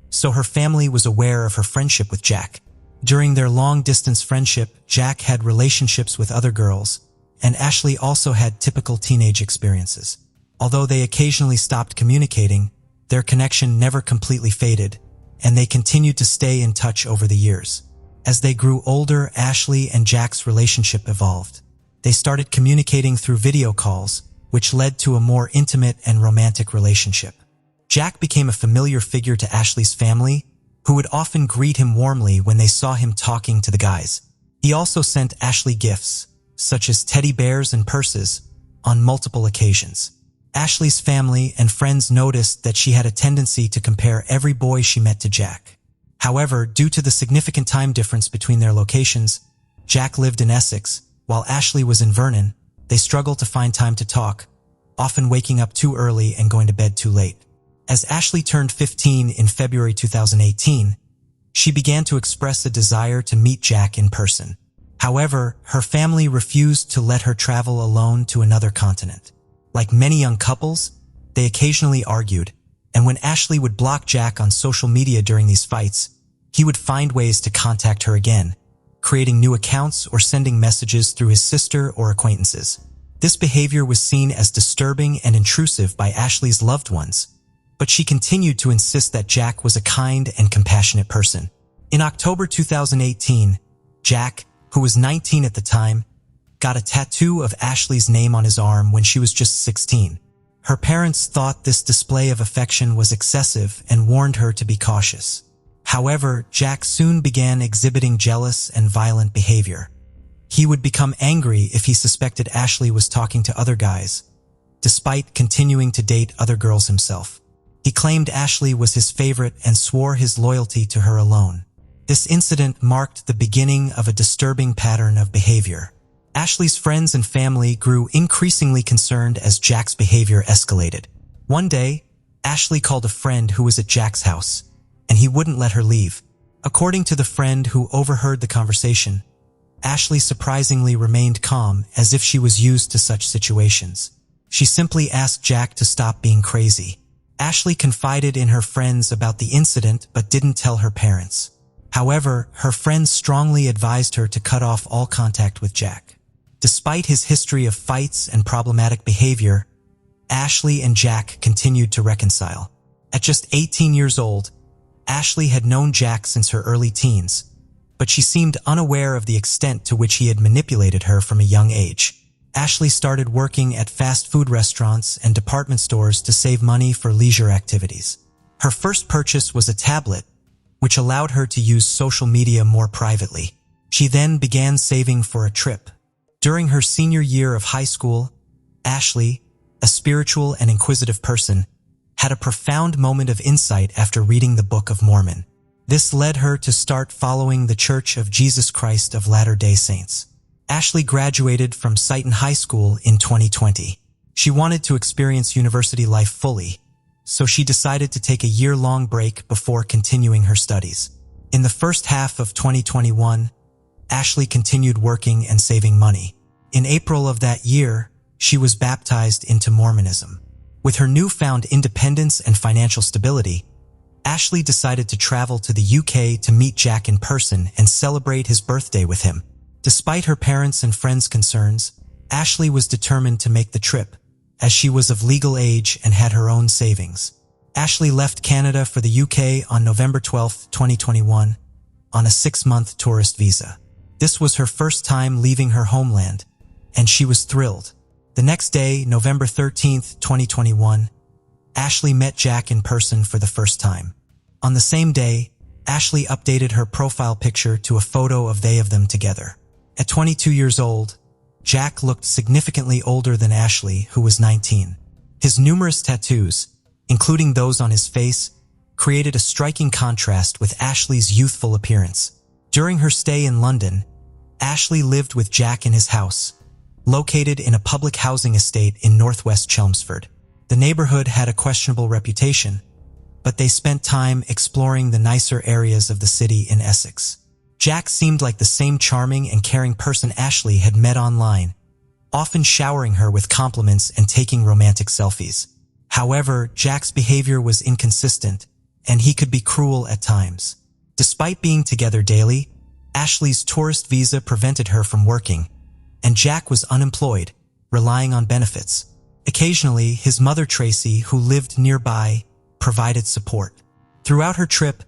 so her family was aware of her friendship with Jack. During their long-distance friendship, Jack had relationships with other girls, and Ashley also had typical teenage experiences. Although they occasionally stopped communicating, their connection never completely faded, and they continued to stay in touch over the years. As they grew older, Ashley and Jack's relationship evolved. They started communicating through video calls, which led to a more intimate and romantic relationship. Jack became a familiar figure to Ashley's family, who would often greet him warmly when they saw him talking to the guys. He also sent Ashley gifts, such as teddy bears and purses, on multiple occasions. Ashley's family and friends noticed that she had a tendency to compare every boy she met to Jack. However, due to the significant time difference between their locations, Jack lived in Essex, while Ashley was in Vernon. They struggled to find time to talk, often waking up too early and going to bed too late. As Ashley turned 15 in February 2018, she began to express a desire to meet Jack in person. However, her family refused to let her travel alone to another continent. Like many young couples, they occasionally argued, and when Ashley would block Jack on social media during these fights, he would find ways to contact her again, creating new accounts or sending messages through his sister or acquaintances. This behavior was seen as disturbing and intrusive by Ashley's loved ones, but she continued to insist that Jack was a kind and compassionate person. In October 2018, Jack, who was 19 at the time, got a tattoo of Ashley's name on his arm when she was just 16. Her parents thought this display of affection was excessive and warned her to be cautious. However, Jack soon began exhibiting jealous and violent behavior. He would become angry if he suspected Ashley was talking to other guys, despite continuing to date other girls himself. He claimed Ashley was his favorite and swore his loyalty to her alone. This incident marked the beginning of a disturbing pattern of behavior. Ashley's friends and family grew increasingly concerned as Jack's behavior escalated. One day, Ashley called a friend who was at Jack's house, and he wouldn't let her leave. According to the friend who overheard the conversation, Ashley surprisingly remained calm, as if she was used to such situations. She simply asked Jack to stop being crazy. Ashley confided in her friends about the incident but didn't tell her parents. However, her friends strongly advised her to cut off all contact with Jack. Despite his history of fights and problematic behavior, Ashley and Jack continued to reconcile. At just 18 years old, Ashley had known Jack since her early teens, but she seemed unaware of the extent to which he had manipulated her from a young age. Ashley started working at fast food restaurants and department stores to save money for leisure activities. Her first purchase was a tablet, which allowed her to use social media more privately. She then began saving for a trip. During her senior year of high school, Ashley, a spiritual and inquisitive person, had a profound moment of insight after reading the Book of Mormon. This led her to start following the Church of Jesus Christ of Latter-day Saints. Ashley graduated from Sighton High School in 2020. She wanted to experience university life fully, so she decided to take a year-long break before continuing her studies. In the first half of 2021, Ashley continued working and saving money. In April of that year, she was baptized into Mormonism. With her newfound independence and financial stability, Ashley decided to travel to the UK to meet Jack in person and celebrate his birthday with him. Despite her parents' and friends' concerns, Ashley was determined to make the trip, as she was of legal age and had her own savings. Ashley left Canada for the UK on November 12, 2021, on a 6-month tourist visa. This was her first time leaving her homeland, and she was thrilled. The next day, November 13, 2021, Ashley met Jack in person for the first time. On the same day, Ashley updated her profile picture to a photo of them together. At 22 years old, Jack looked significantly older than Ashley, who was 19. His numerous tattoos, including those on his face, created a striking contrast with Ashley's youthful appearance. During her stay in London, Ashley lived with Jack in his house, located in a public housing estate in northwest Chelmsford. The neighborhood had a questionable reputation, but they spent time exploring the nicer areas of the city in Essex. Jack seemed like the same charming and caring person Ashley had met online, often showering her with compliments and taking romantic selfies. However, Jack's behavior was inconsistent, and he could be cruel at times. Despite being together daily, Ashley's tourist visa prevented her from working, and Jack was unemployed, relying on benefits. Occasionally, his mother Tracy, who lived nearby, provided support. Throughout her trip,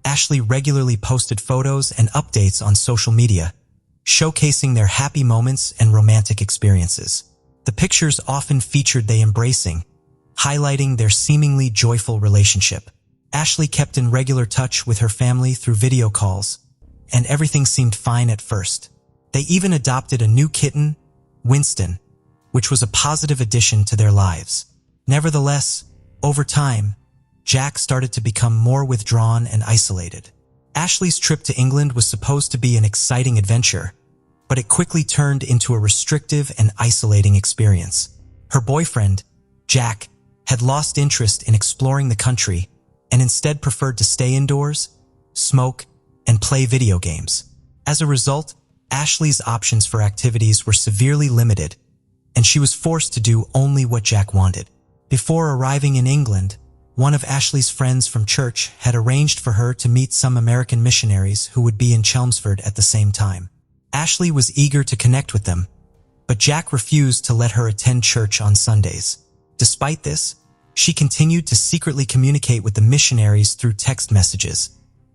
Ashley regularly posted photos and updates on social media, showcasing their happy moments and romantic experiences. The pictures often featured they embracing, highlighting their seemingly joyful relationship. Ashley kept in regular touch with her family through video calls, and everything seemed fine at first. They even adopted a new kitten, Winston, which was a positive addition to their lives. Nevertheless, over time, Jack started to become more withdrawn and isolated. Ashley's trip to England was supposed to be an exciting adventure, but it quickly turned into a restrictive and isolating experience. Her boyfriend, Jack, had lost interest in exploring the country and instead preferred to stay indoors, smoke, and play video games. As a result, Ashley's options for activities were severely limited, and she was forced to do only what Jack wanted. Before arriving in England, one of Ashley's friends from church had arranged for her to meet some American missionaries who would be in Chelmsford at the same time. Ashley was eager to connect with them, but Jack refused to let her attend church on Sundays. Despite this, she continued to secretly communicate with the missionaries through text messages,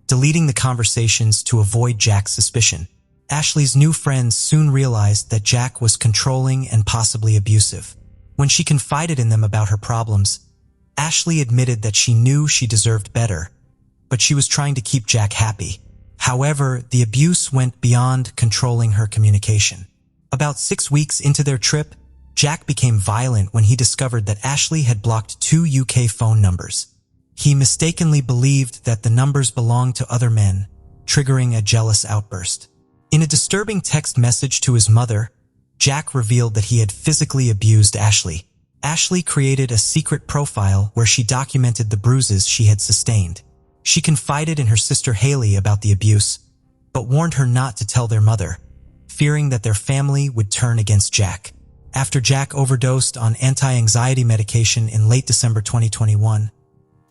deleting the conversations to avoid Jack's suspicion. Ashley's new friends soon realized that Jack was controlling and possibly abusive. When she confided in them about her problems, Ashley admitted that she knew she deserved better, but she was trying to keep Jack happy. However, the abuse went beyond controlling her communication. About 6 weeks into their trip, Jack became violent when he discovered that Ashley had blocked 2 UK phone numbers. He mistakenly believed that the numbers belonged to other men, triggering a jealous outburst. In a disturbing text message to his mother, Jack revealed that he had physically abused Ashley. Ashley created a secret profile where she documented the bruises she had sustained. She confided in her sister Haley about the abuse, but warned her not to tell their mother, fearing that their family would turn against Jack. After Jack overdosed on anti-anxiety medication in late December 2021,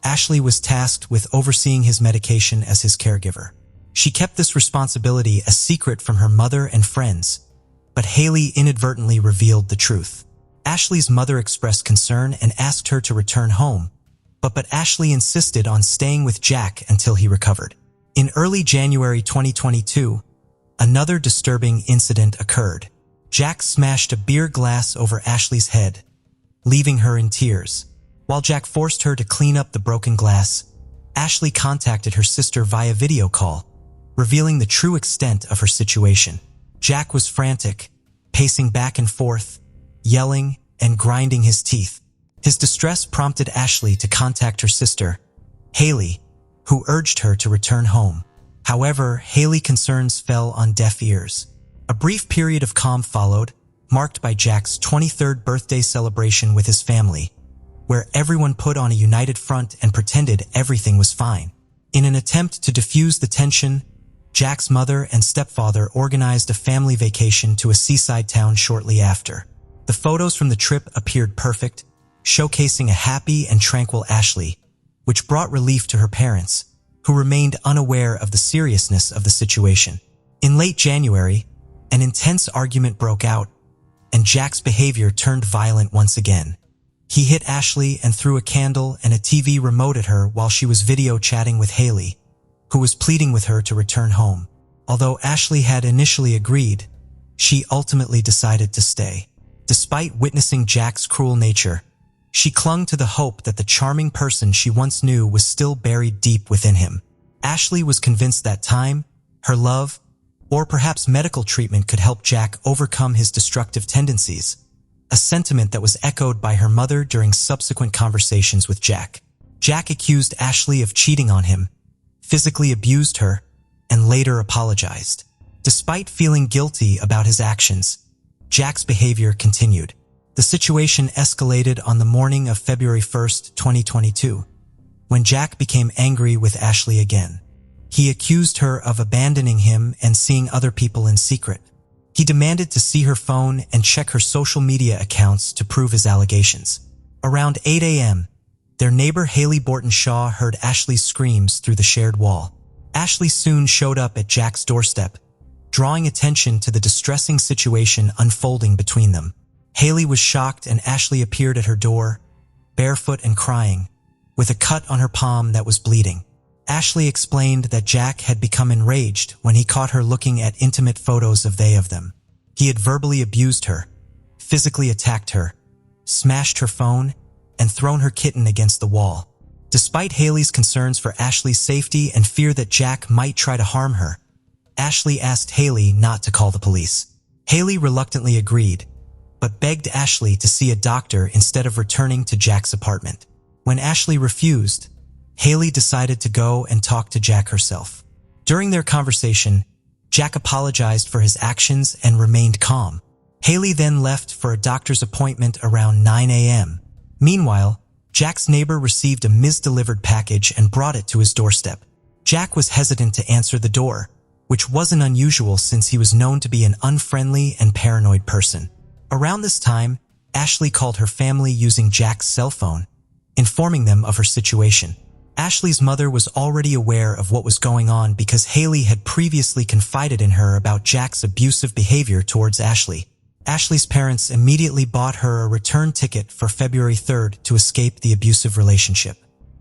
Ashley was tasked with overseeing his medication as his caregiver. She kept this responsibility a secret from her mother and friends, but Haley inadvertently revealed the truth. Ashley's mother expressed concern and asked her to return home, but Ashley insisted on staying with Jack until he recovered. In early January 2022, another disturbing incident occurred. Jack smashed a beer glass over Ashley's head, leaving her in tears. While Jack forced her to clean up the broken glass, Ashley contacted her sister via video call, revealing the true extent of her situation. Jack was frantic, pacing back and forth, yelling and grinding his teeth. His distress prompted Ashley to contact her sister, Haley, who urged her to return home. However, Haley's concerns fell on deaf ears. A brief period of calm followed, marked by Jack's 23rd birthday celebration with his family, where everyone put on a united front and pretended everything was fine. In an attempt to diffuse the tension, Jack's mother and stepfather organized a family vacation to a seaside town shortly after. The photos from the trip appeared perfect, showcasing a happy and tranquil Ashley, which brought relief to her parents, who remained unaware of the seriousness of the situation. In late January, an intense argument broke out, and Jack's behavior turned violent once again. He hit Ashley and threw a candle and a TV remote at her while she was video chatting with Haley, who was pleading with her to return home. Although Ashley had initially agreed, she ultimately decided to stay. Despite witnessing Jack's cruel nature, she clung to the hope that the charming person she once knew was still buried deep within him. Ashley was convinced that time, her love, or perhaps medical treatment could help Jack overcome his destructive tendencies, a sentiment that was echoed by her mother during subsequent conversations with Jack. Jack accused Ashley of cheating on him, physically abused her, and later apologized. Despite feeling guilty about his actions, Jack's behavior continued. The situation escalated on the morning of February 1st, 2022, when Jack became angry with Ashley again. He accused her of abandoning him and seeing other people in secret. He demanded to see her phone and check her social media accounts to prove his allegations. Around 8 a.m., their neighbor Haley Borton Shaw heard Ashley's screams through the shared wall. Ashley soon showed up at Jack's doorstep, drawing attention to the distressing situation unfolding between them. Haley was shocked and Ashley appeared at her door, barefoot and crying, with a cut on her palm that was bleeding. Ashley explained that Jack had become enraged when he caught her looking at intimate photos of them. He had verbally abused her, physically attacked her, smashed her phone, and thrown her kitten against the wall. Despite Haley's concerns for Ashley's safety and fear that Jack might try to harm her, Ashley asked Haley not to call the police. Haley reluctantly agreed, but begged Ashley to see a doctor instead of returning to Jack's apartment. When Ashley refused, Haley decided to go and talk to Jack herself. During their conversation, Jack apologized for his actions and remained calm. Haley then left for a doctor's appointment around 9 a.m. Meanwhile, Jack's neighbor received a misdelivered package and brought it to his doorstep. Jack was hesitant to answer the door, which wasn't unusual since he was known to be an unfriendly and paranoid person. Around this time, Ashley called her family using Jack's cell phone, informing them of her situation. Ashley's mother was already aware of what was going on because Haley had previously confided in her about Jack's abusive behavior towards Ashley. Ashley's parents immediately bought her a return ticket for February 3rd to escape the abusive relationship.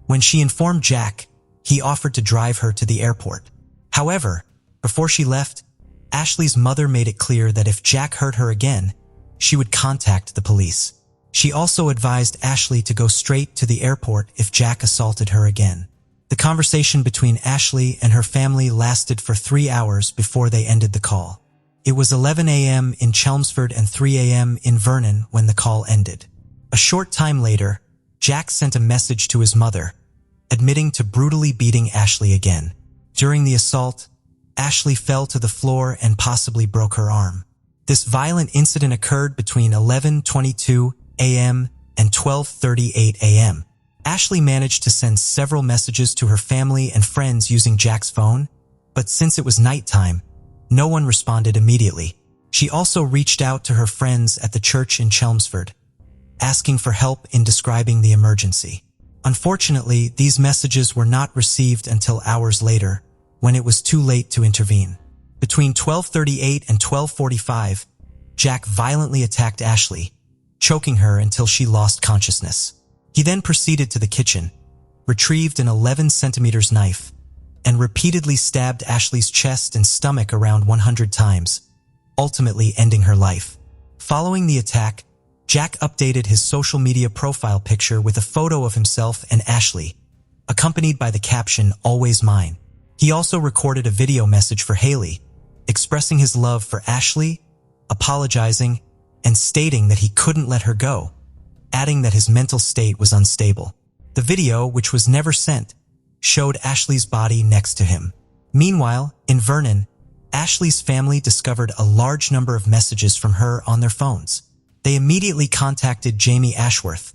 When she informed Jack, he offered to drive her to the airport. However, before she left, Ashley's mother made it clear that if Jack hurt her again, she would contact the police. She also advised Ashley to go straight to the airport if Jack assaulted her again. The conversation between Ashley and her family lasted for 3 hours before they ended the call. It was 11 a.m. in Chelmsford and 3 a.m. in Vernon when the call ended. A short time later, Jack sent a message to his mother, admitting to brutally beating Ashley again. During the assault, Ashley fell to the floor and possibly broke her arm. This violent incident occurred between 11:22 a.m. and 12:38 a.m. Ashley managed to send several messages to her family and friends using Jack's phone, but since it was nighttime, no one responded immediately. She also reached out to her friends at the church in Chelmsford, asking for help in describing the emergency. Unfortunately, these messages were not received until hours later, when it was too late to intervene. Between 12:38 and 12:45, Jack violently attacked Ashley, choking her until she lost consciousness. He then proceeded to the kitchen, retrieved an 11-centimeter knife, and repeatedly stabbed Ashley's chest and stomach around 100 times, ultimately ending her life. Following the attack, Jack updated his social media profile picture with a photo of himself and Ashley, accompanied by the caption, "Always mine." He also recorded a video message for Haley, expressing his love for Ashley, apologizing, and stating that he couldn't let her go, adding that his mental state was unstable. The video, which was never sent, showed Ashley's body next to him. Meanwhile, in Vernon, Ashley's family discovered a large number of messages from her on their phones. They immediately contacted Jamie Ashworth,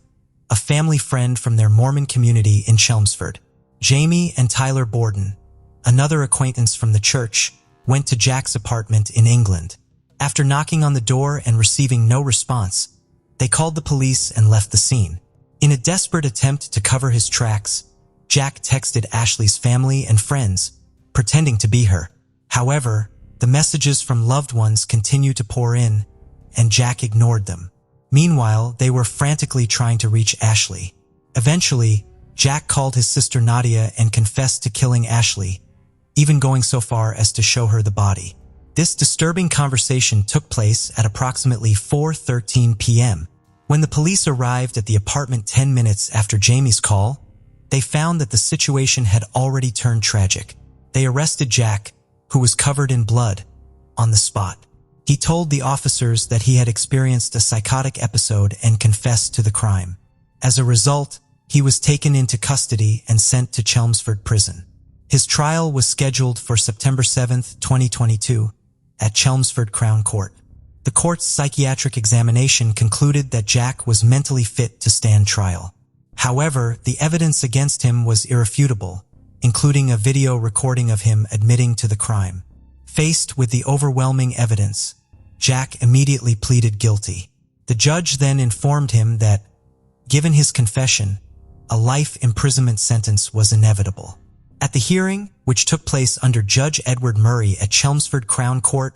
a family friend from their Mormon community in Chelmsford. Jamie and Tyler Borden, another acquaintance from the church, went to Jack's apartment in England. After knocking on the door and receiving no response, they called the police and left the scene. In a desperate attempt to cover his tracks, Jack texted Ashley's family and friends, pretending to be her. However, the messages from loved ones continued to pour in, and Jack ignored them. Meanwhile, they were frantically trying to reach Ashley. Eventually, Jack called his sister Nadia and confessed to killing Ashley, even going so far as to show her the body. This disturbing conversation took place at approximately 4:13 p.m. When the police arrived at the apartment 10 minutes after Jamie's call, they found that the situation had already turned tragic. They arrested Jack, who was covered in blood, on the spot. He told the officers that he had experienced a psychotic episode and confessed to the crime. As a result, he was taken into custody and sent to Chelmsford Prison. His trial was scheduled for September 7, 2022, at Chelmsford Crown Court. The court's psychiatric examination concluded that Jack was mentally fit to stand trial. However, the evidence against him was irrefutable, including a video recording of him admitting to the crime. Faced with the overwhelming evidence, Jack immediately pleaded guilty. The judge then informed him that, given his confession, a life imprisonment sentence was inevitable. At the hearing, which took place under Judge Edward Murray at Chelmsford Crown Court,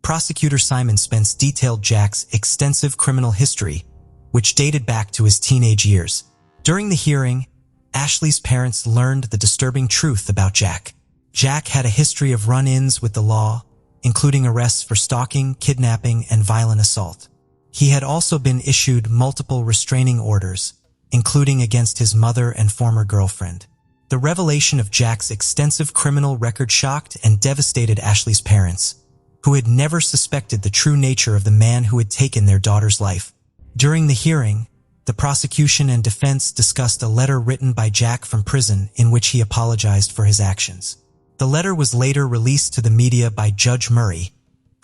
Prosecutor Simon Spence detailed Jack's extensive criminal history, which dated back to his teenage years. During the hearing, Ashley's parents learned the disturbing truth about Jack. Jack had a history of run-ins with the law, including arrests for stalking, kidnapping, and violent assault. He had also been issued multiple restraining orders, including against his mother and former girlfriend. The revelation of Jack's extensive criminal record shocked and devastated Ashley's parents, who had never suspected the true nature of the man who had taken their daughter's life. During the hearing, the prosecution and defense discussed a letter written by Jack from prison in which he apologized for his actions. The letter was later released to the media by Judge Murray,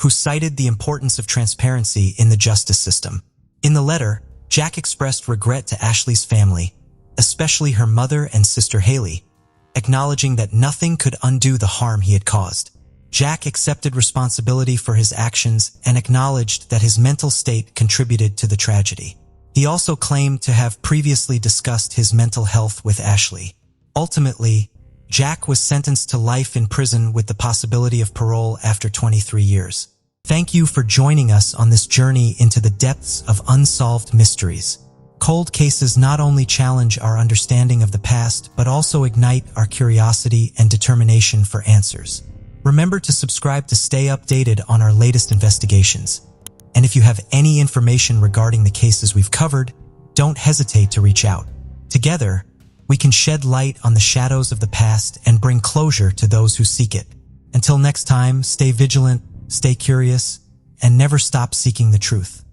who cited the importance of transparency in the justice system. In the letter, Jack expressed regret to Ashley's family, especially her mother and sister Haley, acknowledging that nothing could undo the harm he had caused. Jack accepted responsibility for his actions and acknowledged that his mental state contributed to the tragedy. He also claimed to have previously discussed his mental health with Ashley. Ultimately, Jack was sentenced to life in prison with the possibility of parole after 23 years. Thank you for joining us on this journey into the depths of unsolved mysteries. Cold cases not only challenge our understanding of the past, but also ignite our curiosity and determination for answers. Remember to subscribe to stay updated on our latest investigations. And if you have any information regarding the cases we've covered, don't hesitate to reach out. Together, we can shed light on the shadows of the past and bring closure to those who seek it. Until next time, stay vigilant, stay curious, and never stop seeking the truth.